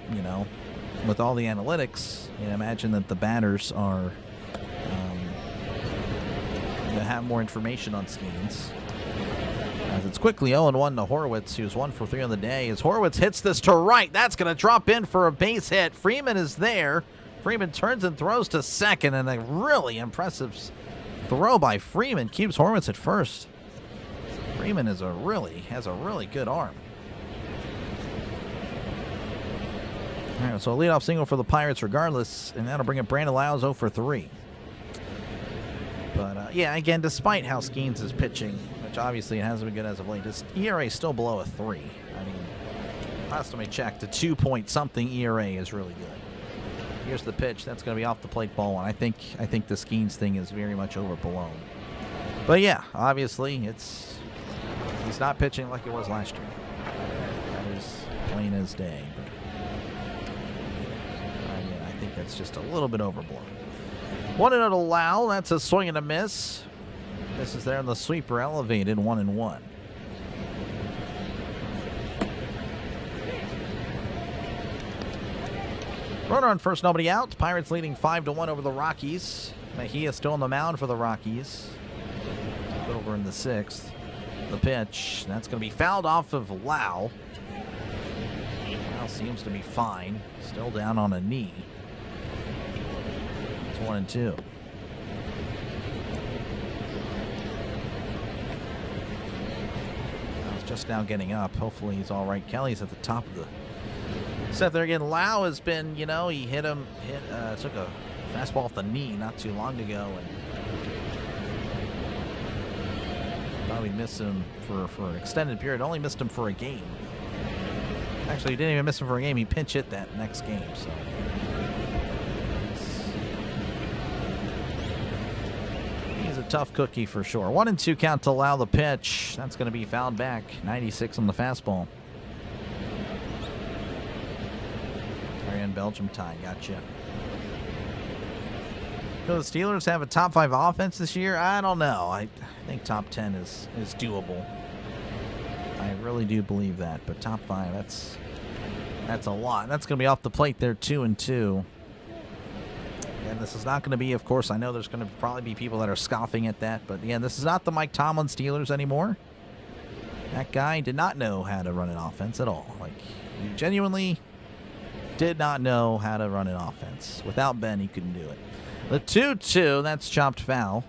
with all the analytics, imagine that the batters are going to have more information on Skenes. As it's quickly 0-1 to Horwitz, who's 1 for 3 on the day. As Horwitz hits this to right, that's going to drop in for a base hit. Freeman is there. Freeman turns and throws to second, and a really impressive throw by Freeman keeps Horwitz at first. Freeman has a really good arm. All right, so a leadoff single for the Pirates regardless, and that'll bring up Brandon Lau 0 for 3. But, yeah, again, despite how Skenes is pitching, which obviously it hasn't been good as of late, his ERA is still below a 3. I mean, last time I checked, the 2-point-something ERA is really good. Here's the pitch. That's going to be off the plate, ball one. I think the Skenes thing is very much overblown. But, yeah, obviously, he's not pitching like it was last year. That is plain as day. But, again, I think that's just a little bit overblown. 1-0 to Lau. That's a swing and a miss. This is there in the sweeper, elevated 1-1. Runner on first, nobody out. Pirates leading 5-1 over the Rockies. Mejia still on the mound for the Rockies. Over in the 6th. The pitch. That's going to be fouled off of Lau. Lau seems to be fine. Still down on a knee. It's 1-2. Just now getting up. Hopefully he's all right. Kelly's at the top of the set there again. Lau has been, he took a fastball off the knee not too long ago, and probably missed him for an extended period. Only missed him for a game. Actually, he didn't even miss him for a game. He pinch hit that next game. So he's a tough cookie for sure. 1-2 count to allow the pitch. That's going to be fouled back. 96 on the fastball. and Belgium tie. Gotcha. Do the Steelers have a top 5 offense this year? I don't know. I think top 10 is doable. I really do believe that. But top 5, that's a lot. That's going to be off the plate there, 2-2. And this is not going to be, of course, I know there's going to probably be people that are scoffing at that. But, again, this is not the Mike Tomlin Steelers anymore. That guy did not know how to run an offense at all. Like, he genuinely did not know how to run an offense. Without Ben, he couldn't do it. The 2-2, that's chopped foul.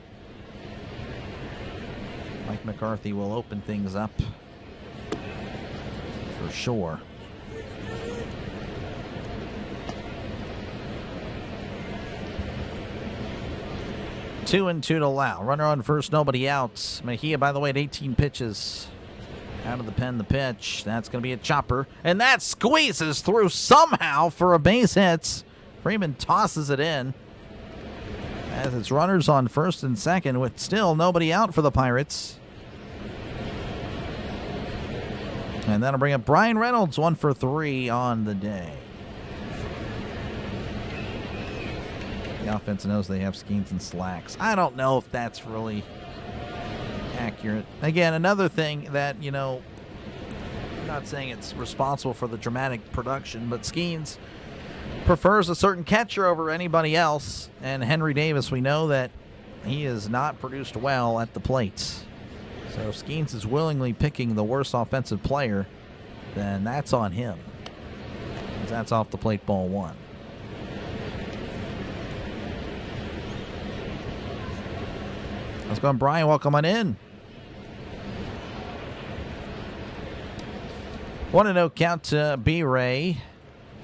Mike McCarthy will open things up for sure. Two and 2 to allow. Runner on first, nobody out. Mejia, by the way, at 18 pitches. Out of the pen, the pitch. That's going to be a chopper. And that squeezes through somehow for a base hit. Freeman tosses it in. As it's runners on first and second with still nobody out for the Pirates. And that'll bring up Brian Reynolds, 1 for 3 on the day. The offense knows they have Skenes and slacks. I don't know if that's really accurate. Again, another thing that, you know, I'm not saying it's responsible for the dramatic production, but Skenes prefers a certain catcher over anybody else. And Henry Davis, we know that he has not produced well at the plate. So if Skenes is willingly picking the worst offensive player, then that's on him. That's off the plate, ball 1. Let's go on, Brian. Welcome on in. 1-0 count to B-Ray.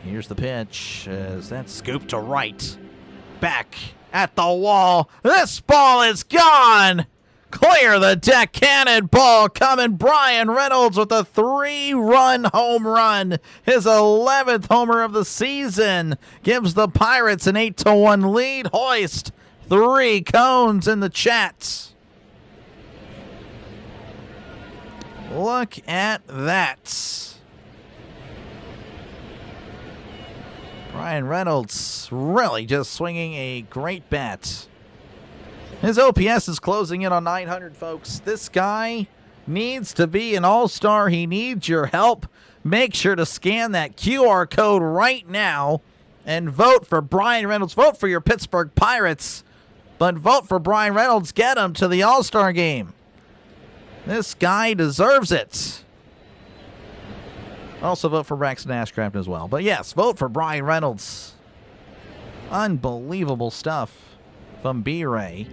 Here's the pitch. As that's scooped to right. Back at the wall. This ball is gone. Clear the deck. Cannonball coming. Brian Reynolds with a 3-run home run. His 11th homer of the season. Gives the Pirates an 8-1 lead. Hoist 3 cones in the chat. Look at that. Brian Reynolds really just swinging a great bat. His OPS is closing in on 900, folks. This guy needs to be an all-star. He needs your help. Make sure to scan that QR code right now and vote for Brian Reynolds. Vote for your Pittsburgh Pirates, but vote for Brian Reynolds. Get him to the All-Star game. This guy deserves it. Also vote for Braxton Ashcraft as well. But yes, vote for Brian Reynolds. Unbelievable stuff from B-Ray.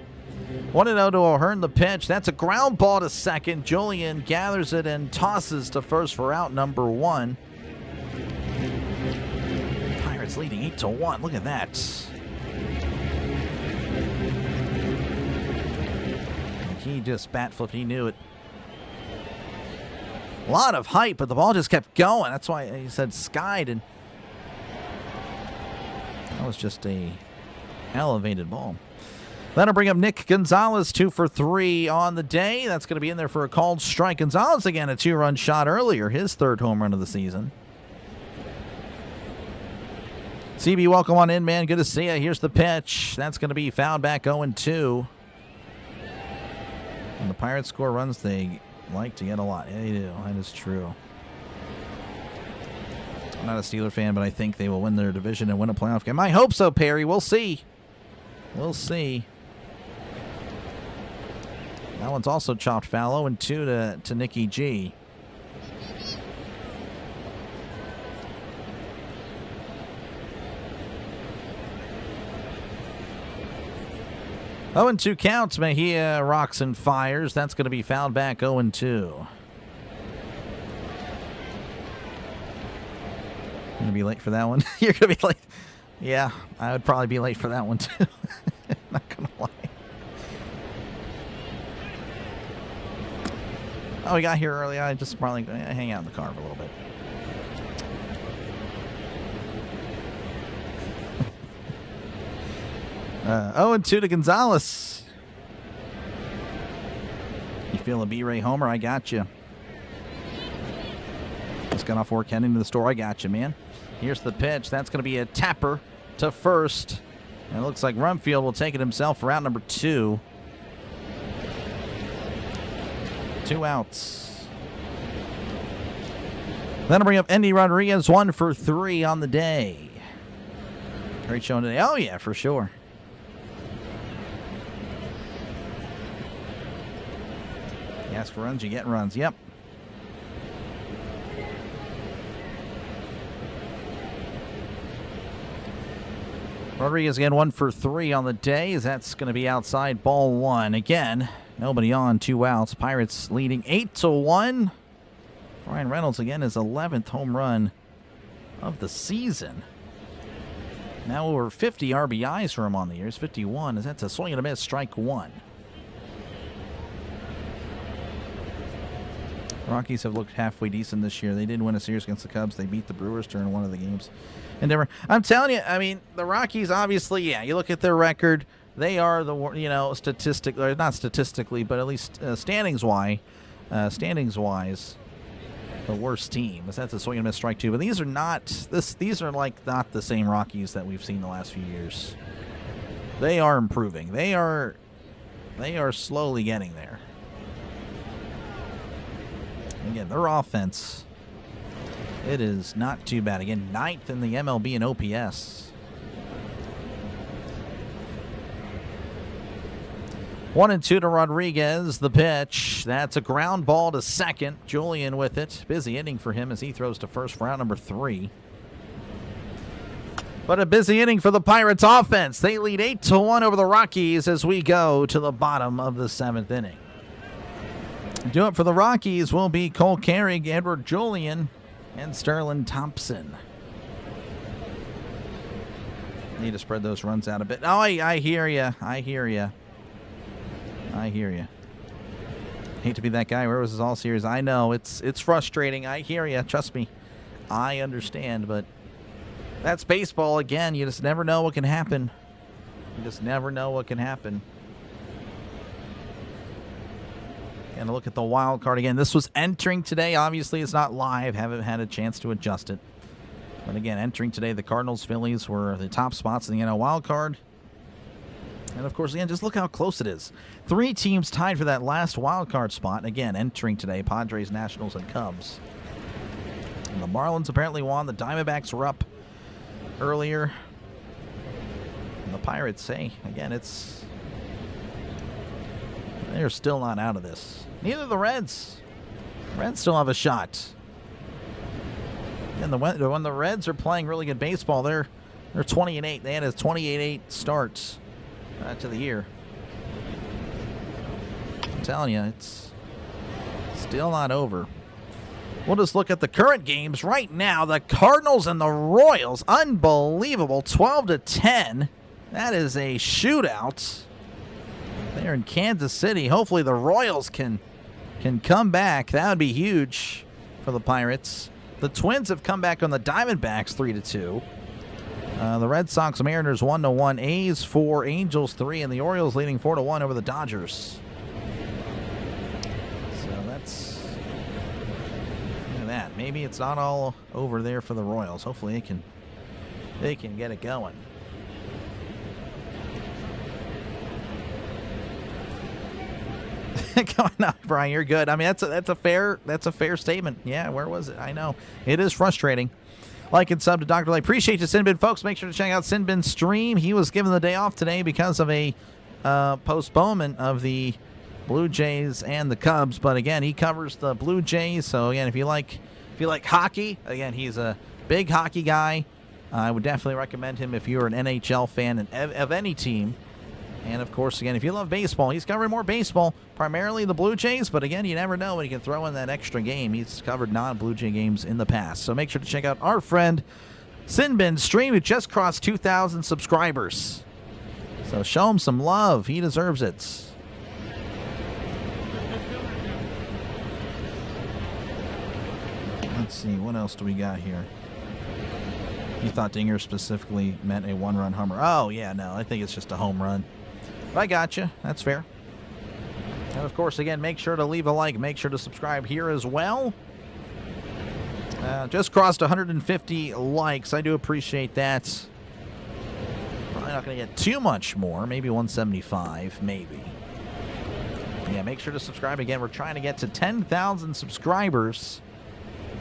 1-0 to O'Hearn, the pitch. That's a ground ball to second. Julian gathers it and tosses to first for out number 1. Pirates leading 8-1. Look at that. He just bat flipped. He knew it. A lot of hype, but the ball just kept going. That's why he said skied, and that was just a elevated ball. That'll bring up Nick Gonzalez, 2 for 3 on the day. That's going to be in there for a called strike. Gonzalez again, a 2-run shot earlier, his 3rd home run of the season. CB, welcome on in, man. Good to see you. Here's the pitch. That's going to be fouled back 0-2. When the Pirates score runs, they like to get a lot. Yeah, they do. That is true. I'm not a Steeler fan, but I think they will win their division and win a playoff game. I hope so, Perry. We'll see. We'll see. That one's also chopped foul. 0-2 to Nicky G. Oh, and 2 counts. Mejia rocks and fires. That's going to be fouled back 0-2. Going to be late for that one. You're going to be late. Yeah, I would probably be late for that one too. Not going to lie. Oh, we got here early. I just probably hang out in the car for a little bit. Oh, and 2 to Gonzalez. You feel a B-Ray homer? I got you. Just got off work, heading to the store. I got you, man. Here's the pitch. That's going to be a tapper to first. And it looks like Rumfield will take it himself for out number 2. 2 outs. That'll bring up Endy Rodriguez, 1 for 3 on the day. Great showing today. Oh, yeah, for sure. You ask for runs, you get runs. Yep. Rodriguez again, 1 for 3 on the day, as that's going to be outside, ball 1. Again, nobody on, 2 outs. Pirates leading 8-1. Ryan Reynolds again, his 11th home run of the season. Now over 50 RBIs for him on the year. It's 51, as that's a swing and a miss, strike 1. Rockies have looked halfway decent this year. They did win a series against the Cubs. They beat the Brewers during one of the games. And I'm telling you, I mean, the Rockies, obviously, yeah, you look at their record, they are the, not statistically, but at least standings-wise, the worst team. That's a swing and miss, strike 2. But these are not the same Rockies that we've seen the last few years. They are improving. They are slowly getting there. Again, their offense, it is not too bad. Again, 9th in the MLB in OPS. 1-2 to Rodriguez. The pitch. That's a ground ball to second. Julian with it. Busy inning for him as he throws to first for out number 3. But a busy inning for the Pirates offense. They lead 8-1 over the Rockies as we go to the bottom of the 7th inning. Do it for the Rockies will be Cole Carrig, Edward Julian, and Sterling Thompson. Need to spread those runs out a bit. Oh, I hear you. I hear you. Hate to be that guy. Where was his all series? I know. It's frustrating. I hear you. Trust me. I understand, but that's baseball. Again, you just never know what can happen. And look at the wild card again. This was entering today. Obviously, it's not live. Haven't had a chance to adjust it. But again, entering today, the Cardinals, Phillies were the top spots in the NL wild card. And of course, again, just look how close it is. 3 teams tied for that last wild card spot. Again, entering today, Padres, Nationals, and Cubs. And the Marlins apparently won. The Diamondbacks were up earlier. And the Pirates, hey, again, they're still not out of this. Neither the Reds. Reds still have a shot. And when the Reds are playing really good baseball, they're 20-8. They had a 28-8 start to the year. I'm telling you, it's still not over. We'll just look at the current games right now. The Cardinals and the Royals, unbelievable, 12-10. That is a shootout. They're in Kansas City. Hopefully the Royals can come back. That would be huge for the Pirates. The Twins have come back on the Diamondbacks 3-2. The Red Sox, Mariners 1-1. A's 4, Angels 3, and the Orioles leading 4-1 over the Dodgers. So that's look at that. Maybe it's not all over there for the Royals. Hopefully they can get it going. No, Brian, you're good. I mean, that's a fair statement. Yeah, where was it? I know it is frustrating. Like and sub to Dr. Lay. Appreciate you, Sinbin, folks. Make sure to check out Sinbin's stream. He was given the day off today because of a postponement of the Blue Jays and the Cubs. But again, he covers the Blue Jays. So again, if you like hockey, again, he's a big hockey guy. I would definitely recommend him if you're an NHL fan of any team. And, of course, again, if you love baseball, he's covering more baseball, primarily the Blue Jays. But, again, you never know when he can throw in that extra game. He's covered non-Blue Jay games in the past. So make sure to check out our friend Sinbin's stream, who just crossed 2,000 subscribers. So show him some love. He deserves it. Let's see. What else do we got here? You thought Dinger specifically meant a one-run homer. Oh, yeah, no. I think it's just a home run. I got you. That's fair. And, of course, again, make sure to leave a like. Make sure to subscribe here as well. Just crossed 150 likes. I do appreciate that. Probably not going to get too much more. Maybe 175, maybe. Yeah, make sure to subscribe. Again, we're trying to get to 10,000 subscribers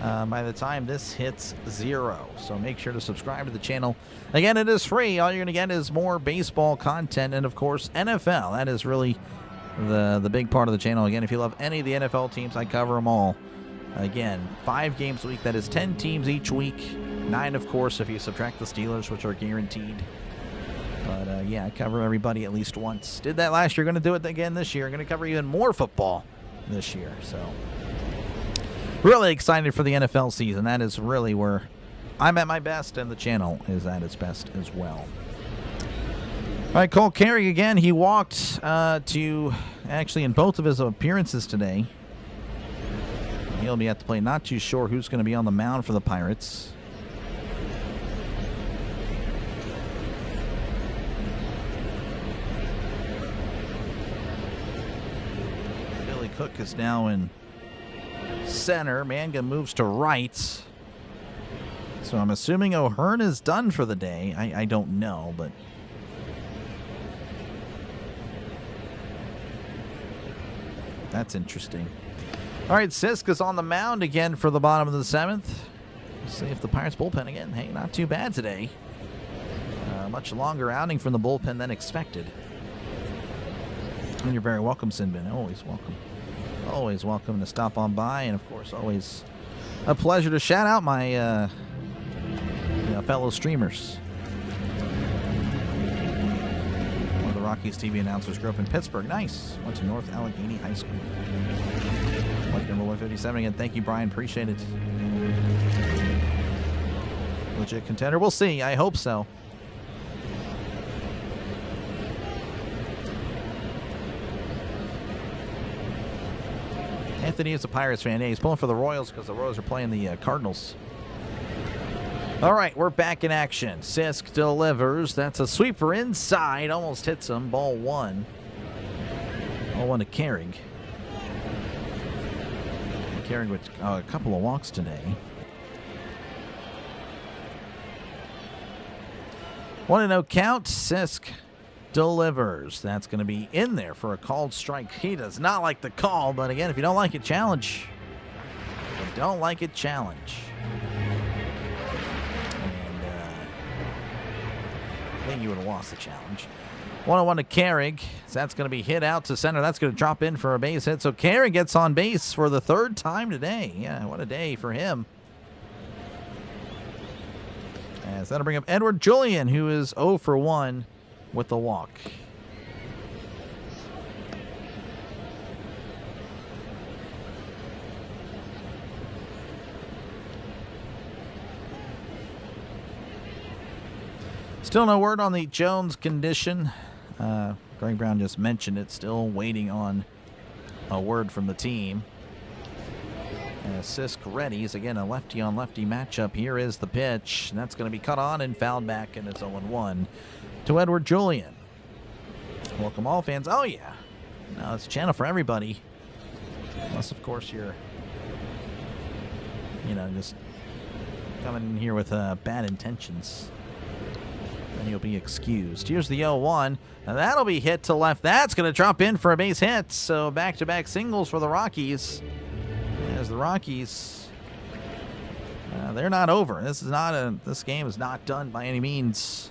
by the time this hits 0. So make sure to subscribe to the channel. Again, it is free. All you're going to get is more baseball content and, of course, NFL. That is really the big part of the channel. Again, if you love any of the NFL teams, I cover them all. Again, 5 games a week. That is 10 teams each week. 9, of course, if you subtract the Steelers, which are guaranteed. But, yeah, I cover everybody at least once. Did that last year. Going to do it again this year. Going to cover even more football this year. So, really excited for the NFL season. That is really where I'm at my best, and the channel is at its best as well. All right, Cole Carey again. He walked actually in both of his appearances today. He'll be at the plate. Not too sure who's going to be on the mound for the Pirates. Billy Cook is now in center. Manga moves to right. So I'm assuming O'Hearn is done for the day. I don't know, but that's interesting. All right, Sisk is on the mound again for the bottom of the 7th. Let's see if the Pirates bullpen again. Hey, not too bad today. Much longer outing from the bullpen than expected. And you're very welcome, Sinbin. Always welcome. Always welcome to stop on by. And, of course, always a pleasure to shout out my fellow streamers. One of the Rockies TV announcers grew up in Pittsburgh. Nice. Went to North Allegheny High School. Like number 157 again. Thank you, Brian. Appreciate it. Legit contender. We'll see. I hope so. Anthony is a Pirates fan. Yeah, he's pulling for the Royals because the Royals are playing the Cardinals. All right, we're back in action. Sisk delivers. That's a sweeper inside. Almost hits him. Ball 1. Ball 1 to Carrig. Carrig with a couple of walks today. 1-0 count. Sisk delivers. That's going to be in there for a called strike. He does not like the call, but again, if you don't like it, challenge. If you don't like it, challenge. And I think you would have lost the challenge. 1-1 to Carrig. So that's going to be hit out to center. That's going to drop in for a base hit. So Carrig gets on base for the 3rd time today. Yeah, what a day for him. As that'll bring up Edward Julian, who is 0 for 1 with the walk. Still no word on the Jones condition. Greg Brown just mentioned it. Still waiting on a word from the team. Sisk readies. Again, a lefty-on-lefty matchup. Here is the pitch. And that's going to be cut on and fouled back, and it's 0-1 to Edward Julian. Welcome all fans. Oh, yeah. No, it's a channel for everybody. Unless, of course, you're, just coming in here with bad intentions. Then you'll be excused. Here's the 0-1. Now that'll be hit to left. That's going to drop in for a base hit. So back-to-back singles for the Rockies. As the Rockies, they're not over. This game is not done by any means.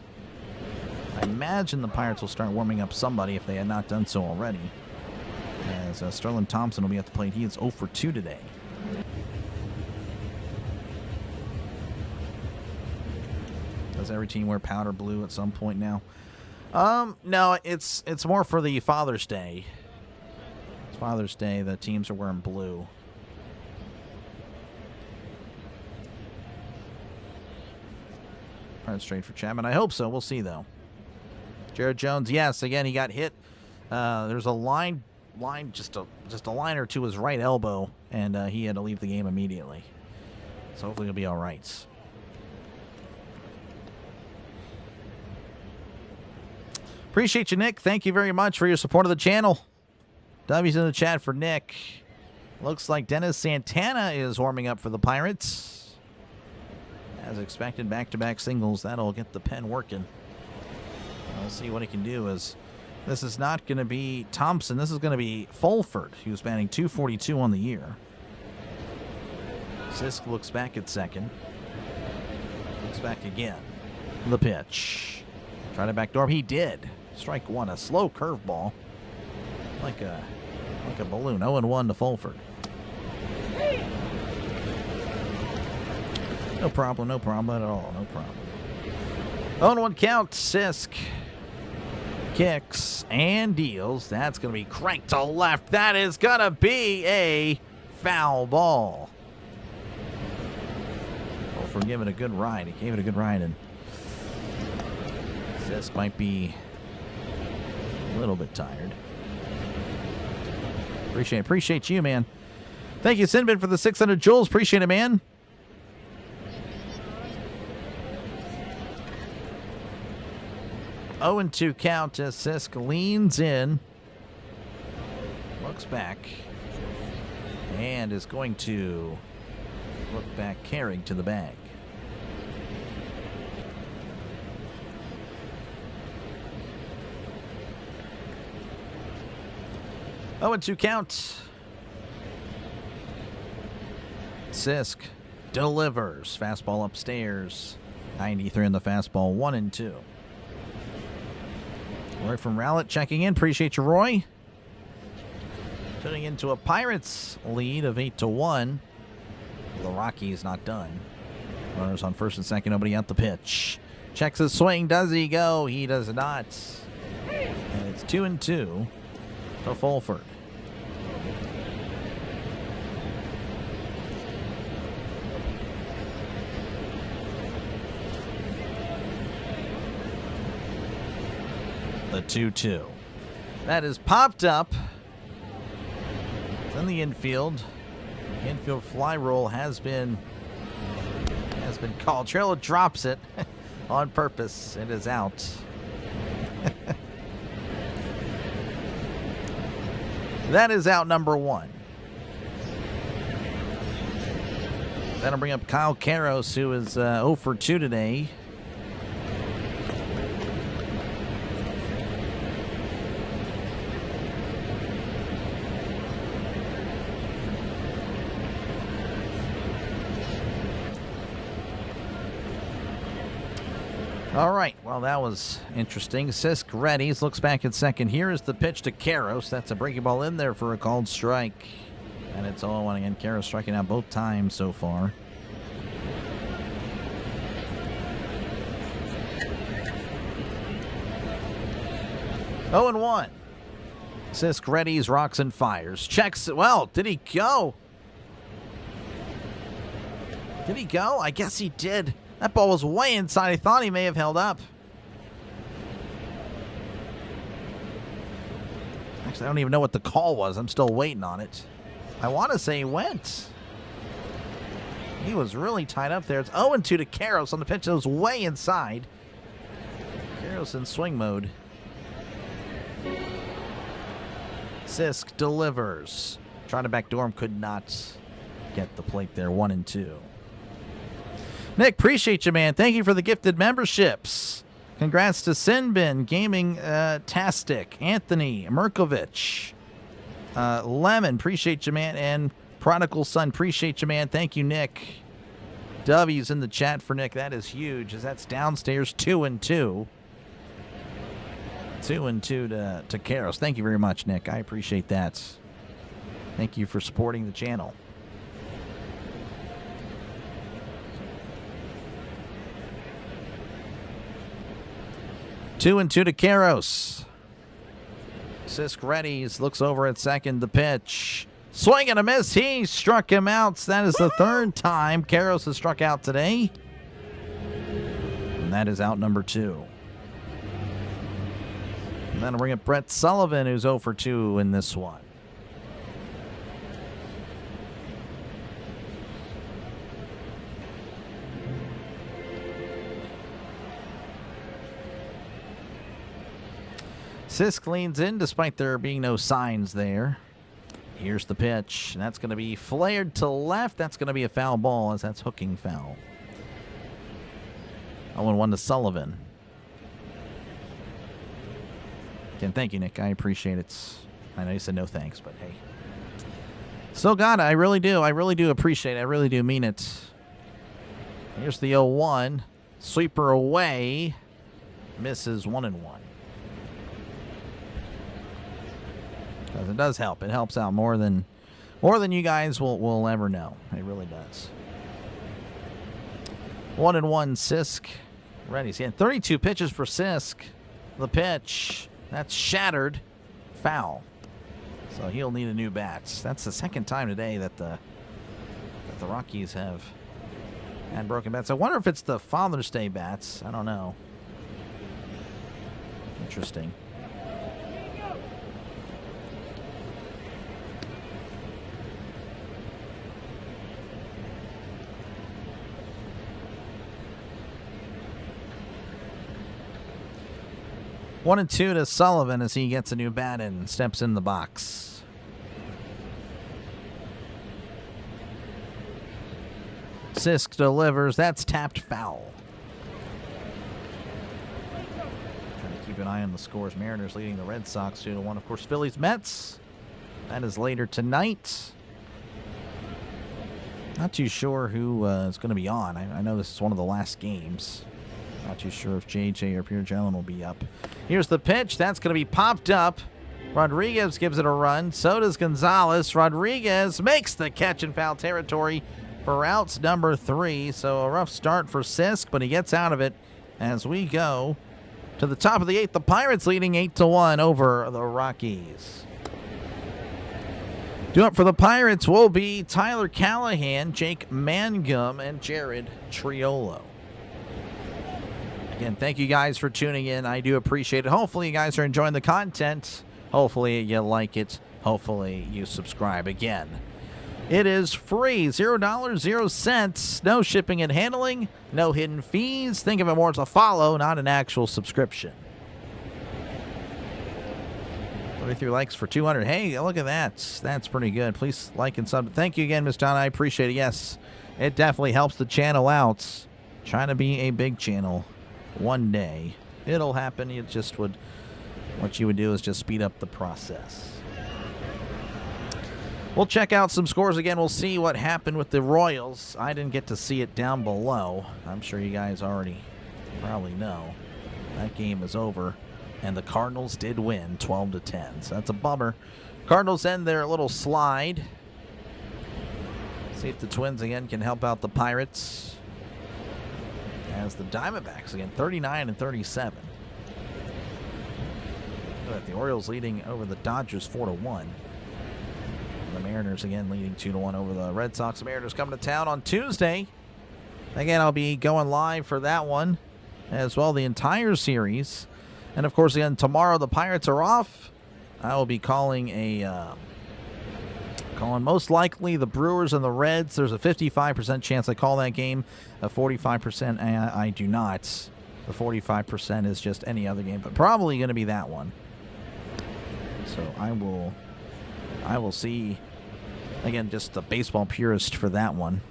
I imagine the Pirates will start warming up somebody if they had not done so already. As Sterling Thompson will be at the plate. He is 0 for 2 today. Does every team wear powder blue at some point now? No, it's more for the Father's Day. It's Father's Day. The teams are wearing blue. Pirates trade for Chapman. I hope so. We'll see though. Jared Jones, yes, again he got hit. There's a line just a liner to his right elbow, and he had to leave the game immediately. So hopefully he'll be all right. Appreciate you, Nick. Thank you very much for your support of the channel. W's in the chat for Nick. Looks like Dennis Santana is warming up for the Pirates. As expected, back-to-back singles. That'll get the pen working. We'll see what he can do. As this is not going to be Thompson. This is going to be Fulford. He was batting .242 on the year. Sisk looks back at second. Looks back again. The pitch. Try to backdoor him. He did. Strike one. A slow curveball. Like a balloon. 0-1 to Fulford. No problem at all. No problem. 0-1 count. Sisk kicks and deals. That's going to be cranked to left. That is going to be a foul ball. Fulford gave it a good ride. He gave it a good ride, and Sisk might be a little bit tired. Appreciate you, man. Thank you, Sinbin, for the 600 joules. Appreciate it, man. Oh, and 2 count as Sisk leans in, looks back, and is going to look back, carrying to the bag. Oh, and 2 count. Sisk delivers. Fastball upstairs. 93 on the fastball. 1-2. Roy from Rowlett checking in. Appreciate you, Roy. Turning into a Pirates lead of 8-1. The Rockies not done. Runners on first and second. Nobody out. The pitch. Checks his swing. Does he go? He does not. And it's 2-2 to Fulford. The 2-2. That is popped up. It's in the infield. Infield fly roll has been called. Trello drops it on purpose. It is out. That is out number 1. That'll bring up Kyle Karros, who is 0 for 2 today. All right, well, that was interesting. Sisk readies, looks back at second. Here is the pitch to Karros. That's a breaking ball in there for a called strike. And it's 0-1 again. Karros striking out both times so far. Oh, and 1. Sisk readies, rocks, and fires. Checks. Well, did he go? Did he go? I guess he did. That ball was way inside. I thought he may have held up. Actually, I don't even know what the call was. I'm still waiting on it. I want to say he went. He was really tied up there. It's 0-2 to Karros on the pitch. It was way inside. Karros in swing mode. Sisk delivers. Trying to backdoor him. Could not get the plate there. 1-2. Nick, appreciate you, man. Thank you for the gifted memberships. Congrats to Sinbin, Gaming Tastic, Anthony, Merkovich, Lemon, appreciate you, man. And Prodigal Son, appreciate you, man. Thank you, Nick. W's in the chat for Nick. That is huge, as that's downstairs 2-2. 2-2 to Karros. Thank you very much, Nick. I appreciate that. Thank you for supporting the channel. 2-2 to Karros. Sisk readies, looks over at second. The pitch. Swing and a miss. He struck him out. That is the third time Karros has struck out today. And that is out number 2. And then we'll bring up Brett Sullivan, who's 0 for 2 in this one. Sisk leans in despite there being no signs there. Here's the pitch. And that's going to be flared to left. That's going to be a foul ball, as that's hooking foul. 0-1 to Sullivan. Again, thank you, Nick. I appreciate it. I know you said no thanks, but hey. Still got it. I really do. I really do appreciate it. I really do mean it. Here's the 0-1. Sweeper away. Misses 1-1. Because it does help. It helps out more than you guys will ever know. It really does. 1-1 Sisk. Ready. He had 32 pitches for Sisk. The pitch. That's shattered. Foul. So he'll need a new bat. That's the second time today that the Rockies have had broken bats. I wonder if it's the Father's Day bats. I don't know. Interesting. One and two to Sullivan as he gets a new bat and steps in the box. Sisk delivers. That's tapped foul. Trying to keep an eye on the scores. Mariners leading the Red Sox 2-1. Of course, Phillies Mets. That is later tonight. Not too sure who is going to be on. I know this is one of the last games. Not too sure if JJ or Pierre Jalen will be up. Here's the pitch. That's going to be popped up. Rodriguez gives it a run. So does Gonzalez. Rodriguez makes the catch in foul territory for outs number 3. So a rough start for Sisk, but he gets out of it as we go to the top of the 8th. The Pirates leading 8-1 over the Rockies. Due up for the Pirates will be Tyler Callahan, Jake Mangum, and Jared Triolo. Again, thank you guys for tuning in. I do appreciate it. Hopefully you guys are enjoying the content. Hopefully you like it. Hopefully you subscribe. Again, it is free. $0, 0 cents. No shipping and handling. No hidden fees. Think of it more as a follow, not an actual subscription. 33 likes for 200. Hey, look at that. That's pretty good. Please like and sub. Thank you again, Miss Donna. I appreciate it. Yes, it definitely helps the channel out. Trying to be a big channel. One day it'll happen. You just would, what you would do is just speed up the process. We'll check out some scores again. We'll see what happened with the Royals. I didn't get to see it down below. I'm sure you guys already probably know that game is over, and the Cardinals did win 12-10. So that's a bummer. Cardinals end their little slide. See if the Twins again can help out the Pirates. As the Diamondbacks again, 39-37. But the Orioles leading over the Dodgers 4-1. The Mariners again leading 2-1 over the Red Sox. The Mariners coming to town on Tuesday. Again, I'll be going live for that one as well, the entire series. And of course, again, tomorrow the Pirates are off. I will be calling most likely the Brewers and the Reds. There's a 55% chance I call that game. A 45% I do not. The 45% is just any other game, but probably going to be that one. So I will see. Again, just the baseball purist for that one.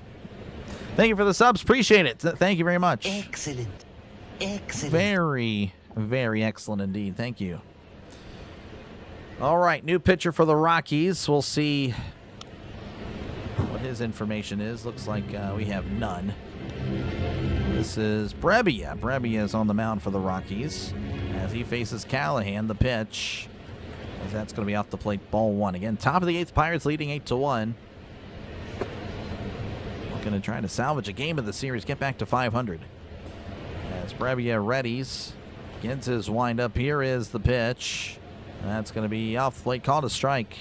Thank you for the subs. Appreciate it. Thank you very much. Excellent. Excellent. Very, very excellent indeed. Thank you. All right, new pitcher for the Rockies. We'll see what his information is. Looks like we have none. This is Brebbia. Brebbia is on the mound for the Rockies as he faces Callahan. The pitch, as that's going to be off the plate, ball 1. Again, top of the 8th, Pirates leading 8-1. Looking to try to salvage a game of the series, get back to 500. As Brebbia readies, gets his windup. Here is the pitch. That's going to be off the plate, called a strike.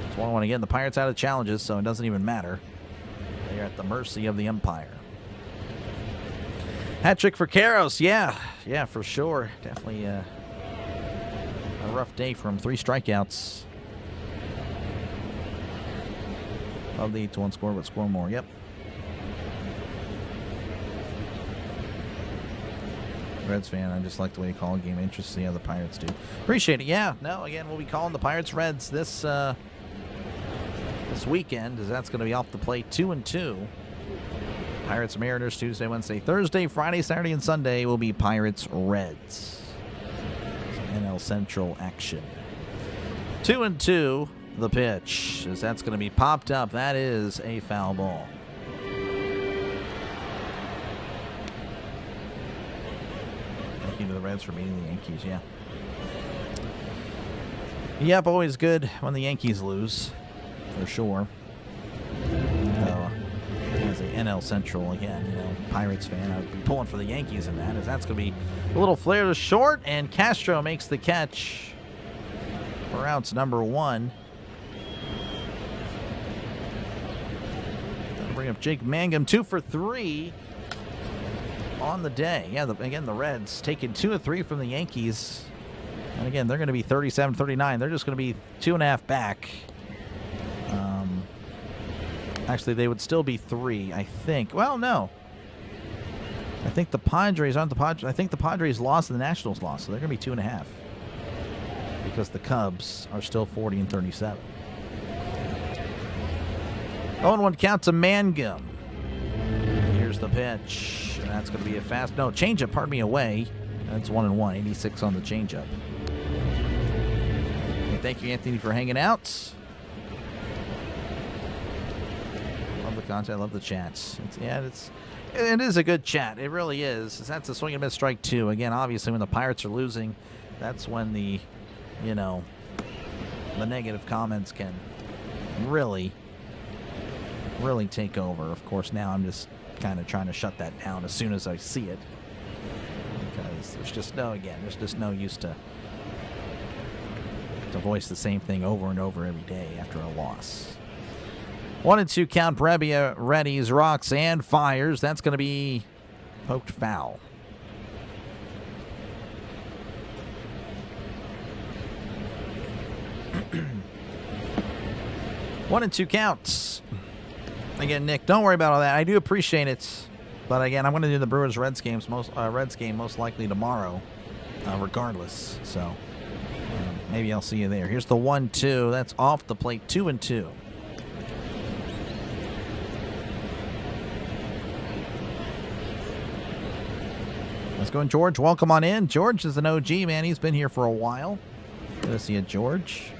It's 1-1 again. The Pirates out of challenges, so it doesn't even matter. They're at the mercy of the umpire. Hat trick for Karros. Yeah, for sure. Definitely a rough day for him. 3 strikeouts. Love the 8-1 score, but score more. Yep. Reds fan, I just like the way you call a game. Interesting to see how the Pirates do. Appreciate it. Yeah, no, again, we'll be calling the Pirates Reds this weekend, as that's going to be off the plate 2-2. Pirates, Mariners, Tuesday, Wednesday, Thursday, Friday, Saturday, and Sunday will be Pirates, Reds. NL Central action. 2-2, the pitch. As that's going to be popped up. That is a foul ball. Thank you to the Reds for beating the Yankees, yeah. Yep, always good when the Yankees lose, for sure. As a NL Central, again, Pirates fan, I would be pulling for the Yankees in that, as that's going to be a little flare to short, and Castro makes the catch for outs number 1. That'll bring up Jake Mangum, 2 for 3 on the day. Yeah, again, the Reds taking 2 of 3 from the Yankees. And again, they're going to be 37-39. They're just going to be 2.5 back. Actually, they would still be 3, I think. Well, no. I think the Padres aren't the Padres. I think the Padres lost and the Nationals lost, so they're going to be 2.5. Because the Cubs are still 40-37. 0-1 count to Mangum. Here's the pitch. And that's going to be a fast. No, changeup, pardon me, away. That's 1-1. 86 on the changeup. Okay, thank you, Anthony, for hanging out. Love the content. Love the chats. It is a good chat. It really is. That's a swing and miss strike 2. Again, obviously, when the Pirates are losing, that's when the negative comments can really take over. Of course, now I'm just kind of trying to shut that down as soon as I see it, because there's just no use to voice the same thing over and over every day after a loss. 1-2 count. Brebbia readies, rocks, and fires. That's going to be poked foul. One and 2 counts. Again, Nick, don't worry about all that. I do appreciate it, but again, I'm going to do the Brewers-Reds game most likely tomorrow, regardless. So maybe I'll see you there. Here's the 1-2. That's off the plate. 2-2. Let's go in, George. Welcome on in. George is an OG, man. He's been here for a while. Good to see you, George.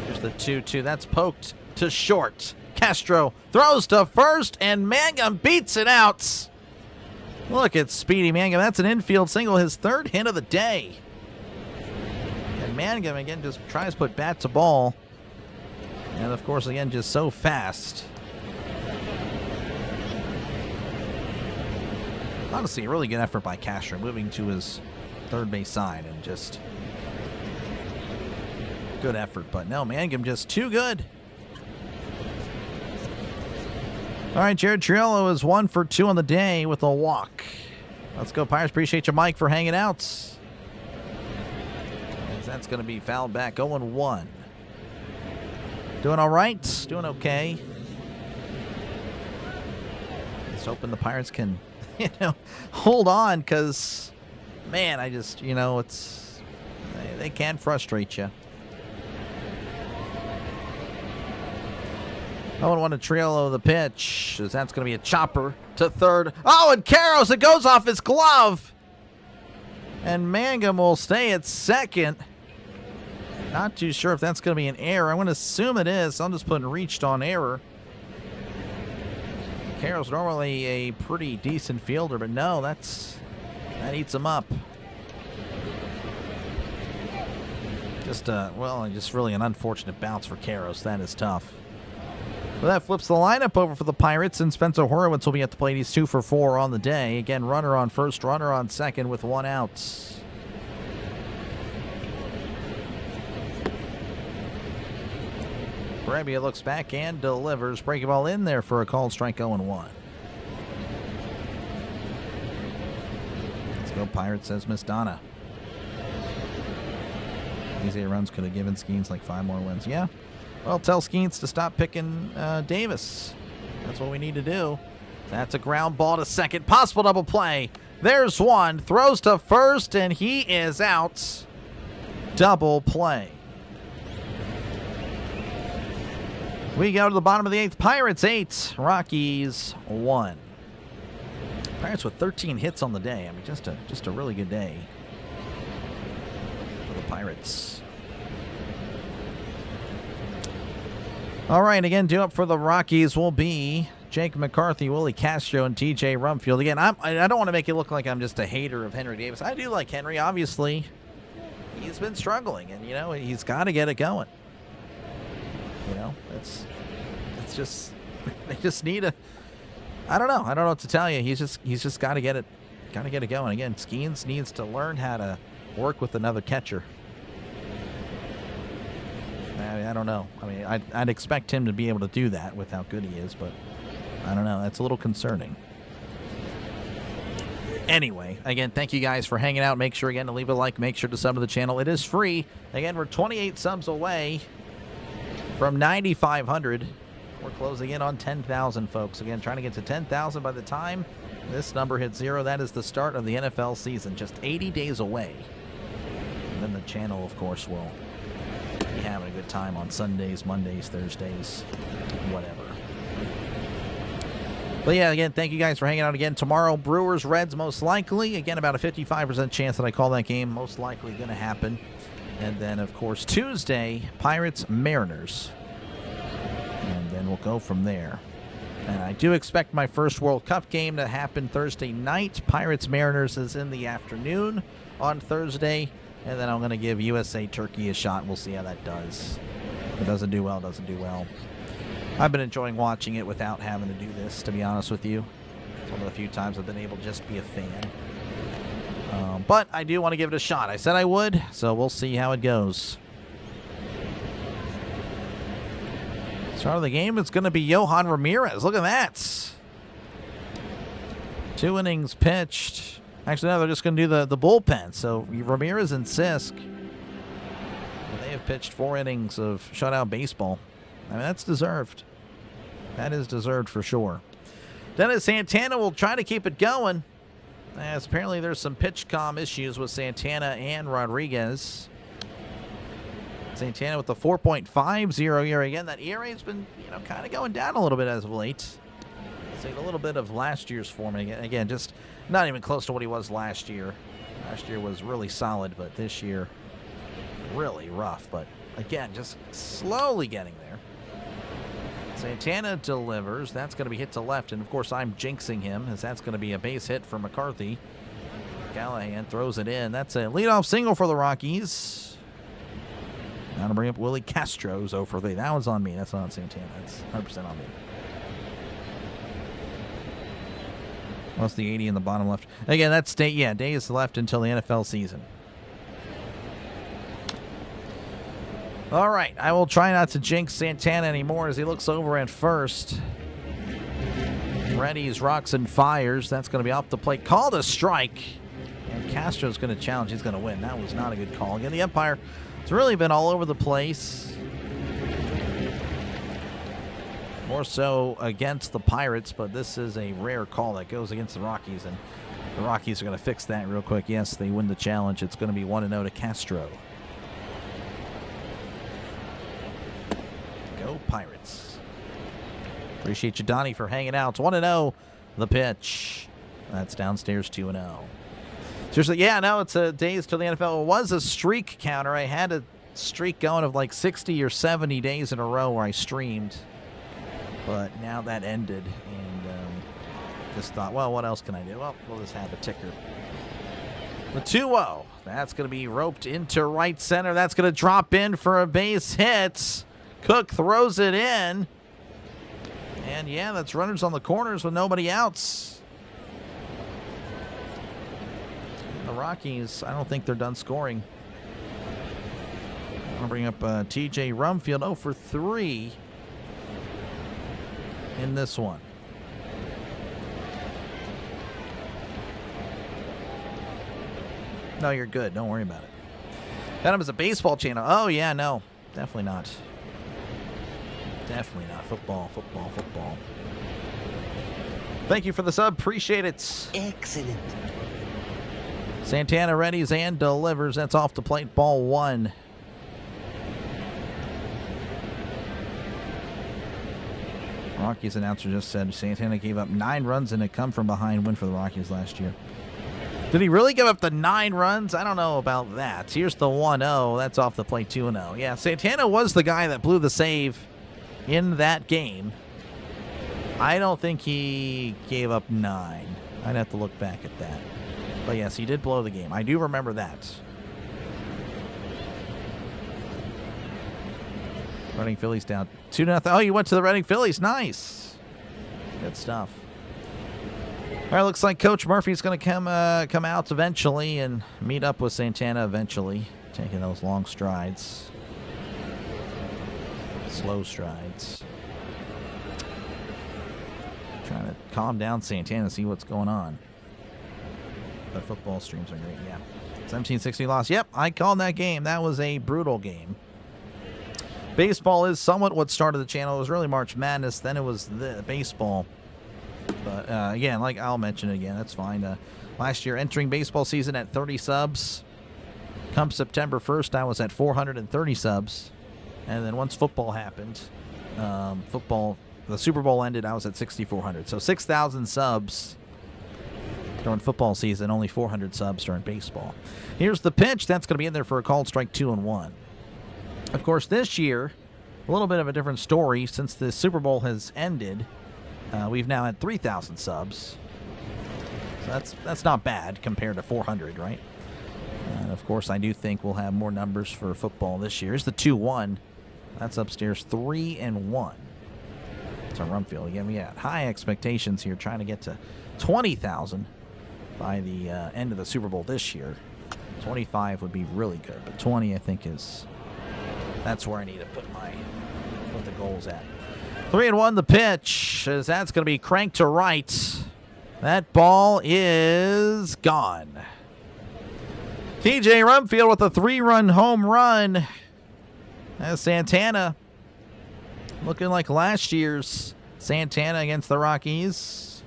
Here's the 2-2. That's poked to short. Castro throws to first, and Mangum beats it out. Look at Speedy Mangum. That's an infield single, his 3rd hit of the day. And Mangum, again, just tries to put bat to ball. And, of course, again, just so fast. Honestly, a really good effort by Castro, moving to his third base side, and just good effort. But no, Mangum just too good. All right, Jared Triolo is 1 for 2 on the day with a walk. Let's go, Pirates. Appreciate you, Mike, for hanging out. As that's going to be fouled back. 0-1. Doing all right. Doing okay. Just hoping the Pirates can, hold on, because, man, I just, they can frustrate you. 0-1 to Triolo, the pitch, as that's going to be a chopper to third. Oh, and Karros, it goes off his glove. And Mangum will stay at second. Not too sure if that's going to be an error. I'm going to assume it is. I'm just putting reached on error. Karros normally a pretty decent fielder, but no, that eats him up. Just really an unfortunate bounce for Karros. That is tough. Well, that flips the lineup over for the Pirates, and Spencer Horowitz will be at the plate. He's 2 for 4 on the day. Again, runner on first, runner on second with 1 out. Brebbia looks back and delivers. Breaking ball in there for a called strike. 0-1. Let's go, Pirates, says Miss Donna. These 8 runs could have given Skenes like 5 more wins. Yeah. Well, tell Skenes to stop picking Davis. That's what we need to do. That's a ground ball to second. Possible double play. There's one. Throws to first, and he is out. Double play. We go to the bottom of the 8th. Pirates 8, Rockies 1. Pirates with 13 hits on the day. I mean, just a really good day for the Pirates. All right, again, due up for the Rockies will be Jake McCarthy, Willie Castro, and TJ Rumfield. Again, I don't want to make it look like I'm just a hater of Henry Davis. I do like Henry. Obviously, he's been struggling, and, you know, he's got to get it going. You know, it's just, they just need a, I don't know what to tell you. He's just got to get it going. Again, Skenes needs to learn how to work with another catcher. I don't know. I mean, I'd expect him to be able to do that with how good he is, but I don't know. That's a little concerning. Anyway, again, thank you guys for hanging out. Make sure, again, to leave a like. Make sure to sub to the channel. It is free. Again, we're 28 subs away from 9,500. We're closing in on 10,000, folks. Again, trying to get to 10,000 by the time this number hits 0. That is the start of the NFL season. Just 80 days away. And then the channel, of course, will be having a good time on Sundays, Mondays, Thursdays, whatever. But yeah, again, thank you guys for hanging out again. Tomorrow, Brewers, Reds, most likely. Again, about a 55% chance that I call that game. Most likely going to happen. And then, of course, Tuesday, Pirates, Mariners. And then we'll go from there. And I do expect my first World Cup game to happen Thursday night. Pirates, Mariners is in the afternoon on Thursday. And then I'm going to give USA Turkey a shot. We'll see how that does. If it doesn't do well, doesn't do well. I've been enjoying watching it without having to do this, to be honest with you. It's one of the few times I've been able to just be a fan. But I do want to give it a shot. I said I would, so we'll see how it goes. Start of the game, it's going to be Yohan Ramirez. Look at that. 2 innings pitched. Actually, no, they're just going to do the bullpen. So Ramirez and Sisk, they have pitched 4 innings of shutout baseball. I mean, that's deserved. That is deserved for sure. Dennis Santana will try to keep it going, as apparently there's some pitch comm issues with Santana and Rodriguez. Santana with the 4.50 ERA. Again, that ERA has been, you know, kind of going down a little bit as of late. Seeing a little bit of last year's form. Again, just not even close to what he was last year. Last year was really solid, but this year, really rough. But again, just slowly getting there. Santana delivers. That's going to be hit to left, and of course I'm jinxing him, as that's going to be a base hit for McCarthy. Callahan throws it in. That's a leadoff single for the Rockies. Now to bring up Willie Castro's 0 for 3. That one's on me. That's not on Santana. That's 100% on me. What's the 80 in the bottom left? Again, that's day. Yeah, day is left until the NFL season. All right, I will try not to jinx Santana anymore as he looks over at first. Readies, rocks, and fires. That's going to be off the plate. Called a strike. And Castro's going to challenge. He's going to win. That was not a good call. Again, the umpire has really been all over the place. More so against the Pirates, but this is a rare call that goes against the Rockies. And the Rockies are going to fix that real quick. Yes, they win the challenge. It's going to be 1-0 to Castro. Go Pirates. Appreciate you, Donnie, for hanging out. It's 1-0, the pitch. That's downstairs 2-0. Seriously, yeah, no, it's a days till the NFL. It was a streak counter. I had a streak going of like 60 or 70 days in a row where I streamed. But now that ended, and just thought, well, what else can I do? Well, we'll just have a ticker. The 2-0. That's going to be roped into right center. That's going to drop in for a base hit. Cook throws it in. And, yeah, that's runners on the corners with nobody outs. And the Rockies, I don't think they're done scoring. I'm going to bring up TJ Rumfield, 0 for 3 in this one. No, you're good. Don't worry about it. Got him as a baseball channel. Oh, yeah, no. Definitely not. Definitely not. Football, football, football. Thank you for the sub. Appreciate it. Excellent. Santana readies and delivers. That's off the plate. Ball 1. Rockies announcer just said Santana gave up 9 runs in a come-from-behind win for the Rockies last year. Did he really give up the 9 runs? I don't know about that. Here's the 1-0. That's off the plate, 2-0. Yeah, Santana was the guy that blew the save in that game. I don't think he gave up 9. I'd have to look back at that. But yes, he did blow the game. I do remember that. Reading Phillies down 2-0. Oh, you went to the Reading Phillies. Nice. Good stuff. All right, looks like Coach Murphy's going to come out eventually and meet up with Santana eventually, taking those long strides. Slow strides. Trying to calm down Santana, see what's going on. The football streams are great, yeah. 17-60 loss. Yep, I called that game. That was a brutal game. Baseball is somewhat what started the channel. It was really March Madness. Then it was the baseball. But again, like I'll mention it again. That's fine. Last year, entering baseball season at 30 subs. Come September 1st, I was at 430 subs. And then once football happened, the Super Bowl ended, I was at 6,400. So 6,000 subs during football season, only 400 subs during baseball. Here's the pitch. That's going to be in there for a called strike, 2-1. Of course, this year, a little bit of a different story. Since the Super Bowl has ended, we've now had 3,000 subs. So that's not bad compared to 400, right? And of course, I do think we'll have more numbers for football this year. Here's the 2-1. That's upstairs, 3-1. It's on Rumfield. Again, we got high expectations here, trying to get to 20,000 by the end of the Super Bowl this year. 25 would be really good, but 20, I think, that's where I need to put the goals at. 3-1 the pitch, as that's going to be cranked to right. That ball is gone. TJ Rumfield with a 3-run home run. As Santana, looking like last year's Santana against the Rockies.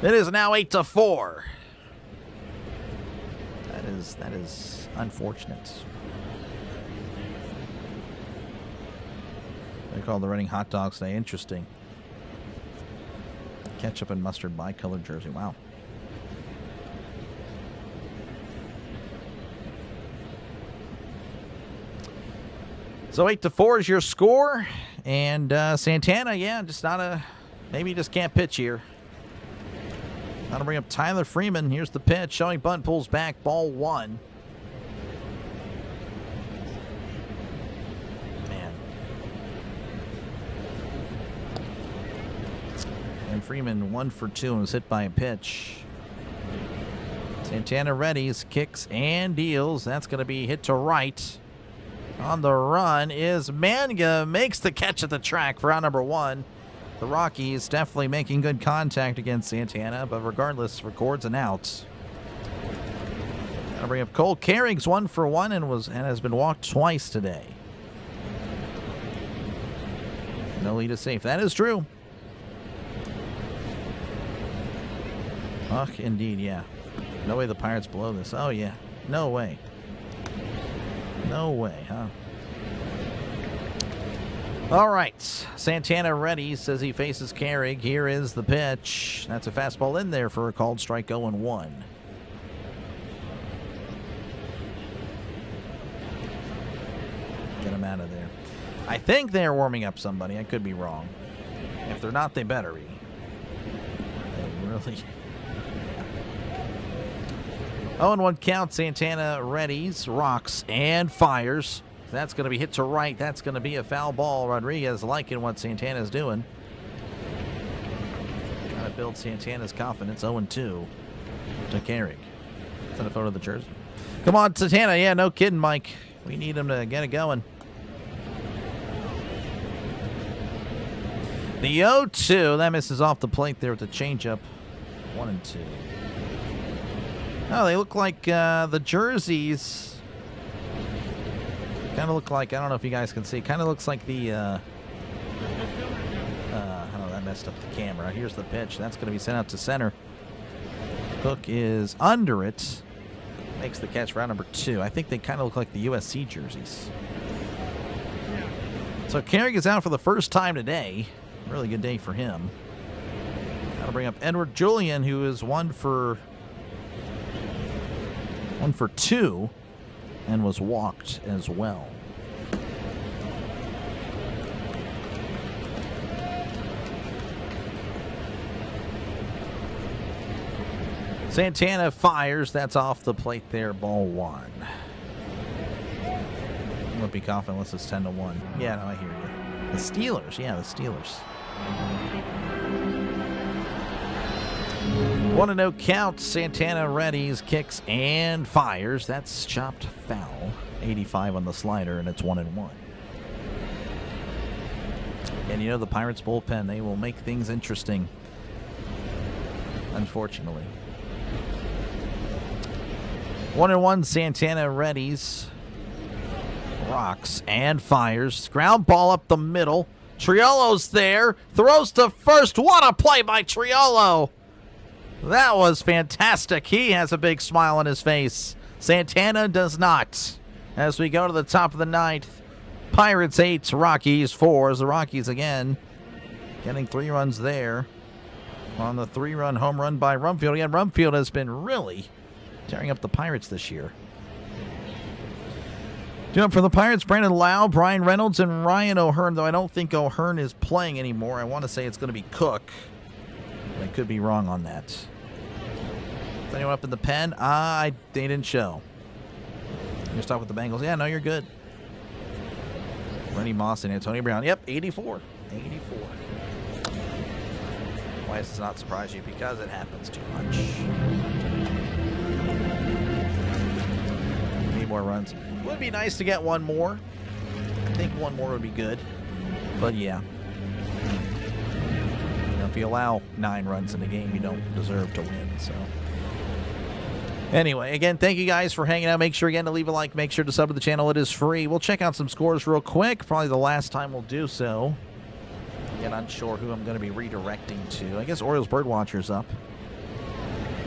It is now 8-4. That is unfortunate. They call the Reading hot dogs today. Interesting. Ketchup and mustard bicolored jersey. Wow. So 8-4 is your score. And Santana, yeah, maybe just can't pitch here. That'll bring up Tyler Freeman. Here's the pitch. Showing bunt, pulls back. Ball 1. Man. And Freeman 1 for 2 and was hit by a pitch. Santana readies, kicks, and deals. That's going to be hit to right. On the run is Manga. Makes the catch at the track for out number 1. The Rockies definitely making good contact against Santana, but regardless, records an out. Gonna bring up Cole Carring's 1 for 1 and has been walked twice today. No lead is safe. That is true. Ugh, indeed, yeah. No way the Pirates blow this. Oh yeah, no way. No way, huh? All right, Santana ready, says he faces Carrig. Here is the pitch. That's a fastball in there for a called strike, 0-1. Get him out of there. I think they're warming up somebody. I could be wrong. If they're not, they better be. They really... 0-1 count. Santana readies, rocks, and fires. That's going to be hit to right. That's going to be a foul ball. Rodriguez liking what Santana's doing. Trying to build Santana's confidence. 0-2 to Carrig. Send a photo of the jersey. Come on, Santana. Yeah, no kidding, Mike. We need him to get it going. The 0-2. That misses off the plate there with the changeup. 1-2. Oh, they look like the jerseys. Kind of look like, I don't know if you guys can see, kind of looks like the, oh, that messed up the camera. Here's the pitch. That's going to be sent out to center. Cook is under it. Makes the catch for out number 2. I think they kind of look like the USC jerseys. So Carrig is out for the first time today. Really good day for him. That'll bring up Edward Julian, who is 1 for 2 and was walked as well. Santana fires. That's off the plate there. Ball 1. Won't be confident unless it's 10-1. Yeah, no, I hear you. The Steelers. Yeah, the Steelers. 1-0 count. Santana readies, kicks, and fires. That's chopped foul. 85 on the slider, and it's 1-1. And you know the Pirates bullpen, they will make things interesting. Unfortunately. 1-1, Santana readies, rocks, and fires. Ground ball up the middle. Triolo's there. Throws to first. What a play by Triolo. That was fantastic. He has a big smile on his face. Santana does not. As we go to the top of the 9th, Pirates 8, Rockies 4. As the Rockies again getting 3 runs there on the 3-run home run by Rumfield. Again, Rumfield has been really tearing up the Pirates this year. Doing up for the Pirates, Brandon Lau, Brian Reynolds, and Ryan O'Hearn, though I don't think O'Hearn is playing anymore. I want to say it's going to be Cook. I could be wrong on that. Is anyone up in the pen? They didn't show. You're stuck with the Bengals. Yeah, no, you're good. Lenny Moss and Antonio Brown. Yep, 84. 84. Why does it not surprise you? Because it happens too much. Need more runs. Would be nice to get one more. I think one more would be good. But yeah. You know, if you allow 9 runs in a game, you don't deserve to win. So anyway, again, thank you guys for hanging out. Make sure again to leave a like. Make sure to sub to the channel. It is free. We'll check out some scores real quick. Probably the last time we'll do so. Again, unsure who I'm going to be redirecting to. I guess Orioles Birdwatcher's up.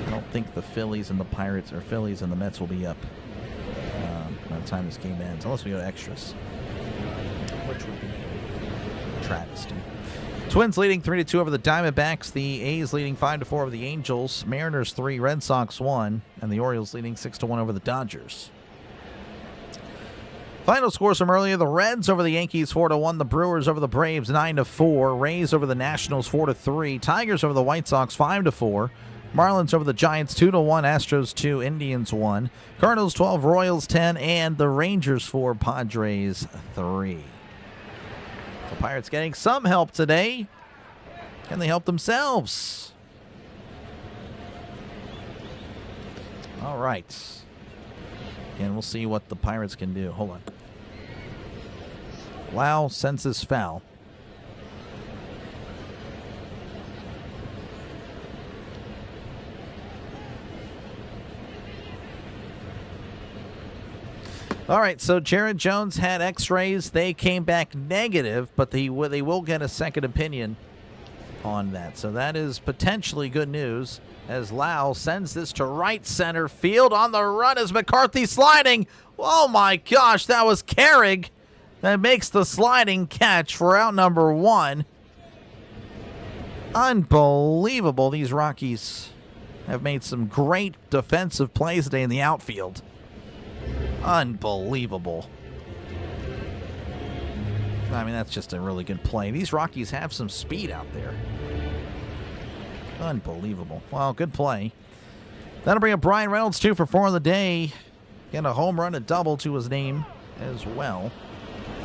I don't think the Phillies and the Pirates or Phillies and the Mets will be up by the time this game ends, unless we go to extras, which would be a travesty. Twins leading 3-2 over the Diamondbacks. The A's leading 5-4 over the Angels. Mariners 3, Red Sox 1, and the Orioles leading 6-1 over the Dodgers. Final scores from earlier: the Reds over the Yankees 4-1, the Brewers over the Braves 9-4, Rays over the Nationals 4-3, Tigers over the White Sox 5-4, Marlins over the Giants 2-1, Astros 2, Indians 1, Cardinals 12, Royals 10, and the Rangers 4, Padres 3. The Pirates getting some help today. Can they help themselves? All right. And we'll see what the Pirates can do. Hold on. Lau senses foul. All right, so Jared Jones had x-rays. They came back negative, but they will get a second opinion on that. So that is potentially good news as Lau sends this to right center field. On the run is McCarthy sliding. Oh, my gosh, that was Carrig that makes the sliding catch for out number 1. Unbelievable. These Rockies have made some great defensive plays today in the outfield. Unbelievable. I mean, that's just a really good play. These Rockies have some speed out there. Unbelievable. Well, good play. That'll bring up Brian Reynolds, 2 for 4 on the day. Getting a home run, a double to his name as well.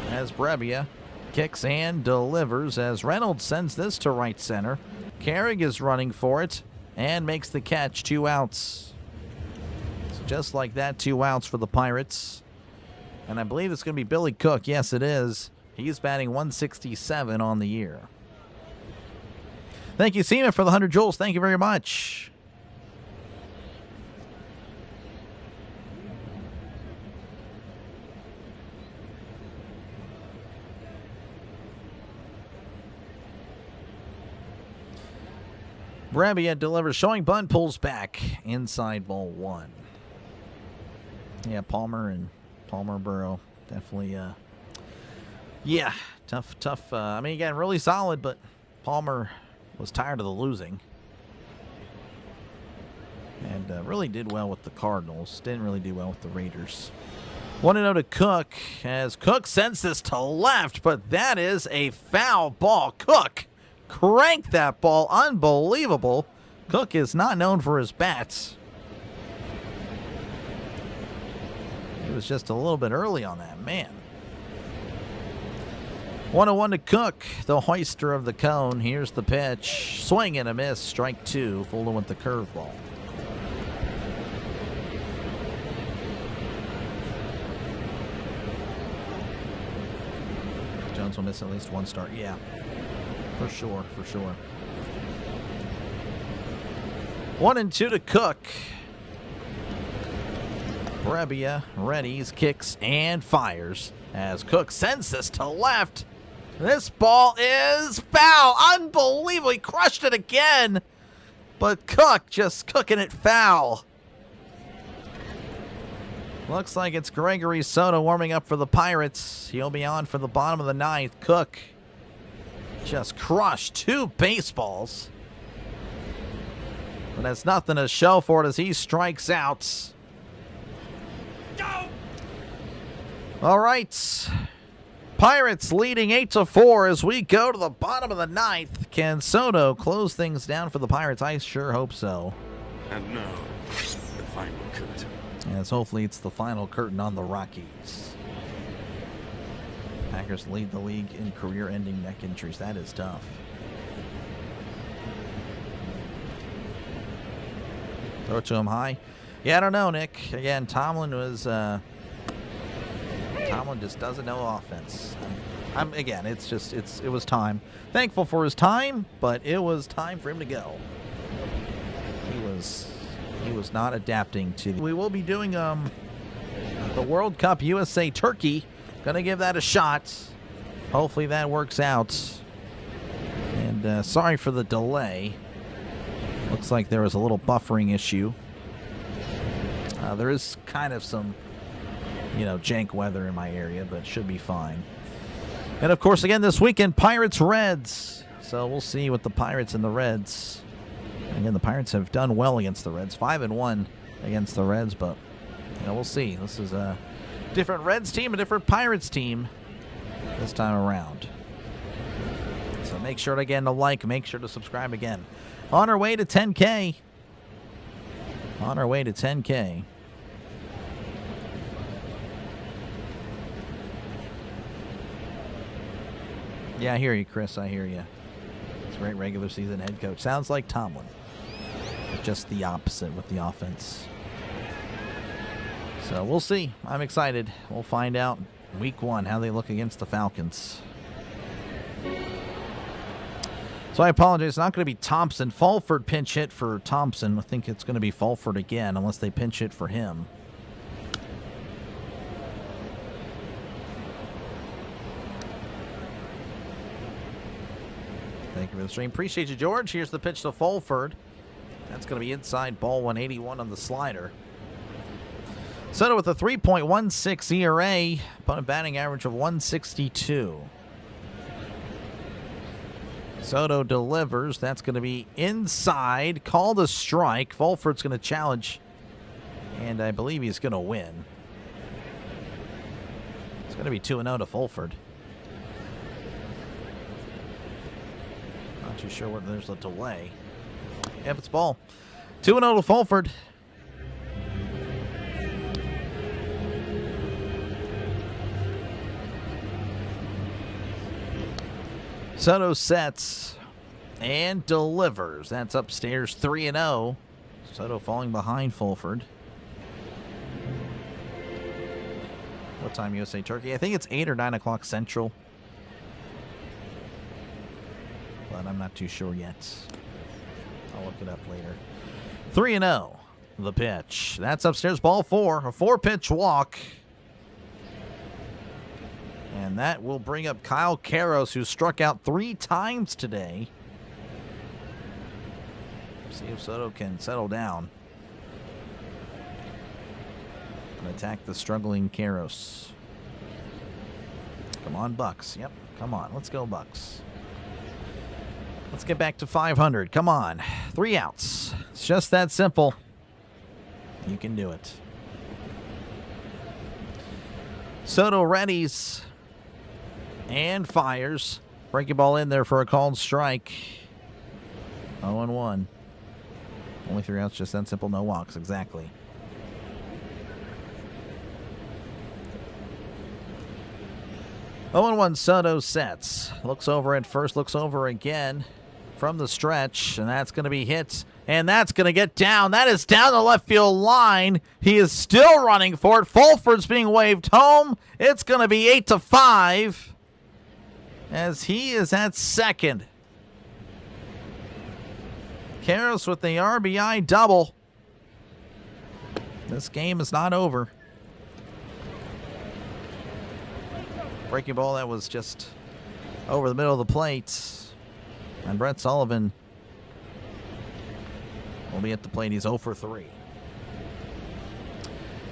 As Brebbia kicks and delivers as Reynolds sends this to right center. Carrig is running for it and makes the catch. 2 outs. Just like that, 2 outs for the Pirates. And I believe it's going to be Billy Cook. Yes, it is. He's batting 167 on the year. Thank you, Seema, for the 100 joules. Thank you very much. Brebbia delivers, showing bunt, pulls back inside ball 1. Yeah, Palmer Burrow, definitely, yeah, tough. I mean, again, really solid, but Palmer was tired of the losing. And really did well with the Cardinals. Didn't really do well with the Raiders. 1-0 to Cook, as Cook sends this to left, but that is a foul ball. Cook cranked that ball. Unbelievable. Cook is not known for his bats. He was just a little bit early on that, man. 1-1 to Cook, the hoister of the cone. Here's the pitch. Swing and a miss. Strike two. Fulton with the curveball. Jones will miss at least one start. Yeah, for sure, for sure. 1-2 to Cook. Brebbia readies, kicks, and fires as Cook sends this to left. This ball is foul. Unbelievably crushed it again. But Cook just cooking it foul. Looks like it's Gregory Soto warming up for the Pirates. He'll be on for the bottom of the ninth. Cook just crushed two baseballs. But has nothing to show for it as he strikes out. All right. Pirates leading 8-4 as we go to the bottom of the ninth. Can Soto close things down for the Pirates? I sure hope so. And now, the final curtain. As hopefully it's the final curtain on the Rockies. Packers lead the league in career-ending neck injuries. That is tough. Throw it to him high. Yeah, I don't know, Nick. Again, Tomlin just doesn't know offense. Again, it was time. Thankful for his time, but it was time for him to go. He was not adapting to. We will be doing the World Cup USA Turkey. Gonna give that a shot. Hopefully that works out. And sorry for the delay. Looks like there was a little buffering issue. There is kind of some, jank weather in my area, but should be fine. And of course, again this weekend, Pirates-Reds. So we'll see what the Pirates and the Reds. Again, the Pirates have done well against the Reds. 5-1 against the Reds, but we'll see. This is a different Reds team, a different Pirates team this time around. So make sure to, again, to like, make sure to subscribe again. On our way to 10K. On our way to 10K. Yeah, I hear you, Chris. I hear you. It's a great regular season head coach. Sounds like Tomlin. Just the opposite with the offense. So we'll see. I'm excited. We'll find out week one how they look against the Falcons. So I apologize. It's not going to be Thompson. Fulford pinch hit for Thompson. I think it's going to be Fulford again unless they pinch hit for him. Thank you for the stream. Appreciate you, George. Here's the pitch to Fulford. That's going to be inside, ball 181 on the slider. Soto with a 3.16 ERA. Opponent batting average of 162. Soto delivers. That's going to be inside. Called a strike. Fulford's going to challenge. And I believe he's going to win. It's going to be 2-0 to Fulford. Not too sure whether there's a delay. Yep, it's ball. 2-0 to Fulford. Soto sets and delivers. That's upstairs 3-0. Soto falling behind Fulford. What time USA Turkey? I think it's 8 or 9 o'clock Central. But I'm not too sure yet. I'll look it up later. 3-0. The pitch. That's upstairs, ball 4. A 4-pitch walk. And that will bring up Kyle Karros, who struck out 3 times today. See if Soto can settle down and attack the struggling Karros. Come on, Bucks. Yep, come on. Let's go, Bucks. Let's get back to 500. Come on. 3 outs. It's just that simple. You can do it. Soto readies and fires. Breaking ball in there for a called strike. 0-1. Only 3 outs, just that simple. No walks, exactly. Oh, 1 Soto sets. Looks over at first, looks over again from the stretch, and that's going to be hit, and that's going to get down. That is down the left field line. He is still running for it. Fulford's being waved home. It's going to be 8-5 as he is at second. Karras with the RBI double. This game is not over. Breaking ball that was just over the middle of the plate. And Brett Sullivan will be at the plate. He's 0 for 3.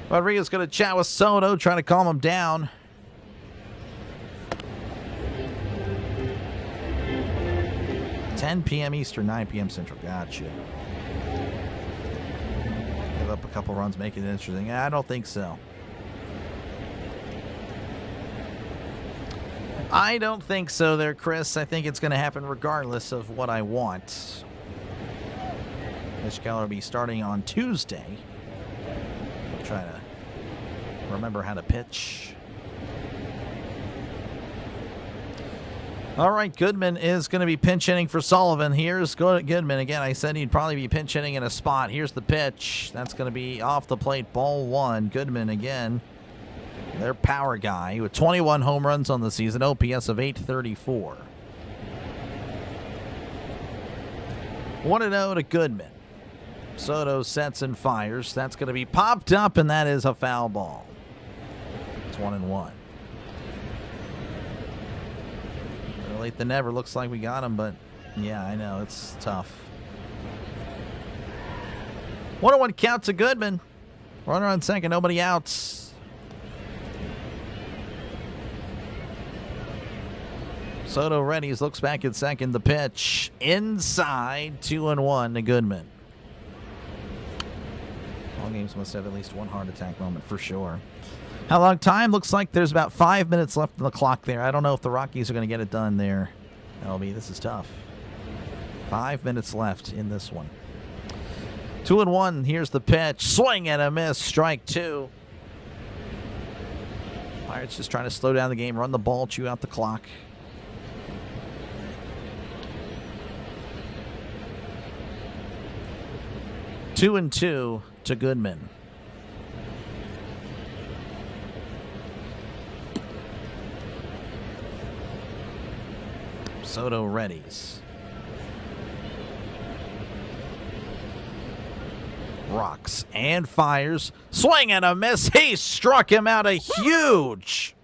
Rodriguez going to chat with Soto, trying to calm him down. $10 p.m. Eastern, 9 p.m. Central. Gotcha. Give up a couple runs, make it interesting. I don't think so. I don't think so there, Chris. I think it's going to happen regardless of what I want. Mitch Keller will be starting on Tuesday. I'll try to remember how to pitch. All right, Goodman is going to be pinch hitting for Sullivan. Here's Goodman. Again, I said he'd probably be pinch hitting in a spot. Here's the pitch. That's going to be off the plate, ball 1. Goodman again. Their power guy with 21 home runs on the season, OPS of 834. 1-0 to Goodman. Soto sets and fires. That's going to be popped up, and that is a foul ball. It's 1-1. Better late than never. Looks like we got him, but yeah, I know. It's tough. 1-1 count to Goodman. Runner on second, nobody outs. Soto readies, looks back at second. The pitch inside, 2-1 to Goodman. All games must have at least one heart attack moment for sure. How long time? Looks like there's about 5 minutes left on the clock there. I don't know if the Rockies are going to get it done there. MLB, this is tough. 5 minutes left in this one. 2-1. Here's the pitch. Swing and a miss. Strike 2. Pirates just trying to slow down the game, run the ball, chew out the clock. 2-2 to Goodman. Soto readies. Rocks and fires. Swing and a miss. He struck him out. A huge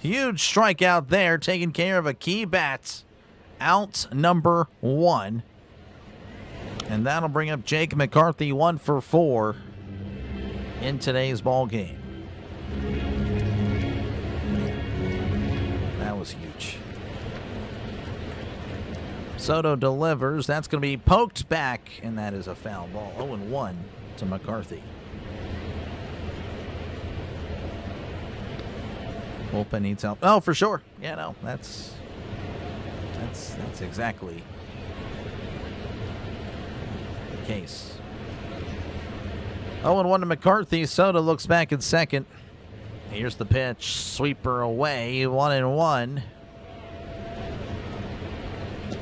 strikeout there, taking care of a key bat. Out number 1. And that'll bring up Jake McCarthy 1 for 4 in today's ball game. That was huge. Soto delivers. That's going to be poked back, and that is a foul ball. 0-1 to McCarthy. Bullpen needs help. Oh, for sure. Yeah, no, that's exactly case. 0-1 to McCarthy. Soto looks back at second. Here's the pitch. Sweeper away. 1-1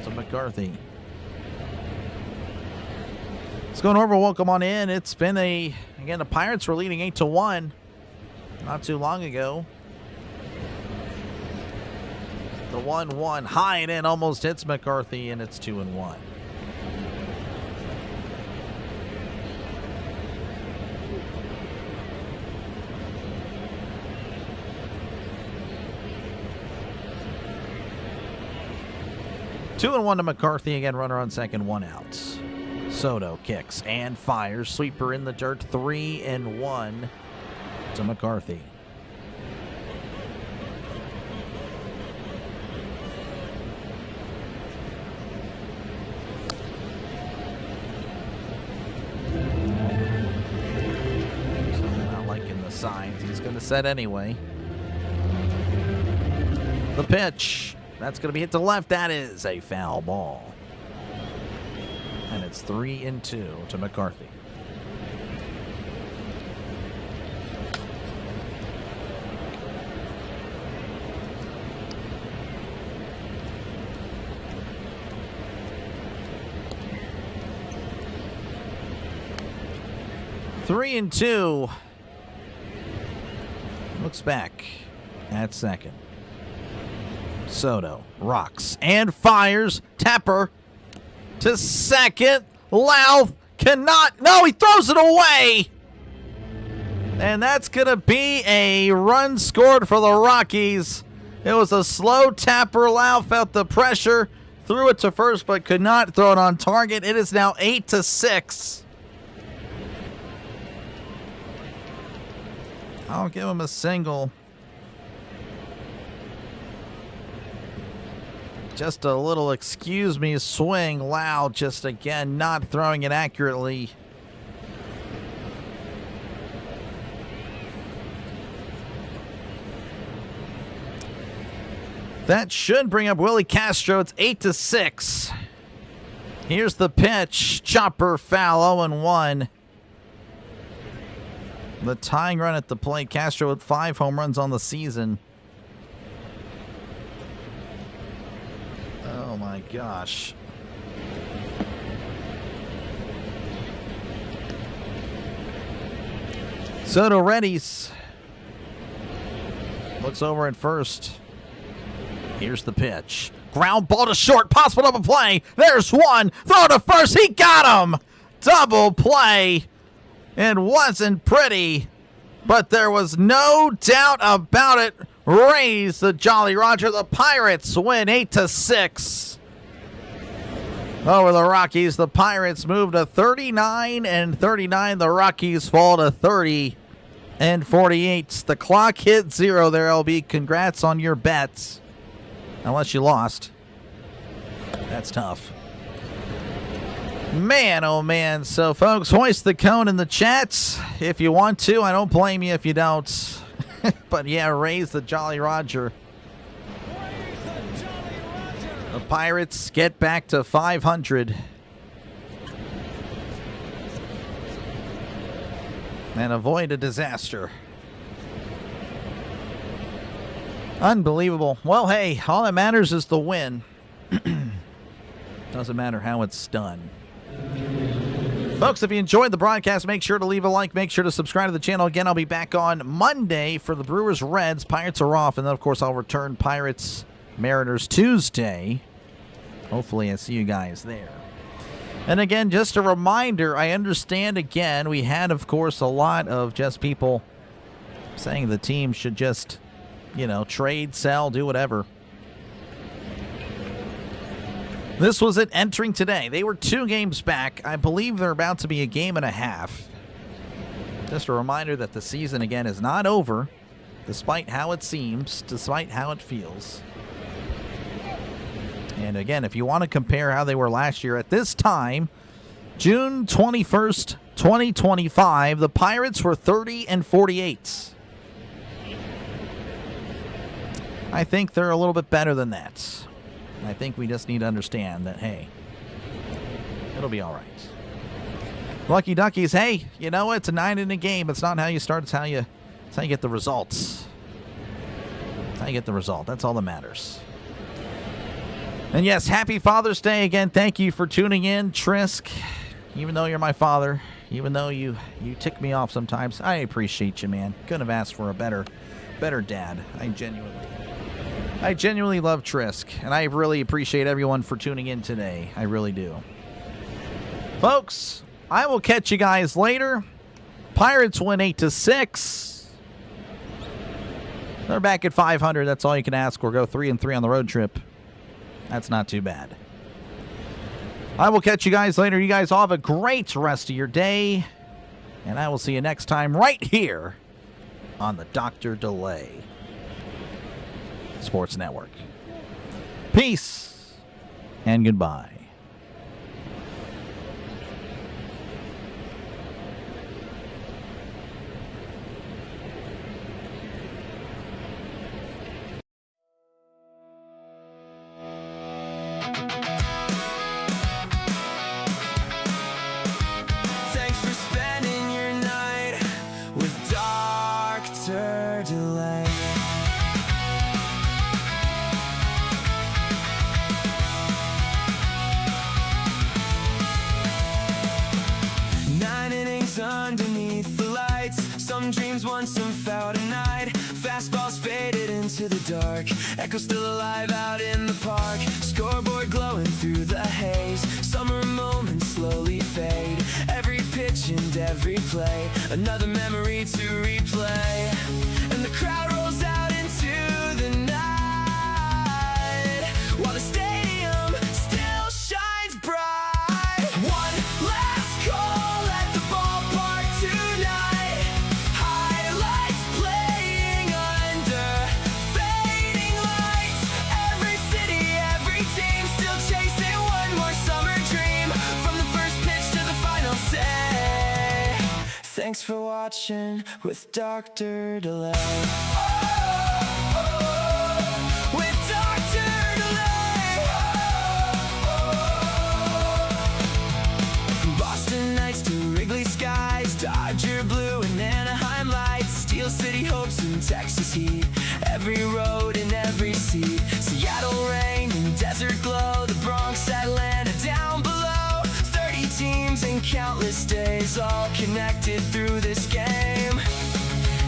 to McCarthy. Let's go over. Welcome on in. It's been again, the Pirates were leading 8-1 not too long ago. The 1-1 high and in almost hits McCarthy, and it's 2-1. Two and 1 to McCarthy. Again, runner on second, 1 out. Soto kicks and fires. Sweeper in the dirt. 3-1 to McCarthy. signs. He's going to set anyway. The pitch. That's going to be hit to left. That is a foul ball. And it's 3-2 to McCarthy. Three and two. Looks back at second. Soto rocks and fires. Tapper to second. Louth cannot. No, he throws it away. And that's going to be a run scored for the Rockies. It was a slow Tapper. Louth felt the pressure. Threw it to first, but could not throw it on target. It is now 8-6. I'll give him a single. Just a little excuse me swing. Loud just again not throwing it accurately. That should bring up Willie Castro. It's 8-6. Here's the pitch. Chopper foul, 0-1. The tying run at the plate. Castro with 5 home runs on the season. Oh my gosh. Soto readies. Looks over at first. Here's the pitch. Ground ball to short. Possible double play. There's one. Throw to first. He got him. Double play. It wasn't pretty, but there was no doubt about it. Raise the Jolly Roger. The Pirates win 8-6 over the Rockies. The Pirates move to 39-39. The Rockies fall to 30-48. The clock hit 0 there, LB. Congrats on your bets. Unless you lost. That's tough. Man, oh man. So, folks, hoist the cone in the chats if you want to. I don't blame you if you don't. But, yeah, raise the Jolly Roger. The Pirates get back to 500. And avoid a disaster. Unbelievable. Well, hey, all that matters is the win. Doesn't matter how it's done. Folks, if you enjoyed the broadcast, make sure to leave a like. Make sure to subscribe to the channel. Again, I'll be back on Monday for the Brewers-Reds. Pirates are off. And then, of course, I'll return Pirates-Mariners Tuesday. Hopefully, I see you guys there. And again, just a reminder, I understand, again, we had, of course, a lot of just people saying the team should just, you know, trade, sell, do whatever. This was it entering today. They were 2 games back. I believe they're about to be a game and a half. Just a reminder that the season, again, is not over, despite how it seems, despite how it feels. And again, if you want to compare how they were last year at this time, June 21st, 2025, the Pirates were 30-48. I think they're a little bit better than that. I think we just need to understand that, hey, it'll be all right. Lucky Duckies, hey, you know, it's a 9-inning game. It's not how you start, it's how you get the results. It's how you get the result. That's all that matters. And yes, happy Father's Day again. Thank you for tuning in, Trisk. Even though you're my father, even though you tick me off sometimes, I appreciate you, man. Couldn't have asked for a better dad. I genuinely love Trisk, and I really appreciate everyone for tuning in today. I really do. Folks, I will catch you guys later. Pirates win 8-6. They're back at 500. That's all you can ask, or go 3-3 on the road trip. That's not too bad. I will catch you guys later. You guys all have a great rest of your day, and I will see you next time right here on the Dr. Delay Sports Network. Peace and goodbye. was once some foul night. Fastballs faded into the dark. Echo still alive out in the park. Scoreboard glowing through the haze. Summer moments slowly fade. Every pitch and every play, another memory to replay. And the crowd rolls out into the night, while the stadium still shines bright. One last call at the ballpark tonight. Highlights playing under fading lights. Every city, every team still chasing one more summer dream. From the first pitch to the final say, thanks for watching with Dr. Delay. With Dr. Delay. From Boston Nights to Wrigley Skies, Dodger Blue and Anaheim Lights, Steel City hopes and Texas heat, every road and every seat. Seattle rain and desert glow, the Bronx, Atlanta down below. 30 teams and countless days, all connected through this game.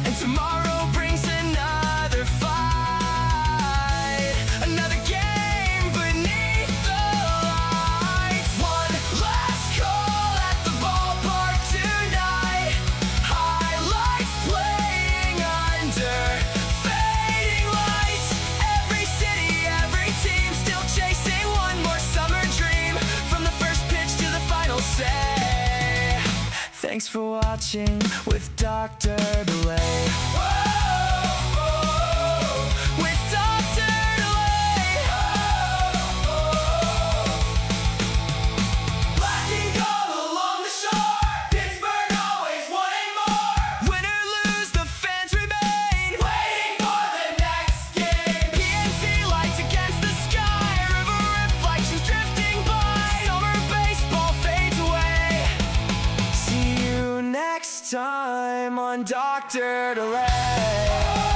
And tomorrow brings another fight, another game beneath the lights. One last call at the ballpark tonight. Highlights playing under fading lights. Every city, every team still chasing one more summer dream. From the first pitch to the final say, thanks for watching with Dr. Delay. With Dr. Delay. Lightning all along the shore. Pittsburgh always wanting more. Win or lose, the fans remain, waiting for the next game. PNC lights against the sky. River reflections drifting by. Summer baseball fades away. See you next time on Dr. Delay.